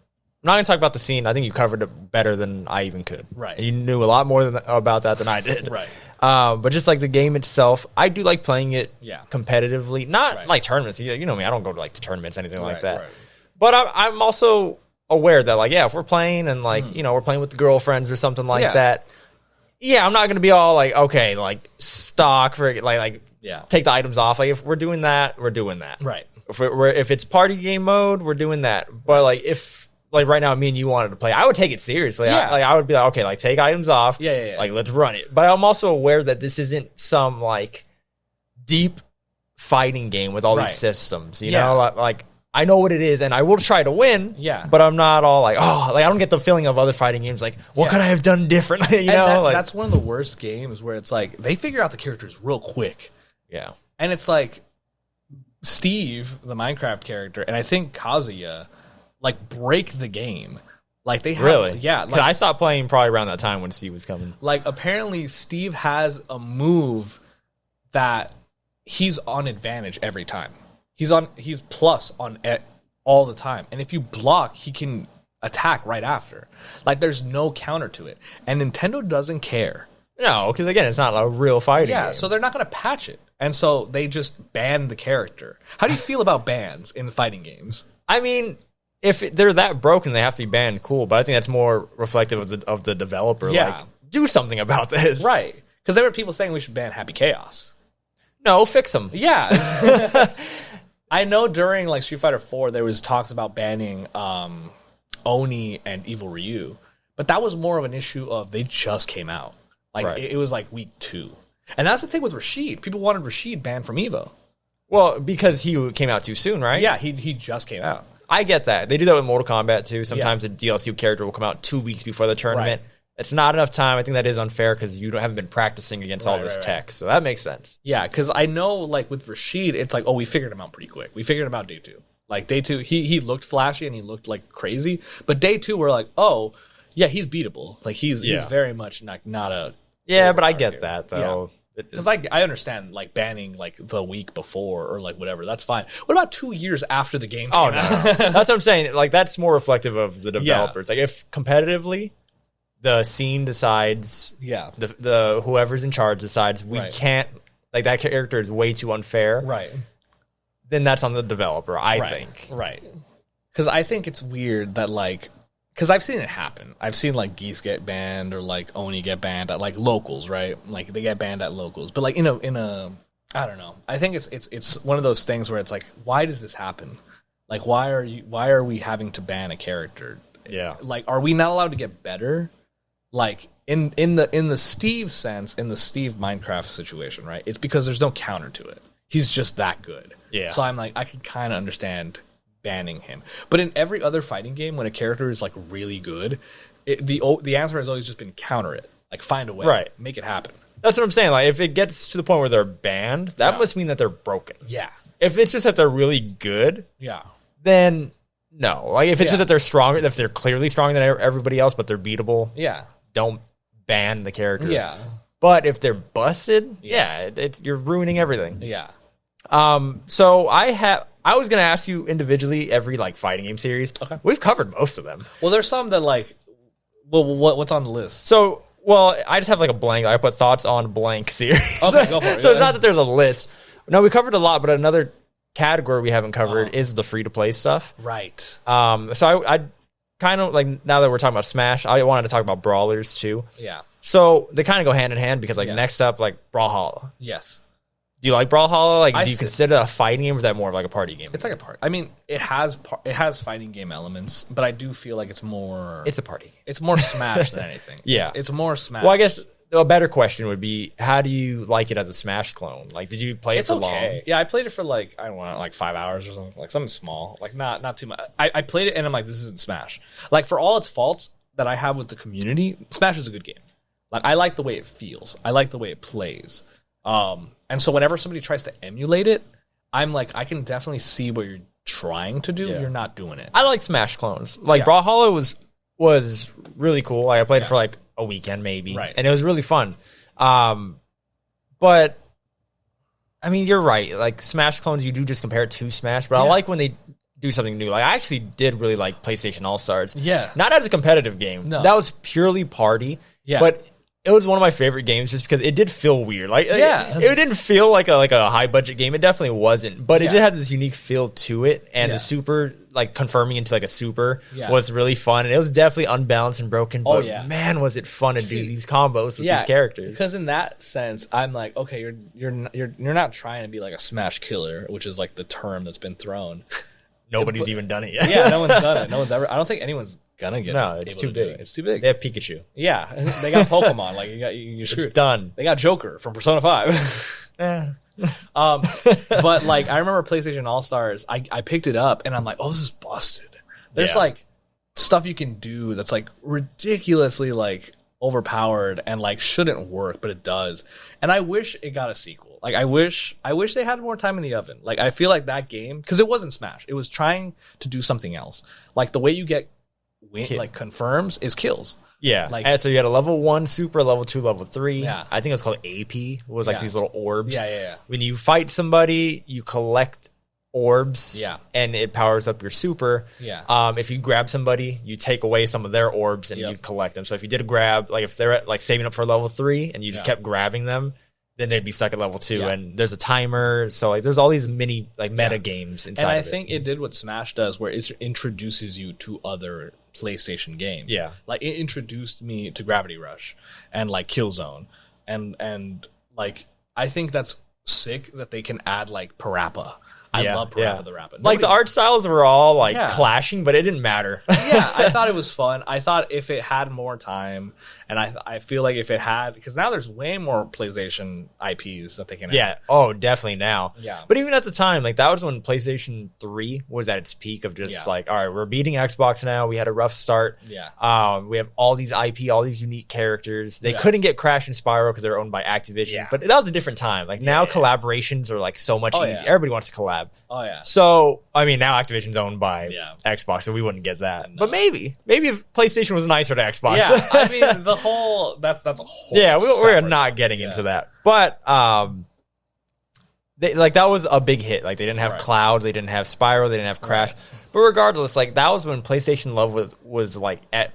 not going to talk about the scene. I think you covered it better than I even could. Right. And you knew a lot more about that than I did. Right. But just like the game itself, I do like playing it competitively. Not like tournaments. You know me, I don't go to like tournaments, anything like that. Right. But I'm also aware that like, if we're playing and like, you know, we're playing with the girlfriends or something like that. Yeah, I'm not going to be all like, okay, like stock for like take the items off. Like if we're doing that, we're doing that. Right. If it's party game mode, we're doing that. But like if like right now, me and you wanted to play, I would take it seriously. Yeah. I would be like, okay, like take items off. Yeah. Like let's run it. But I'm also aware that this isn't some like deep fighting game with all these systems. You know, like I know what it is, and I will try to win. Yeah. But I'm not all like, oh, like I don't get the feeling of other fighting games. Like, what could I have done differently? You know, like that's one of the worst games where it's like they figure out the characters real quick. Yeah. And it's like Steve, the Minecraft character, and I think Kazuya, like break the game. Like they have, really, like, I stopped playing probably around that time when Steve was coming. Like apparently Steve has a move that he's on advantage every time. He's plus on all the time, and if you block, he can attack right after. Like there's no counter to it, and Nintendo doesn't care. No, because again, it's not a real fighting game. So they're not going to patch it, and so they just ban the character. How do you feel about bans in fighting games? I mean, if they're that broken, they have to be banned. Cool, but I think that's more reflective of the developer. Yeah, like, do something about this, right? Because there were people saying we should ban Happy Chaos. No, fix them. Yeah. I know during like Street Fighter 4 there was talks about banning Oni and Evil Ryu, but that was more of an issue of they just came out. Like it was like week 2. And that's the thing with Rashid. People wanted Rashid banned from Evo. Well, because he came out too soon, right? Yeah, he just came out. I get that. They do that with Mortal Kombat too. Sometimes a DLC character will come out 2 weeks before the tournament. Right. It's not enough time. I think that is unfair because you haven't been practicing against all this tech. So that makes sense. Yeah, because I know, like, with Rashid, it's like, oh, we figured him out pretty quick. We figured him out day 2. Like, day 2, he looked flashy and he looked, like, crazy. But day 2, we're like, oh, yeah, he's beatable. Like, he's very much not a... Yeah, but I get that, though. Because I understand, like, banning, like, the week before or, like, whatever. That's fine. What about 2 years after the game came out? That's what I'm saying. Like, that's more reflective of the developers. Like, if competitively... the scene decides, the whoever's in charge decides we can't, like that character is way too unfair, right? Then that's on the developer, I think, right? Because I think it's weird that like, because I've seen it happen. I've seen like Geese get banned or like Oni get banned at like locals, right? Like they get banned at locals, but like in a, I don't know. I think it's one of those things where it's like, why does this happen? Like, why are we having to ban a character? Yeah, like, are we not allowed to get better? Like in the Steve sense, in the Steve Minecraft situation, right? It's because there's no counter to it. He's just that good. Yeah. So I'm like, I can kind of understand banning him. But in every other fighting game, when a character is like really good, the answer has always just been counter it. Like find a way, right? Make it happen. That's what I'm saying. Like if it gets to the point where they're banned, that must mean that they're broken. Yeah. If it's just that they're really good, then no. Like if it's just that they're stronger, if they're clearly stronger than everybody else, but they're beatable, don't ban the character. Yeah. But if they're busted, it's you're ruining everything. Yeah. So I was gonna ask you individually every like fighting game series. Okay. We've covered most of them. Well, there's some that like, well, what's on the list? So, I just have like a blank. I put thoughts on blank series. Okay, go for it. So it's not that there's a list. No, we covered a lot, but another category we haven't covered is the free to play stuff. Right. So I kind of like, now that we're talking about Smash, I wanted to talk about brawlers too. Yeah. So they kind of go hand in hand because like next up, like Brawlhalla. Yes. Do you like Brawlhalla? Like, do you consider it a fighting game or is that more of like a party game? It's like a party. I mean, it has fighting game elements, but I do feel like it's more... It's a party. It's more Smash than anything. Yeah. It's more Smash. Well, I guess a better question would be, how do you like it as a Smash clone? Like, did you play it for long? Yeah, I played it for like, I don't know, like 5 hours or something. Like something small. Like not too much. I played it and I'm like, this isn't Smash. Like for all its faults that I have with the community, Smash is a good game. Like I like the way it feels. I like the way it plays. And so whenever somebody tries to emulate it, I'm like, I can definitely see what you're trying to do. Yeah. You're not doing it. I like Smash clones. Like Brawlhalla was really cool. Like, I played it for like a weekend maybe, Right. and it was really fun. But I mean, you're right. Like Smash clones, you do just compare it to Smash, but I like when they do something new. Like I actually did really like PlayStation All Stars. Yeah. Not as a competitive game. No. That was purely party. Yeah. But it was one of my favorite games just because it did feel weird. Like Yeah. it didn't feel like a high budget game. It definitely wasn't. But it Yeah. did have this unique feel to it. And Yeah. the super, like confirming into like a super Yeah. was really fun. And it was definitely unbalanced and broken. But man, was it fun to do these combos with these characters. Because in that sense, I'm like, okay, you're not trying to be like a Smash killer, which is like the term that's been thrown. Nobody's even done it yet. Yeah, no one's done it. No one's ever. I don't think anyone's gonna get. No, it's able too to do big. it. It's too big. They have Pikachu. Yeah, they got Pokemon. Like you're screwed. It's done. They got Joker from Persona 5. Eh. But like I remember PlayStation All Stars. I picked it up and I'm like, oh, this is busted. There's like stuff you can do that's like ridiculously like overpowered and like shouldn't work, but it does. And I wish it got a sequel. Like I wish they had more time in the oven. Like I feel like that game, because it wasn't Smash, it was trying to do something else. Like the way you get like confirms is kills. Yeah, like, and so you had a level 1 super, level 2, level 3. Yeah. I think it was called AP. It was like these little orbs. Yeah. When you fight somebody, you collect orbs. Yeah. And it powers up your super. Yeah. If you grab somebody, you take away some of their orbs and you collect them. So if you did a grab, like if they're at, like saving up for level 3 and you just kept grabbing them, then they'd be stuck at level 2. And there's a timer. So like there's all these mini like meta games inside. And I of it. think it did what Smash does, where it introduces you to other PlayStation games. Yeah. Like it introduced me to Gravity Rush and like Killzone. And like I think that's sick that they can add like Parappa. I love Parappa the Rapper. Like the art styles were all like clashing, but it didn't matter. I thought it was fun. I thought if it had more time, and I feel like if it had, because now there's way more PlayStation IPs that they can add. Oh, definitely now. Yeah. But even at the time, like that was when PlayStation 3 was at its peak of just like, all right, we're beating Xbox now. We had a rough start. Yeah. We have all these IP, all these unique characters. They couldn't get Crash and Spyro because they're owned by Activision. Yeah. But that was a different time. Like now collaborations are like so much easier. Everybody wants to collab. Oh yeah. So I mean, now Activision's owned by Xbox, so we wouldn't get that. No. But maybe if PlayStation was nicer to Xbox. Yeah, I mean the whole that's a whole. Yeah, we're not getting into that. But they, like that was a big hit. Like they didn't have Cloud, they didn't have Spyro, they didn't have Crash. But regardless, like that was when PlayStation Love was like at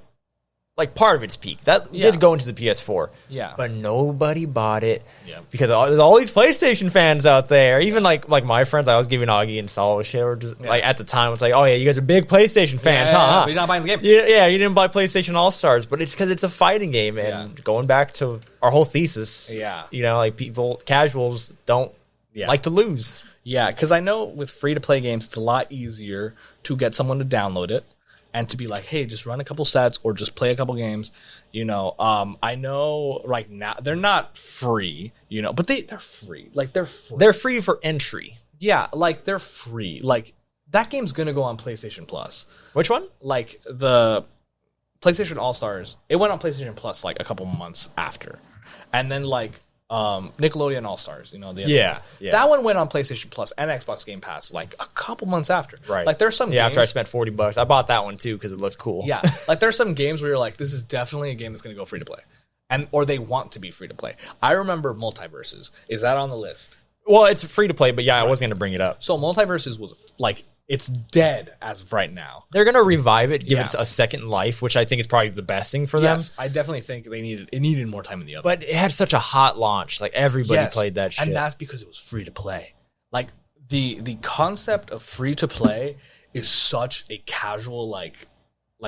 like part of its peak. That did go into the PS4. Yeah. But nobody bought it. Yeah. Because there's all these PlayStation fans out there. Even like my friends, I was giving Augie and Saul shit. Or just, like at the time, it's like, oh yeah, you guys are big PlayStation fans, huh? But you're not buying the game. Yeah, you didn't buy PlayStation All Stars, but it's because it's a fighting game. And going back to our whole thesis, you know, like casuals don't like to lose. Yeah, because I know with free-to-play games, it's a lot easier to get someone to download it and to be like, hey, just run a couple sets or just play a couple games. You know, I know right now they're not free, you know, but they're free. Like they're free. They're free for entry. Yeah, like they're free. Like that game's gonna go on PlayStation Plus. Which one? Like the PlayStation All-Stars. It went on PlayStation Plus like a couple months after. And then like Nickelodeon All-Stars, you know, the other one. That one went on PlayStation Plus and Xbox Game Pass like a couple months after. Right. Like there's some games, after I spent $40. I bought that one too because it looked cool. Yeah. Like there's some games where you're like, this is definitely a game that's gonna go free to play. Or they want to be free to play. I remember Multiverses. Is that on the list? Well, it's free to play, but I wasn't gonna bring it up. So Multiverses was like, it's dead as of right now. They're gonna revive it, give it a second life, which I think is probably the best thing for them. I definitely think it needed more time in the oven. But it had such a hot launch. Like everybody played that shit. And that's because it was free to play. Like the concept of free to play is such a casual like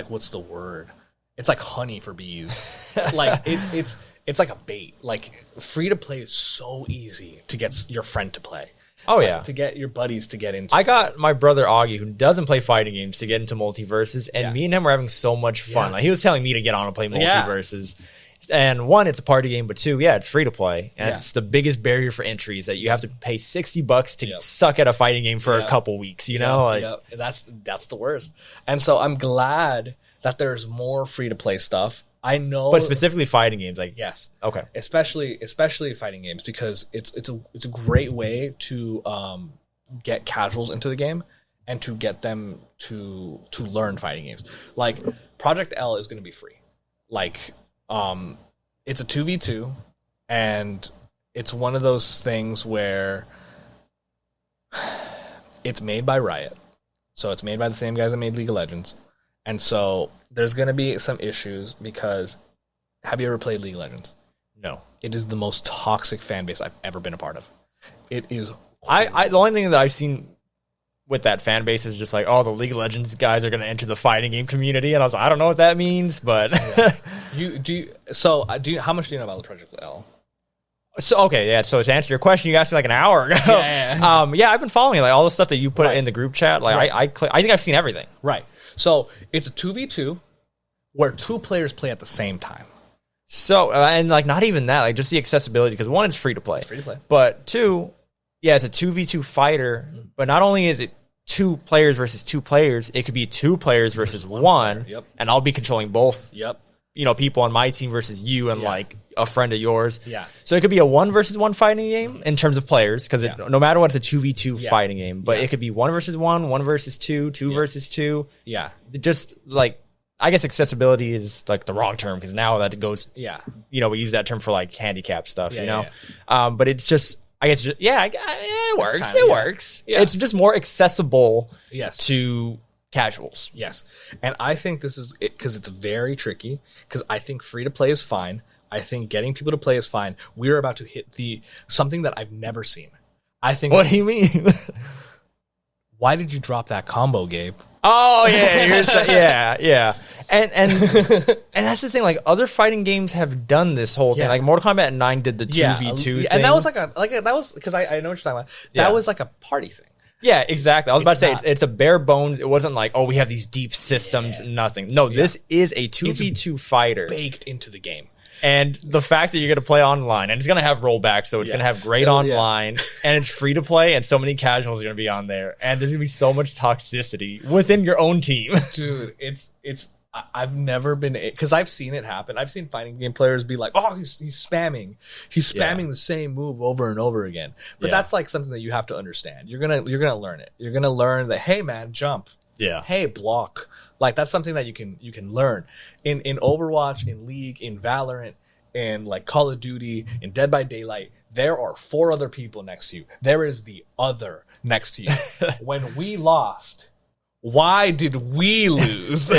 what's the word? It's like honey for bees. Like it's like a bait. Like free to play is so easy to get your friend to play. Oh yeah, to get your buddies to get into. I got my brother Augie, who doesn't play fighting games, to get into Multiverses, and me and him were having so much fun. Like he was telling me to get on and play Multiverses. And one, it's a party game, but two, it's free to play, and it's the biggest barrier for entry is that you have to pay $60 to suck at a fighting game for a couple weeks. You know, like that's the worst. And so I'm glad that there's more free to play stuff. I know, but specifically fighting games, like okay, especially fighting games because it's a great way to get casuals into the game and to get them to learn fighting games. Like Project L is going to be free. Like it's a 2v2 and it's one of those things where it's made by Riot. So it's made by the same guys that made League of Legends. And so there's going to be some issues because have you ever played League of Legends? No. It is the most toxic fan base I've ever been a part of. It is. The only thing that I've seen with that fan base is just like, oh, the League of Legends guys are going to enter the fighting game community, and I was like, I don't know what that means, but how much do you know about the Project L? So okay, yeah. So to answer your question, you asked me like an hour ago. Yeah. I've been following like all the stuff that you put in the group chat. Like I think I've seen everything. Right. So it's a 2v2 where 2 players play at the same time. So and like not even that, like just the accessibility because 1, it's free to play. It's free to play. But 2, yeah, it's a 2v2 fighter. But not only is it 2 players versus 2 players, it could be 2 players versus 1. Yep. And I'll be controlling both. Yep. You know, people on my team versus you and like a friend of yours. Yeah. So it could be a 1 versus 1 fighting game in terms of players because no matter what, it's a 2v2 fighting game. But it could be 1 versus 1, 1 versus 2, 2 versus 2. Yeah. Just like, I guess accessibility is like the wrong term because now that goes, you know, we use that term for like handicap stuff, you know? Yeah. But it's just, I guess, it works. It works. Yeah. It's just more accessible to casuals. Yes. And I think this is it because it's very tricky because I think free to play is fine. I think getting people to play is fine. We're about to hit something that I've never seen. I think. What do you mean? Why did you drop that combo, Gabe? Oh yeah, and that's the thing. Like other fighting games have done this whole thing. Like Mortal Kombat 9 did the 2v2 thing, and that was that was because I know what you're talking about. That was like a party thing. Yeah, exactly. I was about to say it's a bare bones. It wasn't like, oh, we have these deep systems, nothing. No, this is a 2v2 fighter baked into the game. And the fact that you're going to play online, and it's going to have rollback, so it's going to have great online, and it's free to play, and so many casuals are going to be on there, and there's going to be so much toxicity within your own team. Dude, I've never been, because I've seen it happen. I've seen fighting game players be like, oh, he's spamming. He's spamming the same move over and over again. But that's like something that you have to understand. You're gonna learn it. You're gonna learn that, hey man, jump. Yeah. Hey, block. Like that's something that you can learn. In Overwatch, in League, in Valorant, in like Call of Duty, in Dead by Daylight, there are 4 other people next to you. There is the other next to you. When we lost, why did we lose?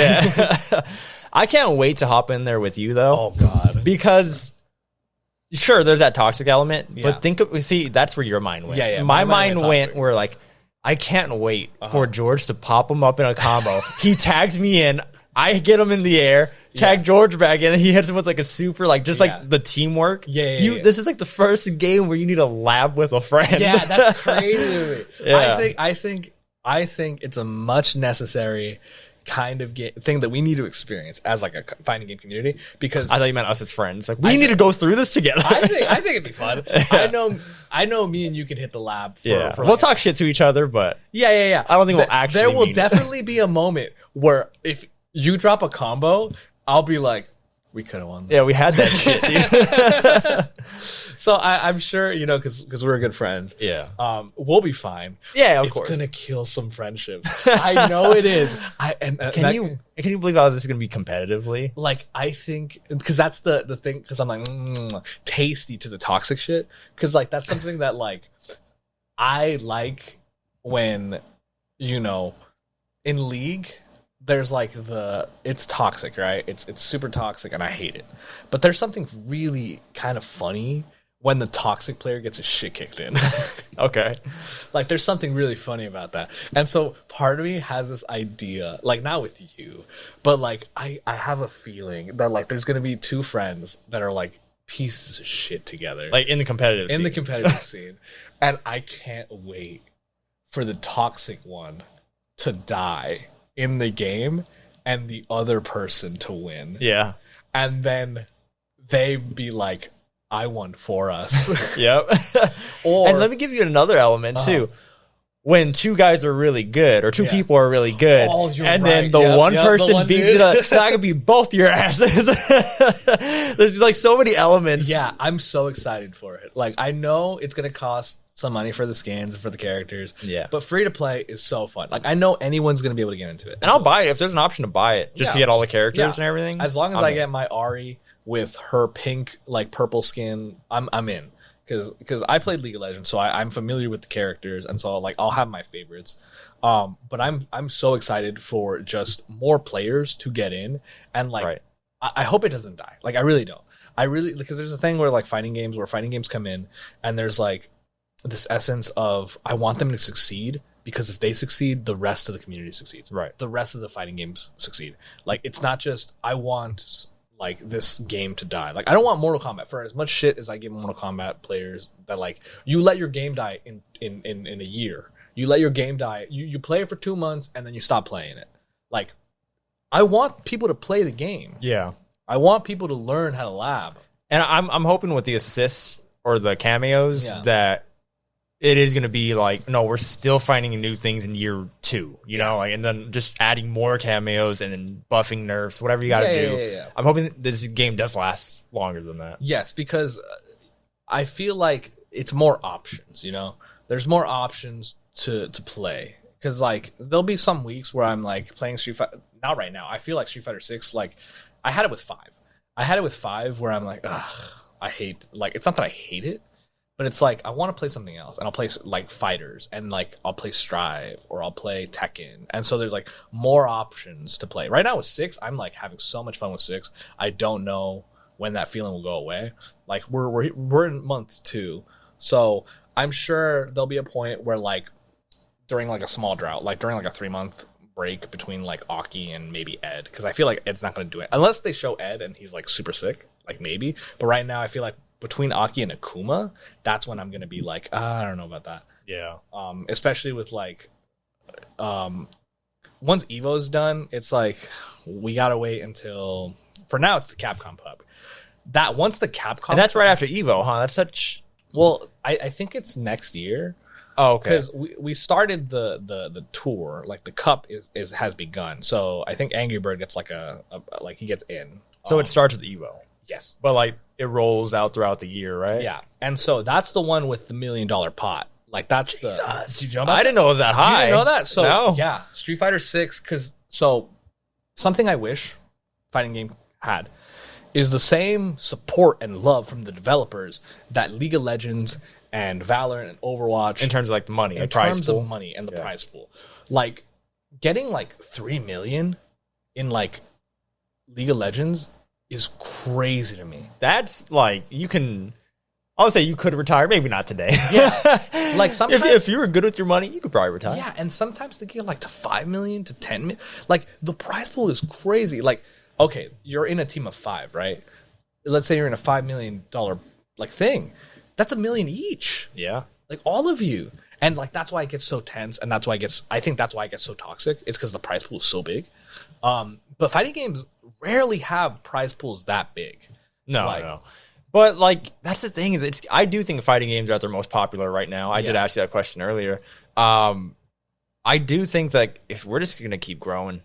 I can't wait to hop in there with you though. Oh god. Because sure, there's that toxic element, but that's where your mind went. Yeah. My mind went where like, I can't wait for George to pop him up in a combo. He tags me in, I get him in the air, tag George back in, and he hits him with like a super, like just like the teamwork. This is like the first game where you need a lab with a friend. Yeah, that's crazy. I think it's a much necessary kind of thing that we need to experience as like a fighting game community, because I thought you meant us as friends. Like we need to go through this together. I think it'd be fun. I know me and you can hit the lab for we'll talk shit to each other, but I don't think we'll actually there will definitely be a moment where if you drop a combo, I'll be like, we could have won that. Yeah, we had that shit. So I'm sure, you know, because we're good friends. Yeah. We'll be fine. Yeah, of course. It's gonna kill some friendships. I know it is. Can you believe how this is gonna be competitively? Like, I think because that's the thing. Because I'm like tasty to the toxic shit. Because like that's something that like I like when, you know, in League. There's like it's toxic, right? It's super toxic and I hate it. But there's something really kind of funny when the toxic player gets his shit kicked in. Okay. Like there's something really funny about that. And so part of me has this idea, like not with you, but like I have a feeling that like there's gonna be 2 friends that are like pieces of shit together. Like in the competitive scene. In the competitive scene. And I can't wait for the toxic one to die in the game and the other person to win. Yeah. And then they be like, I won for us. Yep. And let me give you another element too. When 2 guys are really good, or 2 people are really good, and then the one person beats it up, that could be both your asses. There's like so many elements. Yeah, I'm so excited for it. Like I know it's gonna cost some money for the skins and for the characters. Yeah. But free to play is so fun. Like I know anyone's gonna be able to get into it. And I'll buy it if there's an option to buy it, just to get all the characters and everything. As long as I get my Ari with her pink, like purple skin, I'm in. Because I played League of Legends, so I'm familiar with the characters, and so like I'll have my favorites. But I'm so excited for just more players to get in, and like I hope it doesn't die. Like I really don't. Because there's a thing where like fighting games come in, and there's like this essence of I want them to succeed, because if they succeed, the rest of the community succeeds. Right. The rest of the fighting games succeed. Like it's not just I want like this game to die. Like I don't want Mortal Kombat, for as much shit as I give Mortal Kombat players, that like you let your game die in a year. You let your game die. You play it for 2 months and then you stop playing it. Like I want people to play the game. Yeah. I want people to learn how to lab. And I'm hoping with the assists or the cameos that it is going to be like, no, we're still finding new things in year 2, you know, like, and then just adding more cameos and then buffing nerfs, whatever you got to do. Yeah. I'm hoping this game does last longer than that. Yes, because I feel like it's more options, you know? There's more options to play. Because, like, there'll be some weeks where I'm, like, playing Street Fighter. Not right now. I feel like Street Fighter 6, like, I had it with 5. Where I'm like, ugh, I hate, like, it's not that I hate it. But it's like, I want to play something else. And I'll play, like, Fighters. And, like, I'll play Strive. Or I'll play Tekken. And so there's, like, more options to play. Right now with 6, I'm, like, having so much fun with 6. I don't know when that feeling will go away. Like, we're in month 2. So I'm sure there'll be a point where, like, during, like, a small drought. Like, during, like, a 3-month break between, like, Aki and maybe Ed. Because I feel like Ed's not going to do it. Unless they show Ed and he's, like, super sick. Like, maybe. But right now I feel like between Aki and Akuma, that's when I'm gonna be like, I don't know about that. Yeah. Especially with like, once Evo's done, it's like we gotta wait until. For now, it's the Capcom Pub. That once the Capcom, and that's right after Evo, huh? That's such. Well, I think it's next year. Oh, okay. Because we started the tour, like the cup has begun. So I think Angrybird gets like like he gets in. So it starts with Evo. Yes. But, like, it rolls out throughout the year, right? Yeah. And so that's the one with the $1 million pot. Like, that's the... Did you jump I didn't know it was that high. You didn't know that? So, no. Yeah. Street Fighter 6, because... So, something I wish fighting game had is the same support and love from the developers that League of Legends and Valorant and Overwatch... In terms of, like, the money, in prize terms pool. of money and the prize pool. Like, getting, like, $3 million in, like, League of Legends... is crazy to me. That's like you can. I'll say you could retire, maybe not today. Yeah, like sometimes if you were good with your money, you could probably retire. Yeah, and sometimes they get like to $5 million to $10 million. Like the prize pool is crazy. Like, okay, you're in a team of 5, right? Let's say you're in a $5 million like thing. That's $1 million each. Yeah, like all of you, and like that's why it gets so tense, and that's why it gets. I think that's why it gets so toxic. It's because the prize pool is so big. But fighting games rarely have prize pools that big. No. But like that's the thing is I do think fighting games are at their most popular right now. I did ask you that question earlier. I do think that if we're just gonna keep growing,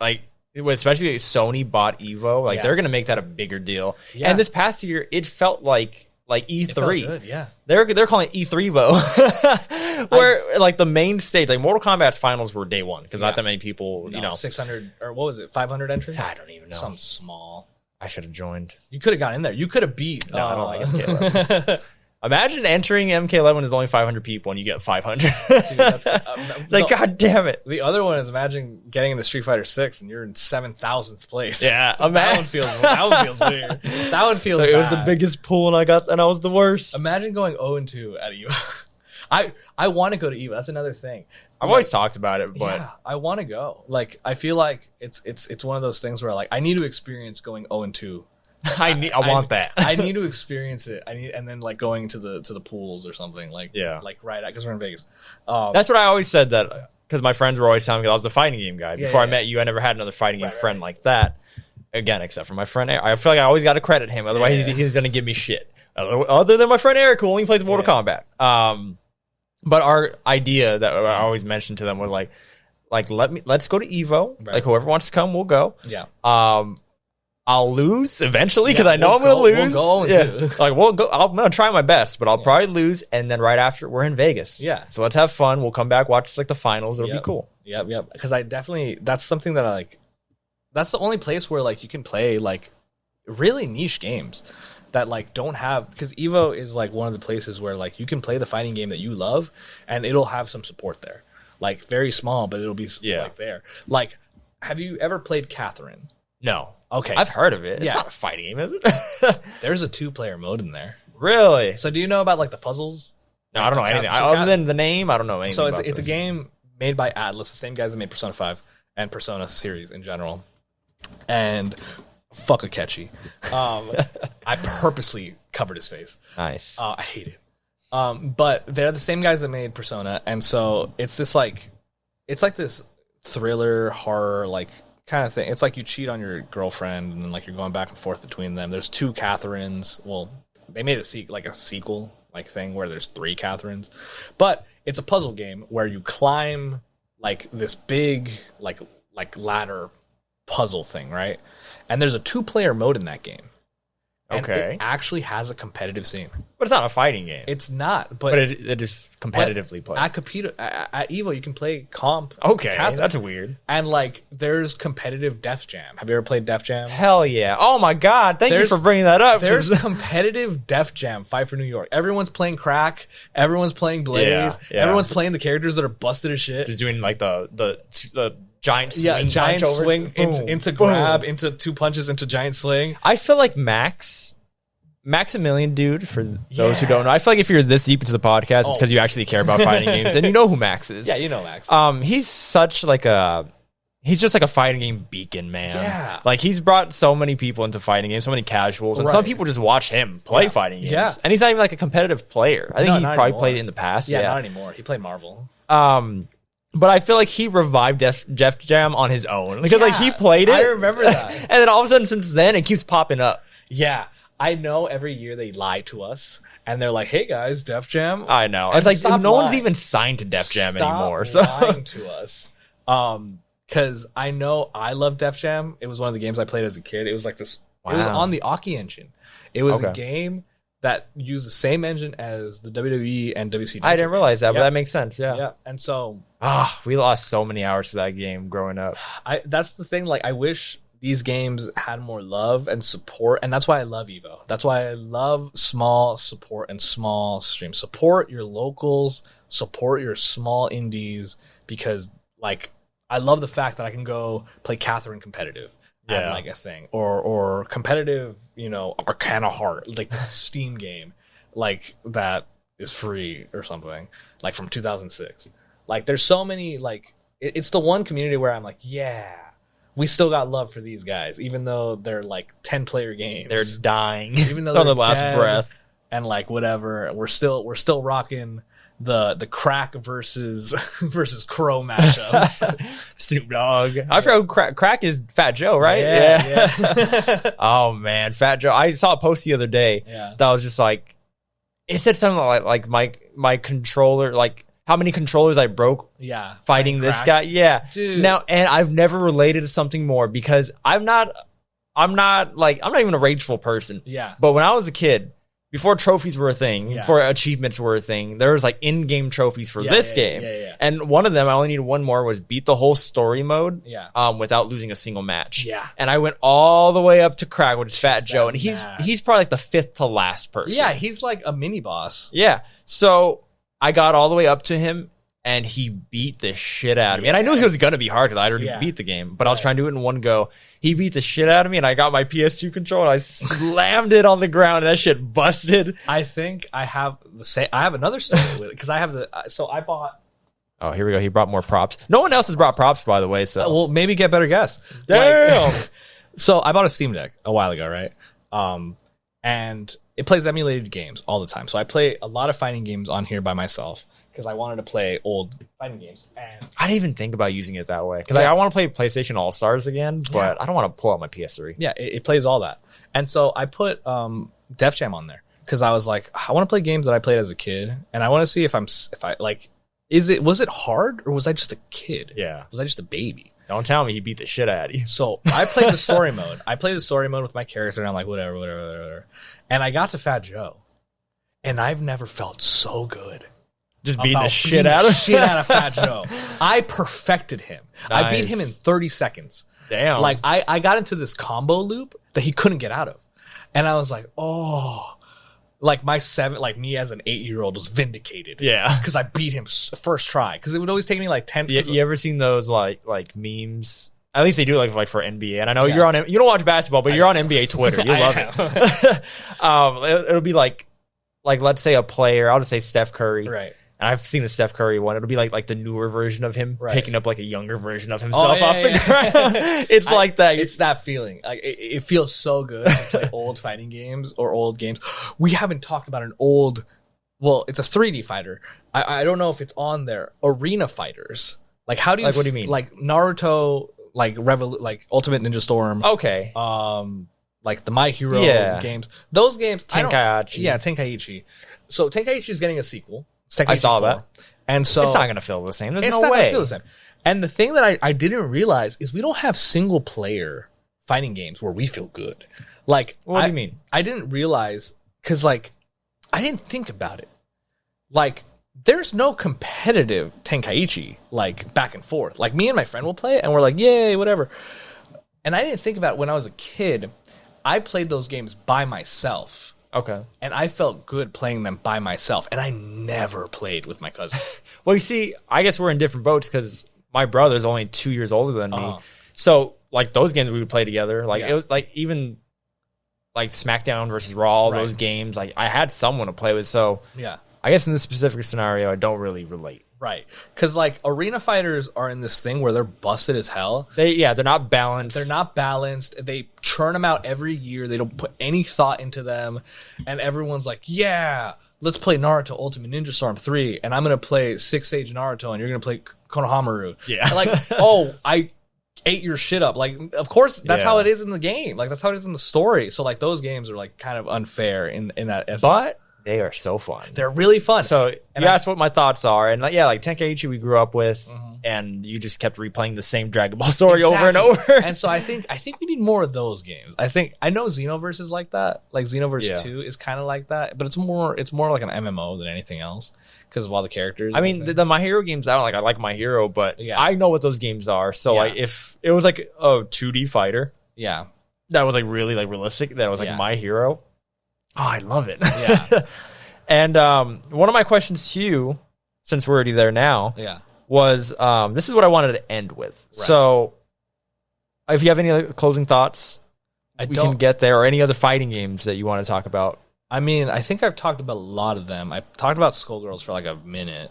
like especially if Sony bought Evo, like they're gonna make that a bigger deal. Yeah. And this past year, it felt like E3. It felt good, yeah. They're calling it E3vo. Where like the main stage, like Mortal Kombat's finals were day 1 because not that many people, 600 or what was it, 500 entries? I don't even know. Some small. I should have joined. You could have got in there. You could have beat. No, I don't like MK11. Imagine entering MK11 when there's only 500 people and you get 500. Dude, that's, like, God damn it. The other one is imagine getting into Street Fighter 6 and you're in 7,000th place. Yeah, that one feels weird. That one feels like, it was the biggest pool and I was the worst. Imagine going 0-2 at Evo. I want to go to Evo. That's another thing. I've always talked about it, but I want to go. Like I feel like it's one of those things where like I need to experience going 0-2. I want that. I need to experience it. And then like going to the pools or something like like right at because we're in Vegas. That's what I always said that because my friends were always telling me I was the fighting game guy. Before I met you, I never had another fighting game friend like that. Again, except for my friend Eric. I feel like I always got to credit him. Otherwise, he's going to give me shit. Other than my friend Eric, who only plays Mortal Kombat. But our idea that I always mentioned to them was like let's go to Evo. Right. Like whoever wants to come, we'll go. Yeah. I'll lose eventually because I know I'm gonna lose. We'll go like we'll go. I'm gonna try my best, but I'll probably lose. And then right after, we're in Vegas. Yeah. So let's have fun. We'll come back, watch like the finals. It'll be cool. Yep. Because I definitely that's something that I like. That's the only place where like you can play like really niche games that like don't have, because Evo is like one of the places where like you can play the fighting game that you love and it'll have some support there. Like very small, but it'll be like there. Like, have you ever played Catherine? No. Okay. I've heard of it. It's not a fighting game, is it? There's a 2-player mode in there. Really? So do you know about like the puzzles? No, I don't know anything. Other than the name, I don't know anything. So it's a game made by Atlas, the same guys that made Persona 5 and Persona series in general. And fuck a catchy. I purposely covered his face. Nice. I hate it. But they're the same guys that made Persona, and so it's this like, it's like this thriller horror like kind of thing. It's like you cheat on your girlfriend, and then like you're going back and forth between them. There's 2 Catherines. Well, they made it like a sequel like thing where there's 3 Catherines, but it's a puzzle game where you climb like this big like ladder puzzle thing, right? And there's a 2-player mode in that game. And it actually has a competitive scene. But it's not a fighting game. It's not, but it is competitively played. At Evo, you can play comp. Okay, Catherine. that's weird. And like, there's competitive Def Jam. Have you ever played Def Jam? Hell yeah! Oh my god! Thank you for bringing that up. There's competitive Def Jam Fight for New York. Everyone's playing Crack. Everyone's playing Blaze. Yeah. Everyone's playing the characters that are busted as shit. Just doing like the giant swing, giant swing into boom. grab, into 2 punches, into giant sling. I feel like Maximilian, dude, for those who don't know. I feel like if you're this deep into the podcast, it's because you actually care about fighting games. And you know who Max is. Yeah, you know Max. He's such like he's just like a fighting game beacon, man. Yeah. Like, he's brought so many people into fighting games, so many casuals. And some people just watch him play fighting games. Yeah. And he's not even like a competitive player. I think he probably played it in the past. Yeah, not anymore. He played Marvel. But I feel like he revived Def Jam on his own. Because like he played it. I remember that. And then all of a sudden, since then, it keeps popping up. Yeah. I know every year they lie to us and they're like, "Hey guys, Def Jam." I know. It's like no one's even signed to Def Jam anymore. So lying to us. Because I know I love Def Jam. It was one of the games I played as a kid. It was like this. Wow. It was on the Aki engine. It was a game that used the same engine as the WWE and WCW. I didn't realize that, but that makes sense. Yeah. And so, we lost so many hours to that game growing up. That's the thing. Like, I wish these games had more love and support, and that's why I love Evo. That's why I love small support and small streams. Support your locals, support your small indies, because like I love the fact that I can go play Catherine competitive at like a thing, or competitive, Arcana Heart, like the Steam game, like that is free or something, like from 2006. Like, there's so many, like it's the one community where I'm like, yeah. We still got love for these guys, even though they're like 10-player games. They're dying, even though on they're their last breath, and like whatever. We're still rocking the Crack versus Crow matchups. Snoop Dogg. I forgot Crack is Fat Joe, right? Yeah. Oh man, Fat Joe. I saw a post the other day that was just like, it said something like my controller, like, how many controllers I broke fighting this guy. Yeah. Dude. Now, and I've never related to something more, because I'm not even a rageful person. Yeah. But when I was a kid, before trophies were a thing, before achievements were a thing, there was like in-game trophies for this game. Yeah. And one of them, I only needed one more, was beat the whole story mode without losing a single match. Yeah. And I went all the way up to Crack, which is Fat Joe. And he's probably like the 5th to last person. Yeah, he's like a mini boss. Yeah. So I got all the way up to him, and he beat the shit out of me. And I knew he was going to be hard because I already beat the game, but I was trying to do it in one go. He beat the shit out of me, and I got my PS2 controller, and I slammed it on the ground, and that shit busted. I think I have another story with it, because I have so I bought. Oh, here we go. He brought more props. No one else has brought props, by the way. So well, maybe get better guess. Damn. So I bought a Steam Deck a while ago, right? And it plays emulated games all the time. So I play a lot of fighting games on here by myself, because I wanted to play old fighting games. And I didn't even think about using it that way, because I want to play PlayStation All-Stars again, but I don't want to pull out my PS3. Yeah, it plays all that. And so I put Def Jam on there, because I was like, I want to play games that I played as a kid, and I want to see was it hard, or was I just a kid? Yeah. Was I just a baby? Don't tell me he beat the shit out of you. So I played the story mode. I played the story mode with my character, and I'm like, whatever. And I got to Fat Joe, and I've never felt so good. Just beating the shit out of Fat Joe. I perfected him. Nice. I beat him in 30 seconds. Damn. Like, I got into this combo loop that he couldn't get out of. And I was like, oh. Like, me as an 8-year-old was vindicated. Yeah. Because I beat him first try. Because it would always take me like 10. You ever seen those like memes? At least they do like for NBA. And I know you don't watch basketball, but you're on NBA Twitter. You love it. It'll be like let's say a player, I'll just say Steph Curry. Right. And I've seen the Steph Curry one. It'll be like the newer version of him picking up like a younger version of himself off the ground. It's like that. It's that feeling. Like it feels so good to play old fighting games or old games. We haven't talked about an old. Well, it's a 3D fighter. I don't know if it's on there. Arena fighters. Like how do you? Like what do you mean? Like Naruto, like Ultimate Ninja Storm. Okay. Like the My Hero games. Those games. Tenkaichi. Yeah, Tenkaichi. So Tenkaichi is getting a sequel. I saw that. And so it's not going to feel the same. There's no way. It's not going to feel the same. And the thing that I didn't realize is we don't have single player fighting games where we feel good. Like, what do you mean? I didn't realize because like I didn't think about it. Like, there's no competitive Tenkaichi like back and forth. Like me and my friend will play it and we're like, yay, whatever. And I didn't think about it when I was a kid. I played those games by myself. Okay. And I felt good playing them by myself. And I never played with my cousin. Well, you see, I guess we're in different boats because my brother's only 2 years older than me. So, like, those games we would play together. Like, it was like even like SmackDown versus Raw, those games. Like, I had someone to play with. So, yeah. I guess in this specific scenario, I don't really relate. Right. Because, like, arena fighters are in this thing where they're busted as hell. They're not balanced. They're not balanced. They churn them out every year. They don't put any thought into them. And everyone's like, yeah, let's play Naruto Ultimate Ninja Storm 3. And I'm going to play 6 Age Naruto, and you're going to play Konohamaru. Yeah. And like, oh, I ate your shit up. Like, of course, that's how it is in the game. Like, that's how it is in the story. So, like, those games are, like, kind of unfair in that essence. But they are so fun. They're really fun. So you asked what my thoughts are, and like Tenkaichi we grew up with, and you just kept replaying the same Dragon Ball story over and over. And so I think we need more of those games. I know Xenoverse is like that. Like Xenoverse 2 is kind of like that, but it's more like an MMO than anything else because of all the characters. I mean, the My Hero games, I like My Hero, but I know what those games are. So like if it was like a 2D fighter, that was like really like realistic, that was like My Hero. Oh, I love it. Yeah. And one of my questions to you, since we're already there now, was this is what I wanted to end with. Right. So if you have any other closing thoughts, we can get there, or any other fighting games that you want to talk about. I mean, I think I've talked about a lot of them. I talked about Skullgirls for like a minute.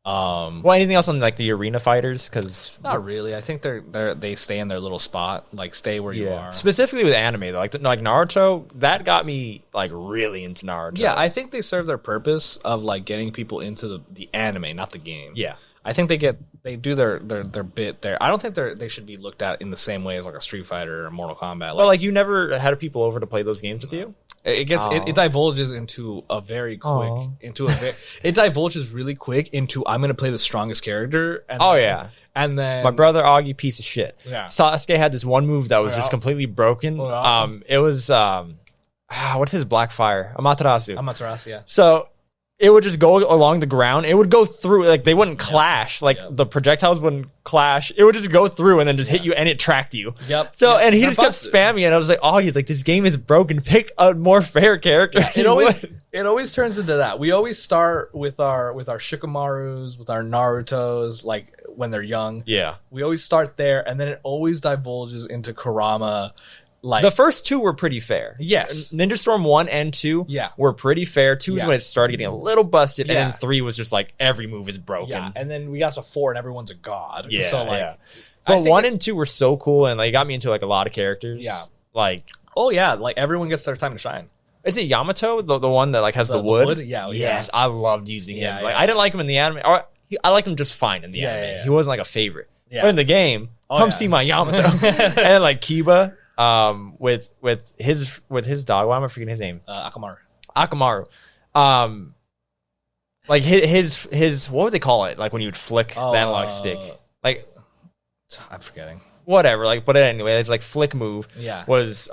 Well, anything else on like the arena fighters? Because not really. I think they stay in their little spot, like stay where you are. Specifically with anime, though, like Naruto, that got me like really into Naruto. Yeah, I think they serve their purpose of like getting people into the anime, not the game. Yeah, I think they do their bit there. I don't think they should be looked at in the same way as like a Street Fighter or Mortal Kombat. Well, like you never had people over to play those games with you. It divulges into a very quick it divulges really quick into I'm gonna play the strongest character. And and then my brother Augie, piece of shit. Yeah, Sasuke had this one move that was just completely broken. It was what's his Blackfire? Amaterasu. Yeah. So it would just go along the ground. It would go through, like they wouldn't clash. Like the projectiles wouldn't clash. It would just go through and then just hit you, and it tracked you. Yep. So and he just kept spamming it. And I was like, oh, he's like, this game is broken. Pick a more fair character. Yeah, it always turns into that. We always start with our Shikamaru's, with our Naruto's, like when they're young. Yeah. We always start there, and then it always divulges into Kurama. Like, the first two were pretty fair. Yes. Ninja Storm 1 and 2 were pretty fair. 2 is when it started getting a little busted. And then 3 was just like every move is broken. Yeah. And then we got to 4 and everyone's a god. Yeah. So like, but 1 and 2 were so cool, and like got me into like a lot of characters. Yeah. Like, oh yeah, like everyone gets their time to shine. Is it Yamato, the one that like has the wood? Yeah. Yes, I loved using him. Like I didn't like him in the anime. Or I liked him just fine in the anime. Yeah. He wasn't like a favorite. Yeah. But in the game, come see my Yamato. And like Kiba. With his dog, why am I forgetting his name? Akamaru. Like his what would they call it? Like when you would flick the analog stick, like I'm forgetting. Whatever, like, but anyway, it's like flick move. Yeah. Was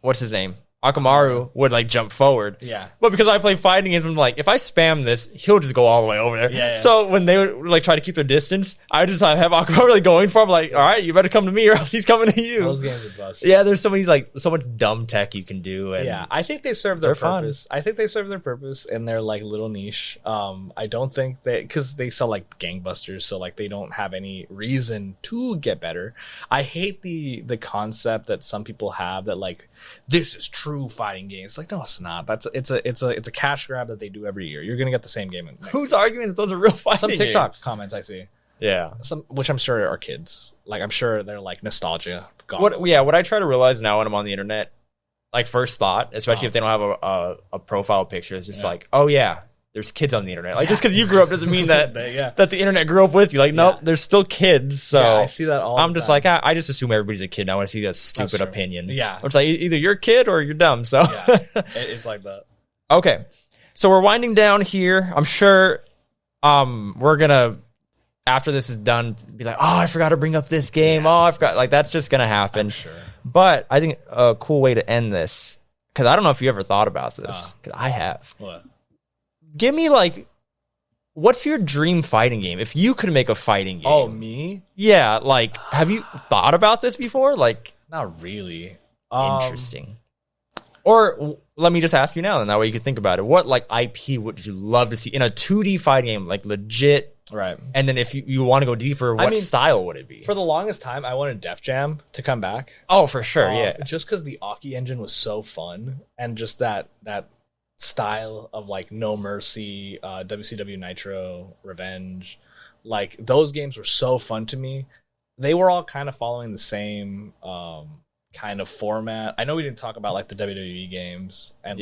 what's his name? Akamaru would like jump forward. Yeah. But because I play fighting games, I'm like, if I spam this, he'll just go all the way over there. Yeah. So when they would like try to keep their distance, I just have Akamaru like going for him, like, all right, you better come to me or else he's coming to you. Those games are bust. Yeah, there's so much dumb tech you can do. And yeah, I think they serve their fun. purpose. I think they serve their purpose in their like little niche. I don't think because they sell like gangbusters, so like they don't have any reason to get better. I hate the concept that some people have that like this is true fighting games. Like, no, it's not. It's a cash grab that they do every year. You're gonna get the same game. Who's arguing that those are real fighting Some TikTok games? comments I see. Yeah. Which I'm sure are kids. Like, I'm sure they're like nostalgia. What I try to realize now when I'm on the internet, like first thought, especially if they don't have a profile picture, is just like, oh yeah, there's kids on the internet. Like just because you grew up doesn't mean that that the internet grew up with you. Like, nope, there's still kids. So I see that all. I'm just like, I just assume everybody's a kid. I want to see that stupid opinion. Yeah. It's like either you're a kid or you're dumb. So it's like that. Okay. So we're winding down here. I'm sure we're gonna, after this is done, be like, oh, I forgot to bring up this game. Yeah. Oh, I forgot. Like that's just gonna happen. I'm sure. But I think a cool way to end this, because I don't know if you ever thought about this, because I have. What? Give me like, what's your dream fighting game? If you could make a fighting game. Oh, me? Yeah. Like, have you thought about this before? Like, not really. Interesting. Or let me just ask you now, and that way you can think about it. What like IP would you love to see in a 2D fighting game, like legit? Right. And then if you want to go deeper, what style would it be? For the longest time, I wanted Def Jam to come back. Oh, for sure, yeah. Just because the Aki engine was so fun, and just that style of like No Mercy, WCW Nitro, Revenge, like those games were so fun to me. They were all kind of following the same kind of format. I know we didn't talk about like the WWE games, and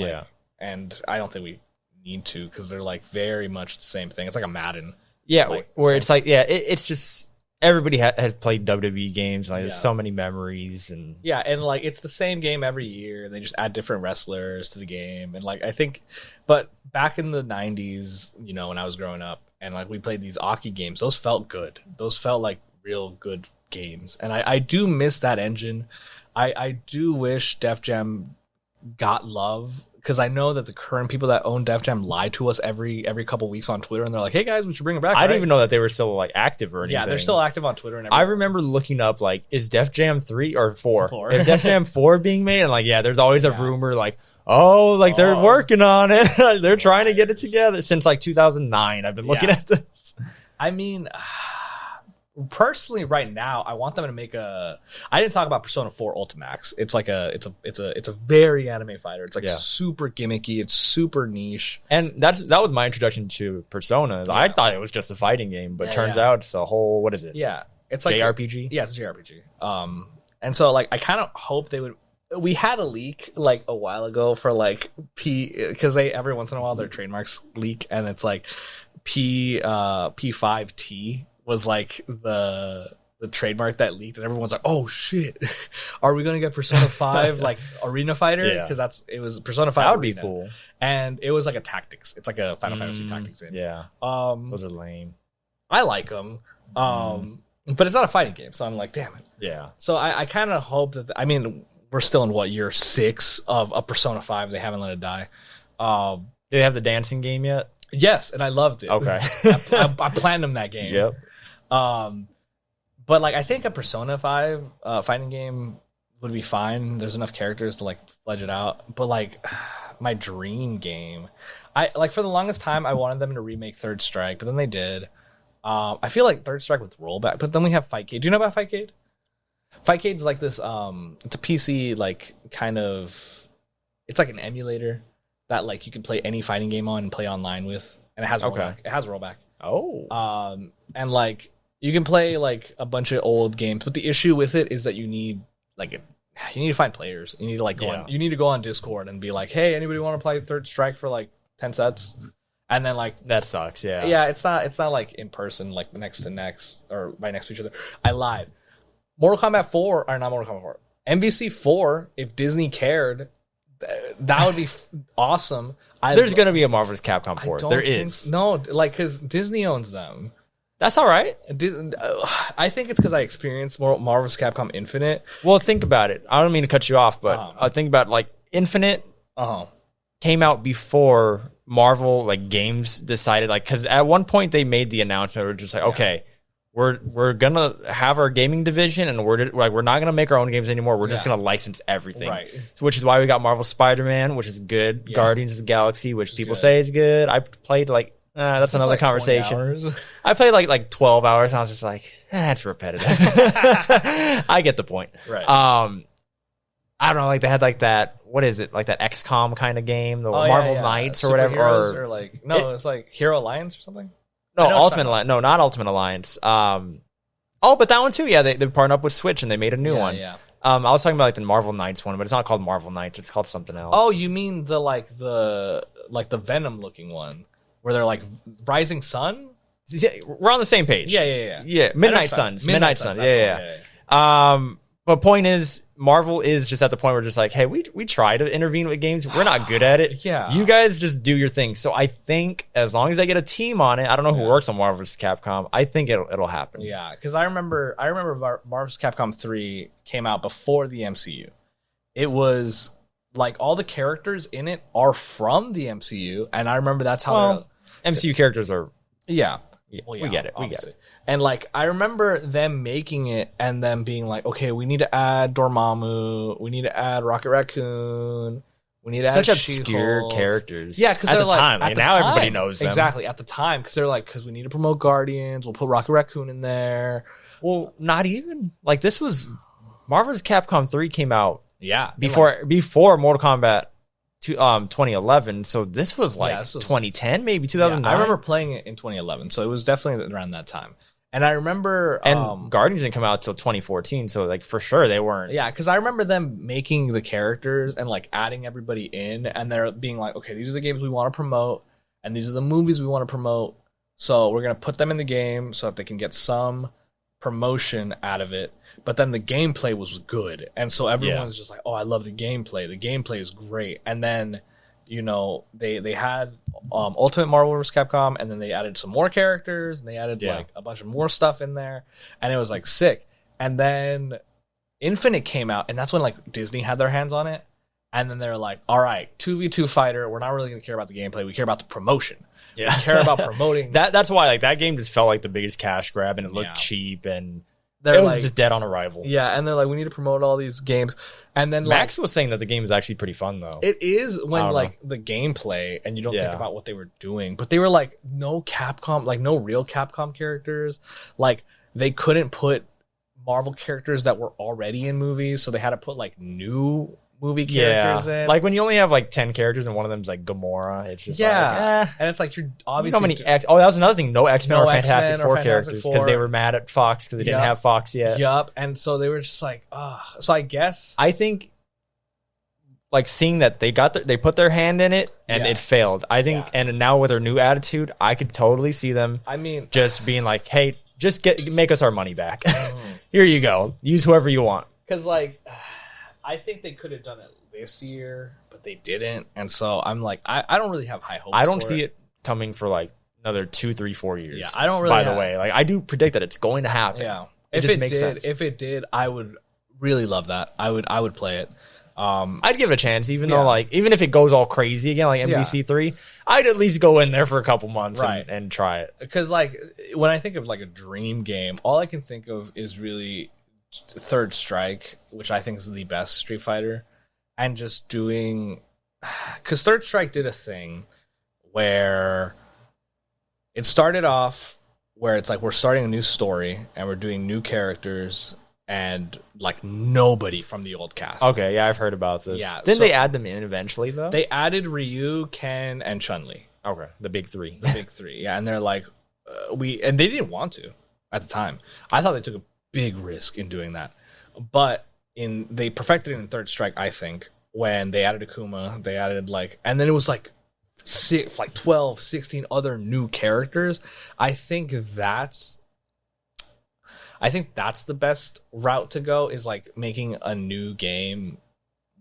and I don't think we need to because they're like very much the same thing. It's like a Madden. Yeah, like, where it's like, it's just everybody has played WWE games. Like, there's so many memories, and and like it's the same game every year. They just add different wrestlers to the game, and like I think, but back in the '90s, you know, when I was growing up, and like we played these Aki games, those felt good. Those felt like real good games, and I do miss that engine. I do wish Def Jam got love. Because I know that the current people that own Def Jam lie to us every couple weeks on Twitter, and they're like, "Hey guys, we should bring it back." I didn't even know that they were still like active or anything. Yeah, they're still active on Twitter and everything. I remember looking up like, is Def Jam 3 or 4? 4. Is Def Jam 4 being made? And like, there's always a rumor like, they're working on it. They're trying to get it together since like 2009. I've been looking at this. I mean, personally, right now, I want them to make a. I didn't talk about Persona 4 Ultimax. It's like it's a very anime fighter. It's like super gimmicky. It's super niche. And that was my introduction to Persona. I thought it was just a fighting game, but turns out it's a whole, what is it? Yeah, it's like JRPG. Yeah, it's a JRPG. And so like I kind of hope they would. We had a leak like a while ago for like because they every once in a while their trademarks leak, and it's like P5T. Was like the trademark that leaked, and everyone's like, "Oh shit, are we gonna get Persona 5 like Arena Fighter?" Because it was Persona 5. That would Arena. be cool. And it was like a tactics. It's like a Final Fantasy tactics game. Yeah. Those are lame. I like them, but it's not a fighting game, so I'm like, damn it. Yeah. So I kind of hope that. I mean, we're still in what year 6 of a Persona 5? They haven't let it die. Do they have the dancing game yet? Yes, and I loved it. Okay. I planned them that game. Yep. But like I think a Persona 5 fighting game would be fine. There's enough characters to like fledge it out. But like my dream game, I like for the longest time I wanted them to remake Third Strike, but then they did. I feel like Third Strike with rollback, but then we have Fightcade. Do you know about Fightcade? Fightcade's like this. It's a PC like kind of. It's like an emulator that like you can play any fighting game on and play online with, and it has rollback. It has rollback. Oh. And like. You can play like a bunch of old games, but the issue with it is that you need to find players. You need to like you need to go on Discord and be like, "Hey, anybody want to play Third Strike for like 10 sets?" And then like that sucks. Yeah. Yeah, it's not like in person, like next to next or right next to each other. I lied. Mortal Kombat 4 or not Mortal Kombat 4. MVC 4. If Disney cared, that would be awesome. There's gonna be a Marvel's Capcom 4. There is no, like because Disney owns them. That's all right. I think it's because I experienced more Marvel vs. Capcom Infinite. Well, think about it. I don't mean to cut you off, but think about like Infinite came out before Marvel like games decided like because at one point they made the announcement we're just like okay we're gonna have our gaming division and we're not gonna make our own games anymore. We're just gonna license everything, right? So, which is why we got Marvel Spider-Man, which is good. Guardians of the Galaxy, which people say is good. I played like that's another conversation. I played like 12 hours and I was just like it's repetitive. I get the point, right? I don't know, like they had like that. What is it? Like that XCOM kind of game, the Marvel Knights or whatever, or like it's like Hero Alliance or something. No, Ultimate Alliance. No, not Ultimate Alliance. But that one too. Yeah, they partnered up with Switch and they made a new one. Yeah. I was talking about like the Marvel Knights one, but it's not called Marvel Knights. It's called something else. Oh, you mean the Venom looking one where they're like Rising Sun? Yeah, we're on the same page. Yeah. Midnight Suns. Midnight Suns. Yeah. But point is, Marvel is just at the point where we're just like, hey, we try to intervene with games. We're not good at it. Yeah. You guys just do your thing. So I think as long as they get a team on it, I don't know who works on Marvel vs. Capcom. I think it'll happen. Yeah, because I remember Marvel vs. Capcom 3 came out before the MCU. It was like all the characters in it are from the MCU, and I remember that's how MCU characters are. Yeah. We get it. And like I remember them making it and them being like, okay, we need to add Dormammu, we need to add Rocket Raccoon, we need to add such obscure She-Hulk. characters. Yeah, because at they're the like time, like, now everybody knows them. Exactly at the time, because they're like, because we need to promote Guardians, we'll put Rocket Raccoon in there. Well, not even like this was Marvel's Capcom 3 came out. Yeah, before Mortal Kombat 2011, so this was like 2010, maybe 2009. I remember playing it in 2011, so it was definitely around that time. And I remember, and Guardians didn't come out till 2014, so like for sure they weren't. Yeah, because I remember them making the characters and like adding everybody in, and they're being like, okay, these are the games we want to promote, and these are the movies we want to promote. So we're gonna put them in the game so that they can get some promotion out of it. But then the gameplay was good, and so everyone's just like, "Oh, I love the gameplay. The gameplay is great." And then, they had Ultimate Marvel vs. Capcom, and then they added some more characters, and they added like a bunch of more stuff in there, and it was like sick. And then Infinite came out, and that's when like Disney had their hands on it, and then they're like, "All right, 2v2 fighter. We're not really gonna care about the gameplay. We care about the promotion. Yeah, we care about promoting." That's why like that game just felt like the biggest cash grab, and it looked cheap and. It was just dead on arrival. Yeah, and they're like, we need to promote all these games. And then Max was saying that the game is actually pretty fun, though. It is when like the gameplay, and you don't think about what they were doing. But they were like, no Capcom, like no real Capcom characters. Like they couldn't put Marvel characters that were already in movies, so they had to put like new movie characters in. Like when you only have like 10 characters and one of them's like Gamora, it's just and it's like you're obviously how many that was another thing. No X-Men or Fantastic Four characters because they were mad at Fox because they didn't have Fox yet. Yup, and so they were just like, so I guess I think like seeing that they put their hand in it and it failed. I think and now with their new attitude, I could totally see them. I mean, just being like, hey, just make us our money back. Here you go. Use whoever you want. Because like. I think they could have done it this year, but they didn't. And so I'm like, I don't really have high hopes. I don't see it coming for like another 2, 3, 4 years. Yeah, I don't really. By the way, like I do predict that it's going to happen. Yeah, it just makes sense. If it did, I would really love that. I would play it. I'd give it a chance, even though like even if it goes all crazy again, like MVC3, I'd at least go in there for a couple months and try it. Because like when I think of like a dream game, all I can think of is really Third Strike, which I think is the best Street Fighter, and just doing because Third Strike did a thing where it started off where it's like we're starting a new story and we're doing new characters and like nobody from the old cast. Okay, yeah, I've heard about this. Yeah, didn't they add them in eventually though? They added Ryu, Ken, and Chun-Li. Okay, the big three. Yeah, and they're like and they didn't want to at the time. I thought they took a big risk in doing that, but they perfected it in Third Strike. I think when they added Akuma, they added and then it was like 12, 16 other new characters. I think that's the best route to go is like making a new game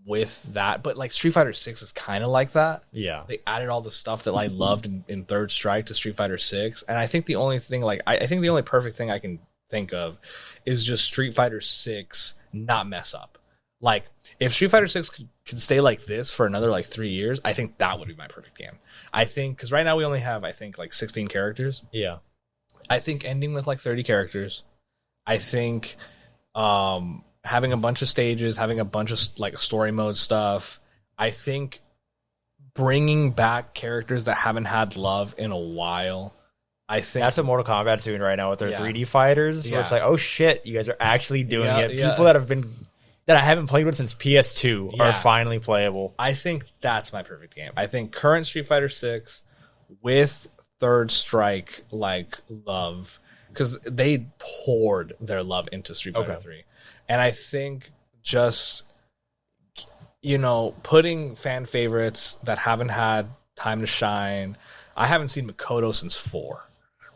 with that, but like Street Fighter 6 is kind of like that. Yeah. They added all the stuff that I loved in Third Strike to Street Fighter 6, and I think the only thing like I think the only perfect thing I can think of is just Street Fighter 6 not mess up. Like if Street Fighter 6 could stay like this for another like 3 years, I think that would be my perfect game. I think because right now we only have I think like 16 characters. Yeah. I think ending with like 30 characters. I think having a bunch of stages, having a bunch of like story mode stuff. I think bringing back characters that haven't had love in a while. I think that's what Mortal Kombat's doing right now with their 3D fighters. Where it's like, oh shit, you guys are actually doing it. People that I haven't played with since PS2 are finally playable. I think that's my perfect game. I think current Street Fighter 6 with Third Strike like love, because they poured their love into Street Fighter 3. And I think just, putting fan favorites that haven't had time to shine. I haven't seen Makoto since 4.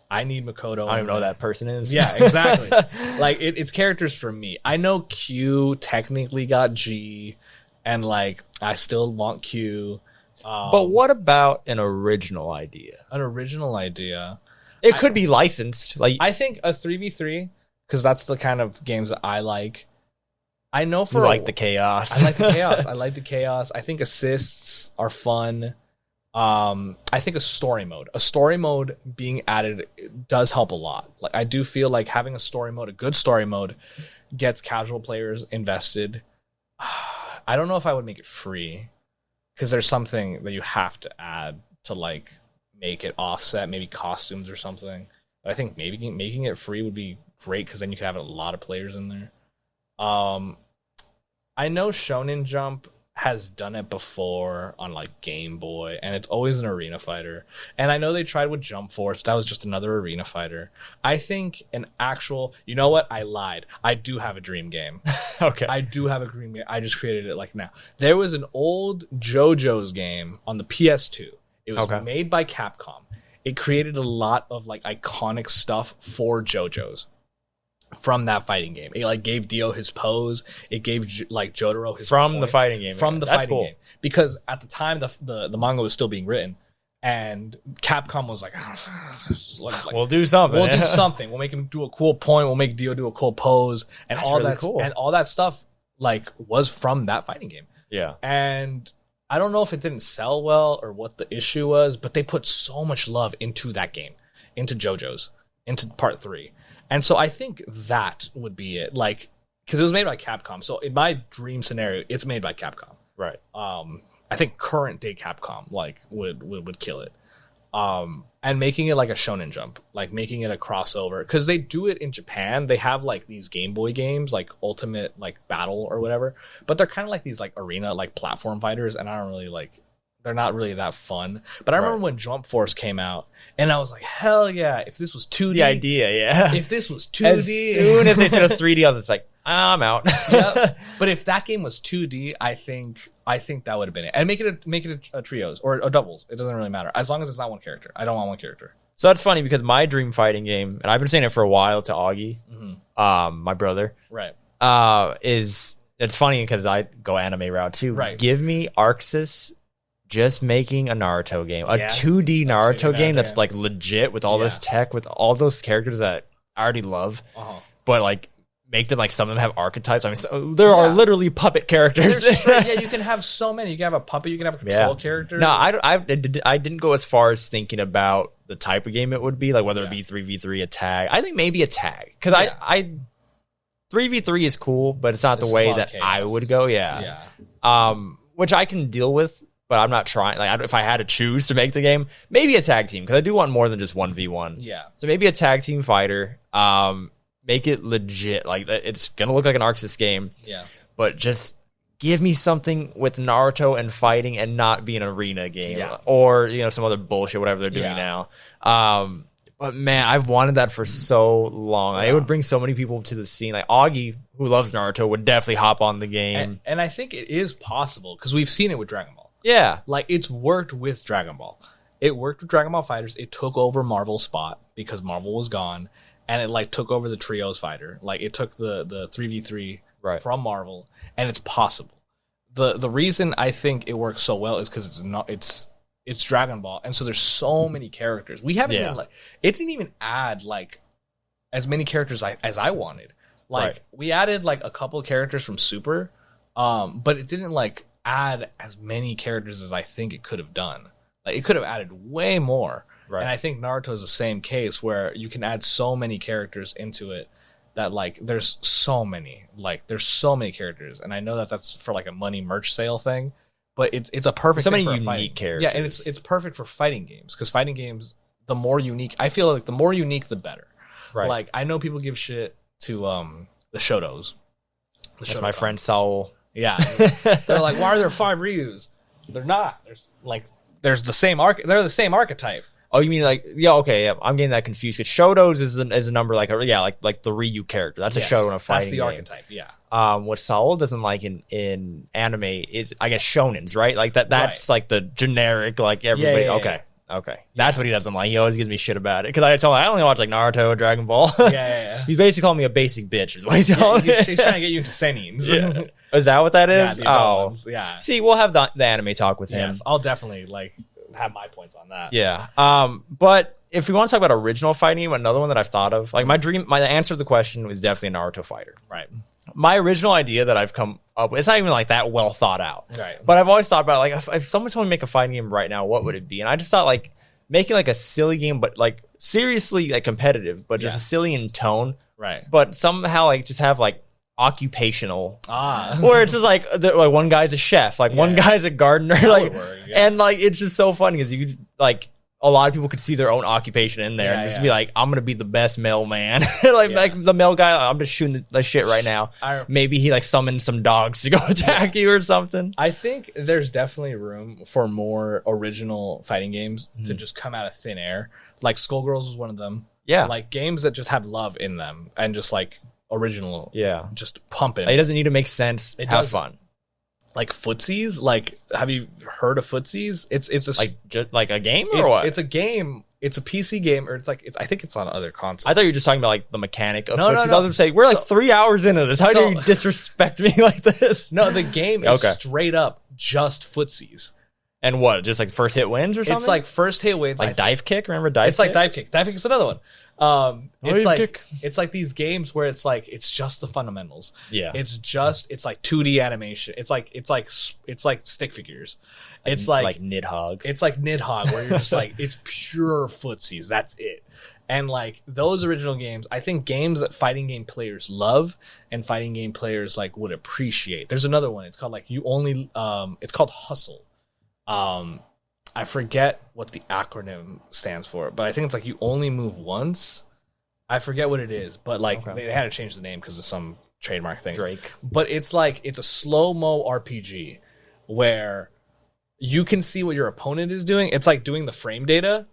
I need Makoto. I don't even know who that person is. Yeah, exactly. Like, it's characters for me. I know Q technically got G, and, like, I still want Q. But what about an original idea? An original idea? It could be licensed. Like I think a 3v3, because that's the kind of games that I like. I know for you like the chaos. I like the chaos. I like the chaos. I think assists are fun. I think a story mode being added does help a lot. Like I do feel like having a good story mode, gets casual players invested. I don't know if I would make it free, because there's something that you have to add to like make it offset, maybe costumes or something. But I think maybe making it free would be great, because then you could have a lot of players in there. I know Shonen Jump has done it before on like Game Boy, and it's always an arena fighter. And I know they tried with Jump Force. That was just another arena fighter. I think an actual, you know what? I lied. I do have a dream game. Okay. I do have a dream game. I just created it like now. There was an old JoJo's game on the PS2. It was made by Capcom. It created a lot of like iconic stuff for JoJo's from that fighting game. It like gave Dio his pose. It gave like Jotaro his from the fighting game. From the fighting game, because at the time the manga was still being written, and Capcom was like, we'll do something. We'll do something. We'll make him do a cool point. We'll make Dio do a cool pose, and that's all really that cool. And all that stuff like was from that fighting game. Yeah, and I don't know if it didn't sell well or what the issue was, but they put so much love into that game, into JoJo's, into Part 3. And so I think that would be it. Like, because it was made by Capcom. So in my dream scenario, it's made by Capcom. Right. I think current day Capcom like would kill it. And making it like a Shonen Jump, like making it a crossover, because they do it in Japan. They have like these Game Boy games, like Ultimate like Battle or whatever, but they're kind of like these like arena like platform fighters, and I don't really like. They're not really that fun. But I remember when Jump Force came out, and I was like, hell yeah, if this was 2D. The idea, yeah. If this was 2D. As soon as they said it was 3D, I was just like, I'm out. Yep. But if that game was 2D, I think that would have been it. And make it a trios or a doubles. It doesn't really matter. As long as it's not one character. I don't want one character. So that's funny, because my dream fighting game, and I've been saying it for a while to Augie, my brother. Right. It's funny because I go anime route too. Right. Give me Arxis just making a Naruto game, a 2D Naruto game that's like legit with all this tech, with all those characters that I already love, but like make them like some of them have archetypes. I mean, so there are literally puppet characters. You can have so many. You can have a puppet. You can have a control character. No, I didn't go as far as thinking about the type of game it would be, like whether it be 3v3, a tag. I think maybe a tag, because I 3v3 is cool, but it's not the way that I would go. Which I can deal with. But I'm not trying. Like, if I had to choose to make the game, maybe a tag team, because I do want more than just 1v1. Yeah. So maybe a tag team fighter. Make it legit. Like, it's gonna look like an Arxis game. Yeah. But just give me something with Naruto and fighting, and not be an arena game, or some other bullshit, whatever they're doing now. But man, I've wanted that for so long. It would bring so many people to the scene. Like Augie, who loves Naruto, would definitely hop on the game. And I think it is possible, because we've seen it with Dragon Ball. Yeah. Like, it's worked with Dragon Ball. It worked with Dragon Ball Fighters. It took over Marvel's spot, because Marvel was gone, and it like took over the trios fighter. Like, it took the 3v3 from Marvel, and it's possible. the reason I think it works so well is because it's Dragon Ball, and so there's so many characters. We haven't even it didn't even add like as many characters as I wanted. Like we added like a couple of characters from Super, but it didn't like add as many characters as I think it could have done. Like it could have added way more. Right. And I think Naruto is the same case where you can add so many characters into it that like there's so many characters, and I know that that's for like a money merch sale thing, but it's a perfect so thing many for unique characters. Yeah, and it's perfect for fighting games because fighting games, the more unique, I feel like the more unique the better. Right. Like I know people give shit to the Shotos. That's my friend Saul. Yeah, they're like, why are there 5 Ryus? They're not. There's the same They're the same archetype. Oh, you mean like I'm getting that confused because Shotos is a number like the Ryu character. That's a Shoto in a fighting game. That's the archetype. Yeah. What Saul doesn't like in anime is I guess shonens, right? Like that's like the generic like everybody. Yeah. Okay. That's what he doesn't like. He always gives me shit about it because I told him I only watch like Naruto, Dragon Ball. Yeah. He's basically calling me a basic bitch. Is what he's telling me. He's trying to get you into Senins. Yeah. Is that what that is? Ones. Yeah. See, we'll have the anime talk with him. Yes, I'll definitely like have my points on that. Yeah. But if we want to talk about original fighting game, another one that I've thought of, like my answer to the question was definitely a Naruto fighter. Right. My original idea that I've come up with, it's not even like that well thought out. Right. But I've always thought about like if someone told me to make a fighting game right now, what would it be? And I just thought like making like a silly game, but like seriously like competitive, but just a silly in tone. Right. But somehow like just have like occupational where it's just like one guy's a chef, like one guy's a gardener, like and like it's just so funny because you like a lot of people could see their own occupation in there and just be like, I'm gonna be the best mailman. like the mail guy, I'm just shooting the shit right now. Maybe he like summons some dogs to go attack you or something. I think there's definitely room for more original fighting games to just come out of thin air. Like Skullgirls was one of them. Yeah. Like games that just have love in them and just like original. Yeah. Just pump it. It doesn't need to make sense. Have fun. Like footsies, like have you heard of footsies? It's just like a game or what? It's a game. It's a PC game, or it's I think it's on other consoles. I thought you were just talking about like the mechanic of footsies. No. I was going to say we're like 3 hours into this. How do you disrespect me like this? No, the game is straight up just footsies. And what? Just like first hit wins or something? It's like first hit wins. Like dive kick. Remember dive? It's like dive kick. Dive kick is another one. It's like these games where it's just the fundamentals. Yeah. It's like 2D animation. It's like stick figures. It's like Nidhogg. It's like Nidhogg where you're just like it's pure footsies. That's it. And like those original games, I think games that fighting game players love and fighting game players like would appreciate. There's another one. It's called like it's called Hustle. I forget what the acronym stands for, but I think it's like you only move once. I forget what it is, but like they had to change the name because of some trademark thing. Drake. But it's like it's a slow-mo RPG where you can see what your opponent is doing. It's like doing the frame data,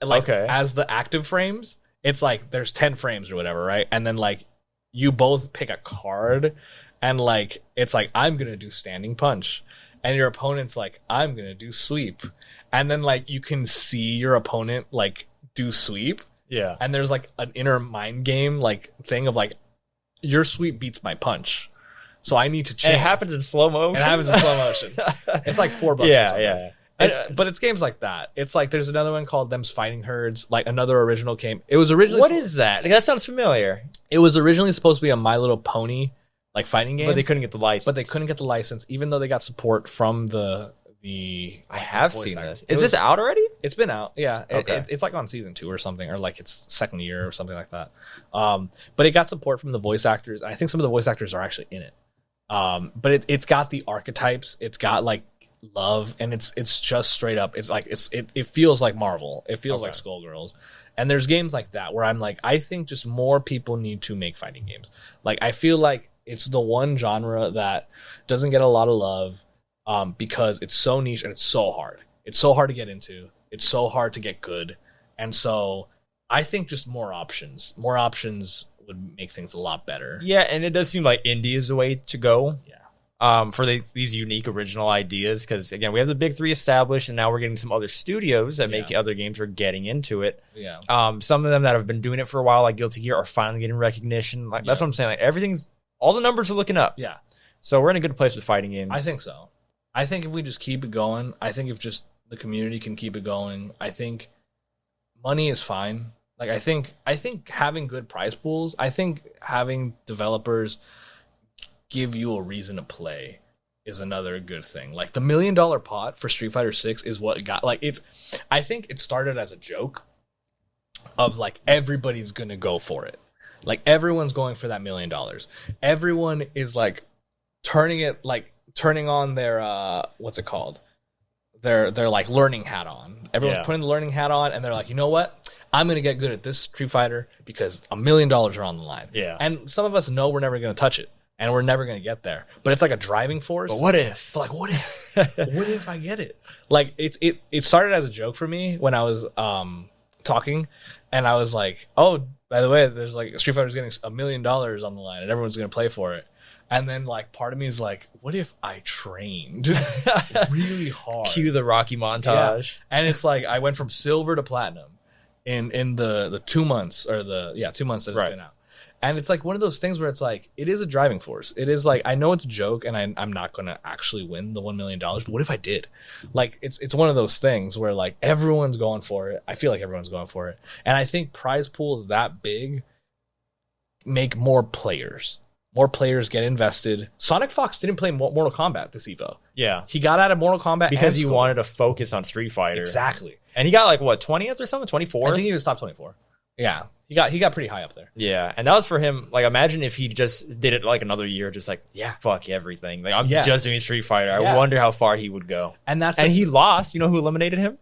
like as the active frames. It's like there's 10 frames or whatever, right? And then like you both pick a card, and like it's like I'm gonna do standing punch. And your opponent's like, I'm going to do sweep. And then, like, you can see your opponent, like, do sweep. Yeah. And there's, like, an inner mind game, like, thing of, like, your sweep beats my punch. So I need to change. And it happens in slow motion? It's like $4. Yeah. But it's games like that. It's like there's another one called Them's Fighting Herds, like another original game. It was originally... What is that? That sounds familiar. It was originally supposed to be a My Little Pony like fighting game, but they couldn't get the license. Even though they got support from the. I have seen this. Is this out already? It's been out. Yeah, okay. It's like on season 2 or something, or like its second year or something like that. But it got support from the voice actors, and I think some of the voice actors are actually in it. But it's got the archetypes. It's got like love, and it's just straight up. It's like it feels like Marvel. It feels like Skullgirls. And there's games like that where I'm like, I think just more people need to make fighting games. Like I feel like it's the one genre that doesn't get a lot of love because it's so niche and it's so hard. It's so hard to get into. It's so hard to get good. And so I think just more options would make things a lot better. Yeah, and it does seem like indie is the way to go. Yeah. For these unique original ideas, because again, we have the big 3 established, and now we're getting some other studios that make other games are getting into it. Yeah. Some of them that have been doing it for a while, like Guilty Gear, are finally getting recognition. Like that's what I'm saying. Like all the numbers are looking up. Yeah. So we're in a good place with fighting games. I think so. I think if we just keep it going, I think if just the community can keep it going, I think money is fine. Like I think having good prize pools, I think having developers give you a reason to play is another good thing. Like the $1 million pot for Street Fighter 6 is what got like it's. I think it started as a joke of like everybody's gonna go for it. Like everyone's going for that $1 million. Everyone is like turning on their what's it called? Their like learning hat on. Everyone's putting the learning hat on, and they're like, you know what? I'm gonna get good at this Street Fighter because $1 million are on the line. Yeah, and some of us know we're never gonna touch it. And we're never going to get there. But it's like a driving force. But what if? But like, what if? What if I get it? Like, it started as a joke for me when I was talking. And I was like, oh, by the way, there's like Street Fighter's getting $1 million on the line. And everyone's going to play for it. And then like part of me is like, what if I trained really hard? Cue the Rocky montage. Yeah. And it's like I went from silver to platinum in the 2 months. Or 2 months that it's been out. And it's like one of those things where it's like, it is a driving force. It is like, I know it's a joke and I'm not going to actually win the $1 million, but what if I did? Like, it's one of those things where like everyone's going for it. I feel like everyone's going for it. And I think prize pools that big make more players. More players get invested. Sonic Fox didn't play Mortal Kombat this Evo. Yeah. He got out of Mortal Kombat because he wanted to focus on Street Fighter. Exactly. And he got like, what, 20th or something? 24th? I think he was top 24. Yeah. He got pretty high up there. Yeah, and that was for him. Like, imagine if he just did it like another year, just like, fuck everything. Like, I'm just doing Street Fighter. I wonder how far he would go. And he lost. You know who eliminated him?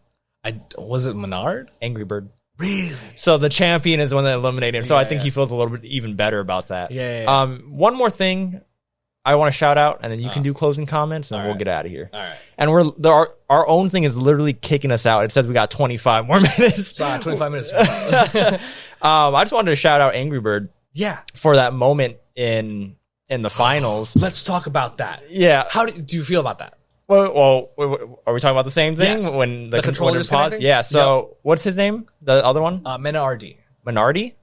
Was it Menard? Angrybird. Really? So the champion is the one that eliminated him. So I think he feels a little bit even better about that. Yeah. One more thing I want to shout out, and then you can do closing comments, and then we'll get out of here. All right. And our own thing is literally kicking us out. It says we got 25 more minutes. So 25 minutes. I just wanted to shout out Angrybird. Yeah. For that moment in the finals. Let's talk about that. Yeah. How do you feel about that? Well, are we talking about the same thing? Yes. When the controller paused? Yeah. So what's his name? The other one? Menardi. Menardi?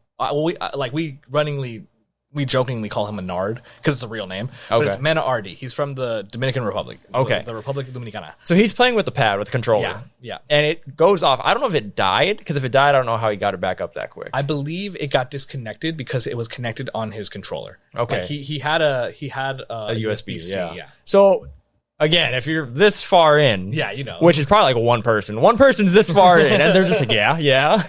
We jokingly call him Menard because it's a real name. But it's Menardi. He's from the Dominican Republic. Okay. The Republic Dominicana. So he's playing with the pad, with the controller. Yeah. And it goes off. I don't know if it died, because if it died, I don't know how he got it back up that quick. I believe it got disconnected because it was connected on his controller. Okay. Like he had a USB-C. Yeah. So again, if you're this far in, you know, which is probably like one person's this far in, and they're just like, yeah,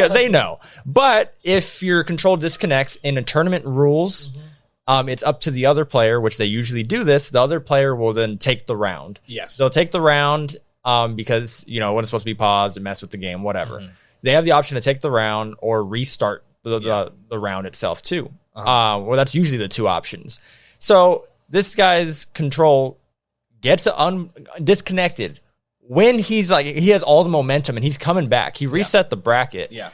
they know. But if your control disconnects in a tournament rules, it's up to the other player, which they usually do this. The other player will then take the round. Yes, they'll take the round because when it's supposed to be paused and mess with the game, whatever. They have the option to take the round or restart the round itself too. Well, that's usually the two options. So this guy's control gets disconnected when he's like, he has all the momentum and he's coming back. He reset the bracket. Yeah.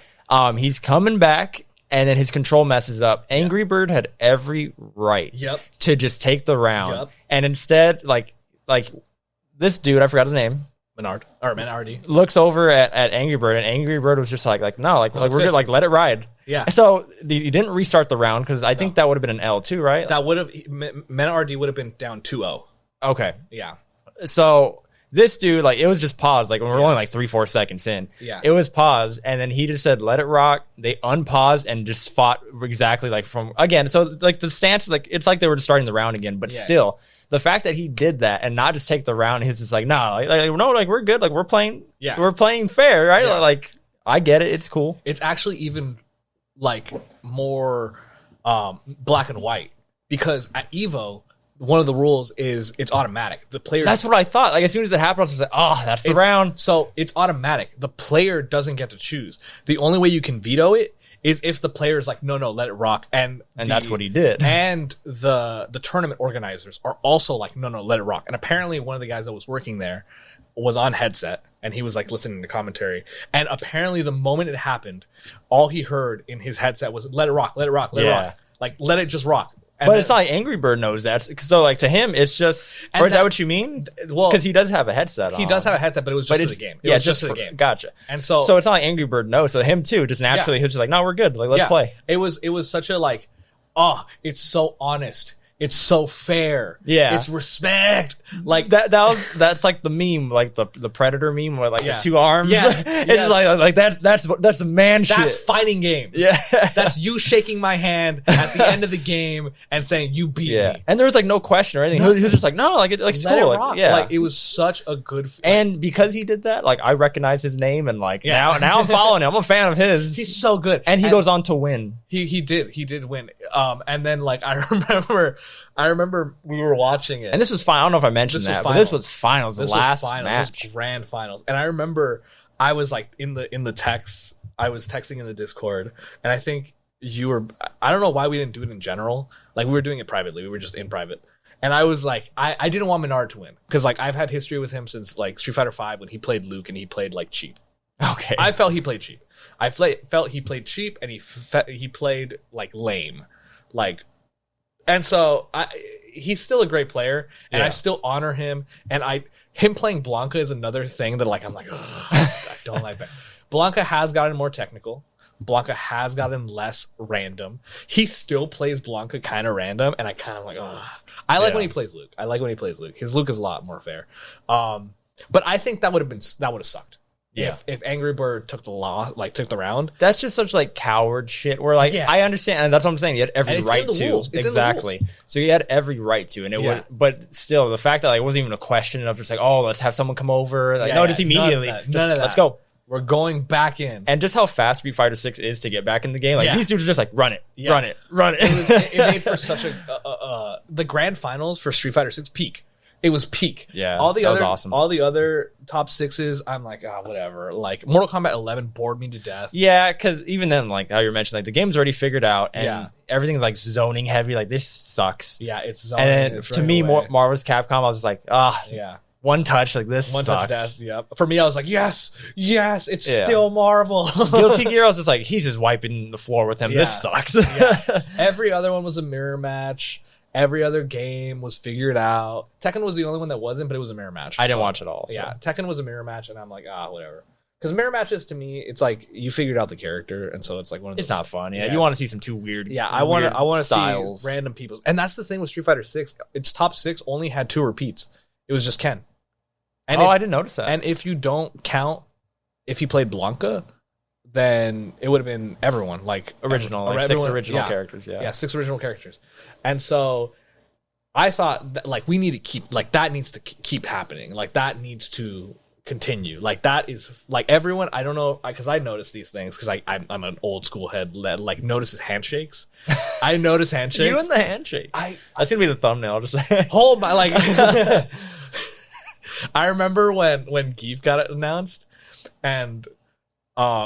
He's coming back, and then his control messes up. Angrybird had every right to just take the round. And instead, like this dude, I forgot his name. Menardi. Looks over at Angrybird, and Angrybird was just like no, like we're good, like let it ride. Yeah. So he didn't restart the round because I think that would have been an L2, right? That would have Menardi would have been down 2-0. Okay. Yeah. So this dude, like, it was just paused. Like, when we're only like 3-4 seconds in. Yeah. It was paused, and then he just said, let it rock. They unpaused and just fought exactly like from again. So like the stance, like it's like they were just starting the round again, but still, the fact that he did that and not just take the round, he's just like, no, like we're good. Like we're playing fair, right? Yeah. Like I get it. It's cool. It's actually even like more black and white, because at Evo, one of the rules is it's automatic. The player. That's what I thought. Like as soon as it happened, I was just like, oh, that's the round. So it's automatic. The player doesn't get to choose. The only way you can veto it is if the player is like, no, let it rock. And that's what he did. And the tournament organizers are also like, no, let it rock. And apparently one of the guys that was working there was on headset, and he was like listening to commentary. And apparently the moment it happened, all he heard in his headset was, let it rock, let it rock, let it rock. Like, let it just rock. But it's not like Angrybird knows that. So, like, to him, it's just... Or is that what you mean? Well... Because he does have a headset on. He does have a headset, but it was just for the game. It was just for the game. Gotcha. And so it's not like Angrybird knows. So him, too, just naturally, he's just like, no, we're good. Like, let's play. It was such a, like, it's so honest. It's so fair. Yeah. It's respect. Like that's like the meme, like the Predator meme with like the two arms. Yeah. It's like that's the man shit. That's fighting games. Yeah. That's you shaking my hand at the end of the game and saying you beat me. And there was like no question or anything. He was just like, no, like it's Let cool. it rock. Like it was such a good and because he did that, like I recognize his name and like now I'm following him. I'm a fan of his. He's so good. And he goes on to win. He did win. And then like I remember we were watching it. And this was fine. I don't know if I mentioned that, but this was finals, the last match. This was grand finals. And I remember I was like in the text, I was texting in the Discord, and I think you were, I don't know why we didn't do it in general. Like we were doing it privately. We were just in private. And I was like, I didn't want Menard to win because like I've had history with him since like Street Fighter V when he played Luke and he played like cheap. Okay. I felt he played cheap. Felt he played cheap and he played like lame. Like, and so he's still a great player and I still honor him. And him playing Blanca is another thing that like, I'm like, I don't like that. Blanca has gotten more technical. Blanca has gotten less random. He still plays Blanca kind of random, and I kind of like, I like when he plays Luke. I like when he plays Luke. His Luke is a lot more fair. But I think that would have sucked. Yeah. If Angrybird took the round. That's just such like coward shit where like I understand, and that's what I'm saying. He had every right to. Exactly. So he had every right to, and it would, but still the fact that like, it wasn't even a question of just like, oh, let's have someone come over. Like, no, just immediately. None of that. Let's go. We're going back in. And just how fast Street Fighter 6 is to get back in the game. Like these dudes are just like, run it. It made for such the grand finals for Street Fighter 6 peak. It was peak. Yeah, that was awesome. All the other top sixes, I'm like, whatever. Like Mortal Kombat 11 bored me to death. Yeah, because even then, like how you mentioned, like the game's already figured out, and everything's like zoning heavy. Like this sucks. Yeah, it's zoning. And then, to me, Marvel's Capcom, I was like, one touch, like this one sucks. Touch death. Yep. For me, I was like, yes, it's still Marvel. Guilty Gear, I was just like, he's just wiping the floor with him. This sucks. Every other one was a mirror match. Every other game was figured out. Tekken was the only one that wasn't, but it was a mirror match. I didn't watch it all. So. Yeah, Tekken was a mirror match, and I'm like, whatever. Because mirror matches, to me, it's like you figured out the character, and so it's like one of those. It's not fun. Yeah, you want to see some weird. Yeah, I want to see random people, and that's the thing with Street Fighter 6. Its top 6 only had 2 repeats. It was just Ken. And I didn't notice that. And if you don't count, if he played Blanca, then it would have been everyone, like original, like 6 original characters. Yeah, 6 original characters. And so I thought that, like, we need to keep, like, that needs to keep happening. Like, that needs to continue. Like, that is, like, everyone, I don't know, because I notice these things, because I'm an old school head that, like, notices handshakes. I notice handshakes. You and the handshake. That's going to be the thumbnail, I'll just say. Hold my, like... I remember when Geef got it announced, and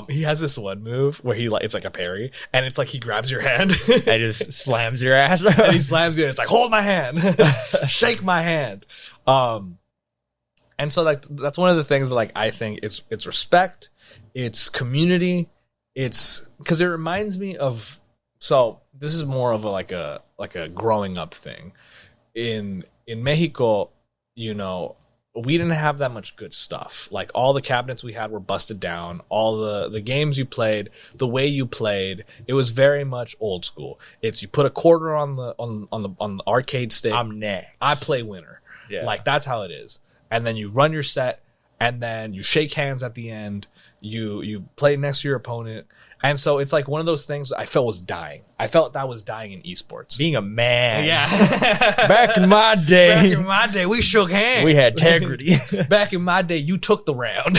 he has this one move where it's like a parry, and it's like he grabs your hand and just slams your ass, and he slams you, and it's like, hold my hand, shake my hand. And so like that's one of the things that, like, I think it's respect, it's community, it's because it reminds me of. So this is more of a growing up thing in Mexico, you know. We didn't have that much good stuff. Like, all the cabinets we had were busted down. All the games you played, the way you played, it was very much old school. It's you put a quarter on the arcade stick. I'm next. I play winner. Yeah. Like, that's how it is. And then you run your set, and then you shake hands at the end. You play next to your opponent. And so it's like one of those things I felt was dying. I felt that was dying in esports. Being a man. Yeah. Back in my day, we shook hands. We had integrity. Back in my day, you took the round.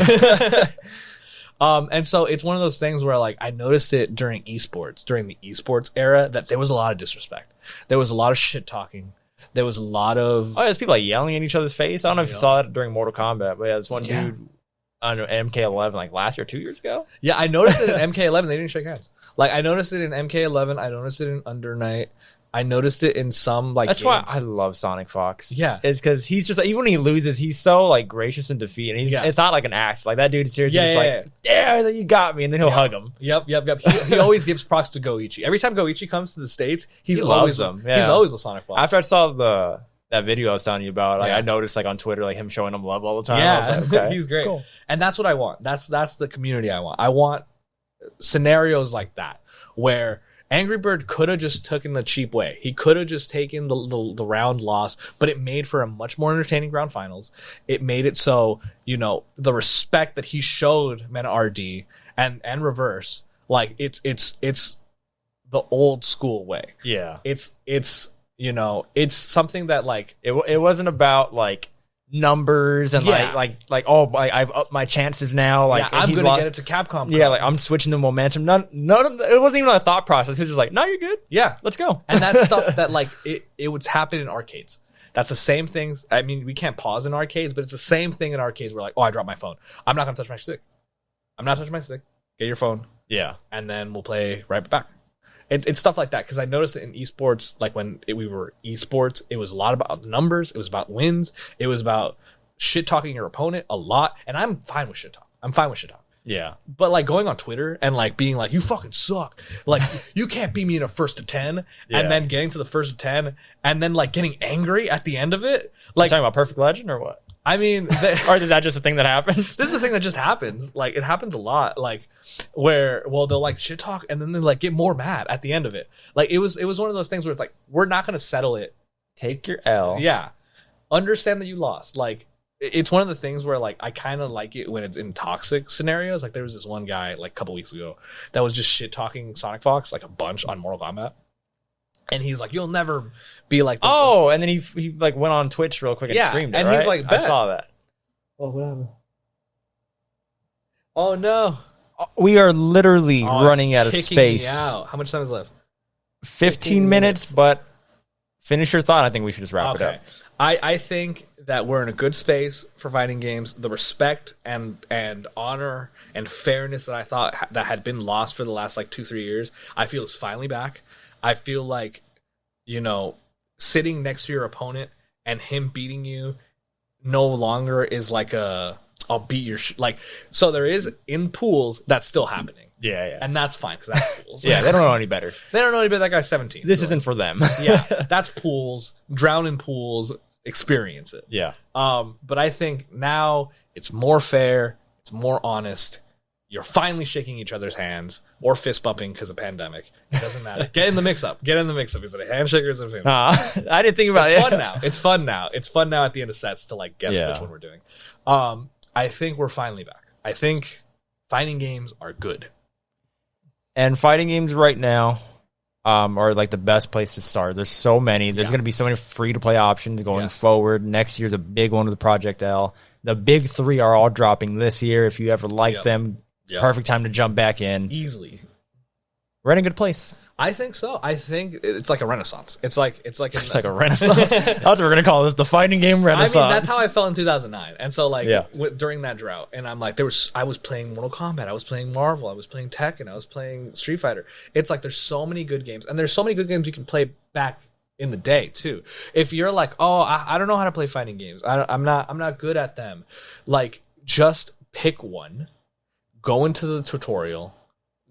And so it's one of those things where, like, I noticed it during the esports era, that there was a lot of disrespect. There was a lot of shit talking. There was a lot of... there's people like yelling in each other's face. I don't know if you saw that during Mortal Kombat, but there's one dude... on MK11 like last year, 2 years ago. Yeah, I noticed it in MK11. They didn't shake hands. Like, I noticed it in MK11. I noticed it in Under Night. I noticed it in some, like, that's games. Why I love Sonic Fox. Yeah, it's because he's just, even when he loses, he's so, like, gracious in defeat, and it's not like an act. Like, that dude is seriously yeah, you got me, and then he'll hug him. Yep. He always gives props to Goichi. Every time Goichi comes to the States, he loves him. Yeah. He's always with Sonic Fox. After I saw that video I was telling you about, like, I noticed, like, on Twitter, like, him showing him love all the time. Yeah, I was like, okay, he's great. Cool. And that's what I want. That's the community I want. I want scenarios like that, where Angrybird could have just taken the cheap way. He could have just taken the round loss, but it made for a much more entertaining grand finals. It made it so, you know, the respect that he showed Men RD and reverse, like it's the old school way. Yeah. It's you know, it's something that like it wasn't about like numbers and I've upped my chances now. Like I'm gonna get it to Capcom. Yeah, like I'm switching the momentum. None of it wasn't even a thought process. He was just like, no, you're good. Yeah, let's go. And that's stuff that like it would happen in arcades. That's the same things. I mean, we can't pause in arcades, but it's the same thing in arcades. We're like, oh, I dropped my phone. I'm not gonna touch my stick. I'm not touching my stick. Get your phone. Yeah, and then we'll play right back. It's stuff like that, because I noticed that in esports, like when we were esports, it was a lot about numbers, it was about wins, it was about shit talking your opponent a lot, and I'm fine with shit talk. Yeah. But like going on Twitter and like being like, you fucking suck, like you can't beat me in a first to 10, and then getting to the first to 10, and then like getting angry at the end of it. Like, you're talking about Perfect Legend or what? I mean, or is that just a thing that happens? This is a thing that just happens. Like, it happens a lot. Like, where, well, they'll like shit talk and then they like get more mad at the end of it. Like, it was one of those things where it's like, we're not going to settle it. Take your L. Yeah. Understand that you lost. Like, it's one of the things where like I kind of like it when it's in toxic scenarios. Like, there was this one guy like a couple weeks ago that was just shit talking Sonic Fox like a bunch on Mortal Kombat. And he's like, you'll never be like the and then he like went on Twitch real quick and streamed it, and right? he's like, I saw that. Oh, what happened? Oh, no. We are literally running out of space. Me out. How much time is left? 15 minutes, but finish your thought. I think we should just wrap it up. I think that we're in a good space for fighting games. The respect and honor and fairness that I thought that had been lost for the last like 2-3 years, I feel is finally back. I feel like, you know, sitting next to your opponent and him beating you no longer is like I'll beat your like. So there is in pools that's still happening. Yeah. And that's fine, because that's pools. Yeah, they don't know any better. They don't know any better. That guy's 17. This isn't for them. Yeah, that's pools. Drown in pools. Experience it. Yeah. But I think now it's more fair. It's more honest. You're finally shaking each other's hands or fist bumping because of pandemic. It doesn't matter. Get in the mix up. Is it a handshake or is it a fist bump? I didn't think about it. It's fun now. It's fun now at the end of sets to like guess which one we're doing. I think we're finally back. I think fighting games are good. And fighting games right now are like the best place to start. There's so many. There's going to be so many free-to-play options going forward. Next year's a big one with the Project L. The big three are all dropping this year. If you ever liked them, perfect time to jump back in. Easily. We're in a good place. I think so. I think it's like a renaissance. It's like a renaissance. That's what we're gonna call this, the fighting game renaissance. I mean, that's how I felt in 2009. And so like during that drought, and I'm like, I was playing Mortal Kombat, I was playing Marvel, I was playing Tekken, I was playing Street Fighter. It's like there's so many good games, and there's so many good games you can play back in the day too. If you're like, oh, I don't know how to play fighting games, I'm not good at them, like just pick one, go into the tutorial,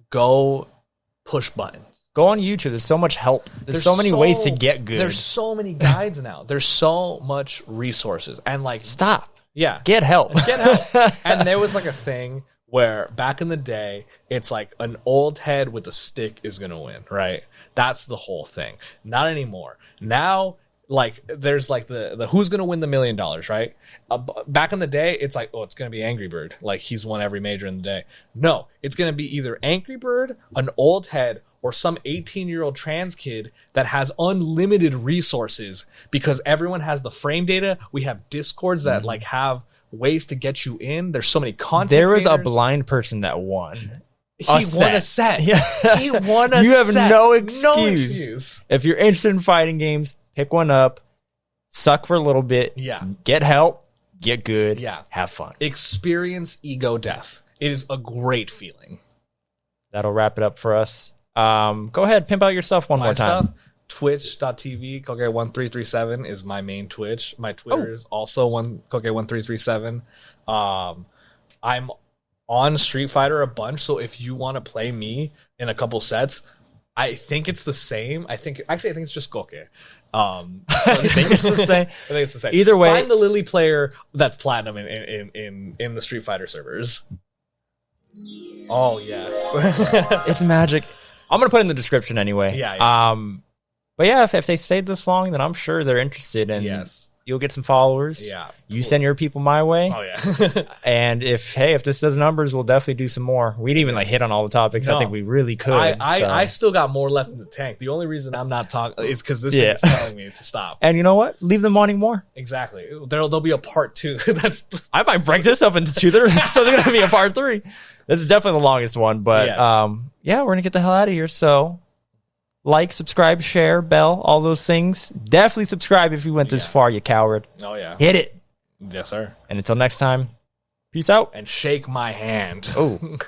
go push buttons. Go on YouTube. There's so much help. There's so many ways to get good. There's so many guides now. There's so much resources. And like, stop. Yeah. Get help. Get help. And there was like a thing where back in the day, it's like an old head with a stick is going to win, right? That's the whole thing. Not anymore. Now, like, there's like the who's going to win the $1 million, right? Back in the day, it's like, oh, it's going to be Angrybird. Like, he's won every major in the day. No, it's going to be either Angrybird, an old head, or some 18-year-old trans kid that has unlimited resources because everyone has the frame data. We have Discords that like have ways to get you in. There's so many content. There was creators. A blind person that won. He won a set. Yeah. He won a set. You have no excuse. No excuse. If you're interested in fighting games, pick one up, suck for a little bit, get help, get good, have fun. Experience ego death. It is a great feeling. That'll wrap it up for us. Go ahead, pimp out your stuff one more time. Twitch.tv, Koke1337 is my main Twitch. My Twitter is also Koke1337. I'm on Street Fighter a bunch, so if you want to play me in a couple sets, I think it's the same. I think it's just Koke. So I think it's the same. I think it's the same. Either way, find the Lily player that's platinum in the Street Fighter servers. Oh yes, it's magic. I'm gonna put it in the description anyway. Yeah. But yeah, if they stayed this long, then I'm sure they're interested, and you'll get some followers. Yeah. You send your people my way. Oh yeah. And if this does numbers, we'll definitely do some more. We'd even like hit on all the topics. I think we really could. I still got more left in the tank. The only reason I'm not talking is because this thing is telling me to stop. And you know what? Leave them wanting more. Exactly. There'll be a part 2. I might break this up into 2. So there's gonna be a part 3. This is definitely the longest one, but we're gonna get the hell out of here. So like, subscribe, share, bell, all those things. Definitely subscribe if you went this far, you coward. Oh yeah. Hit it. Yes, sir. And until next time, peace out. And shake my hand. Oh.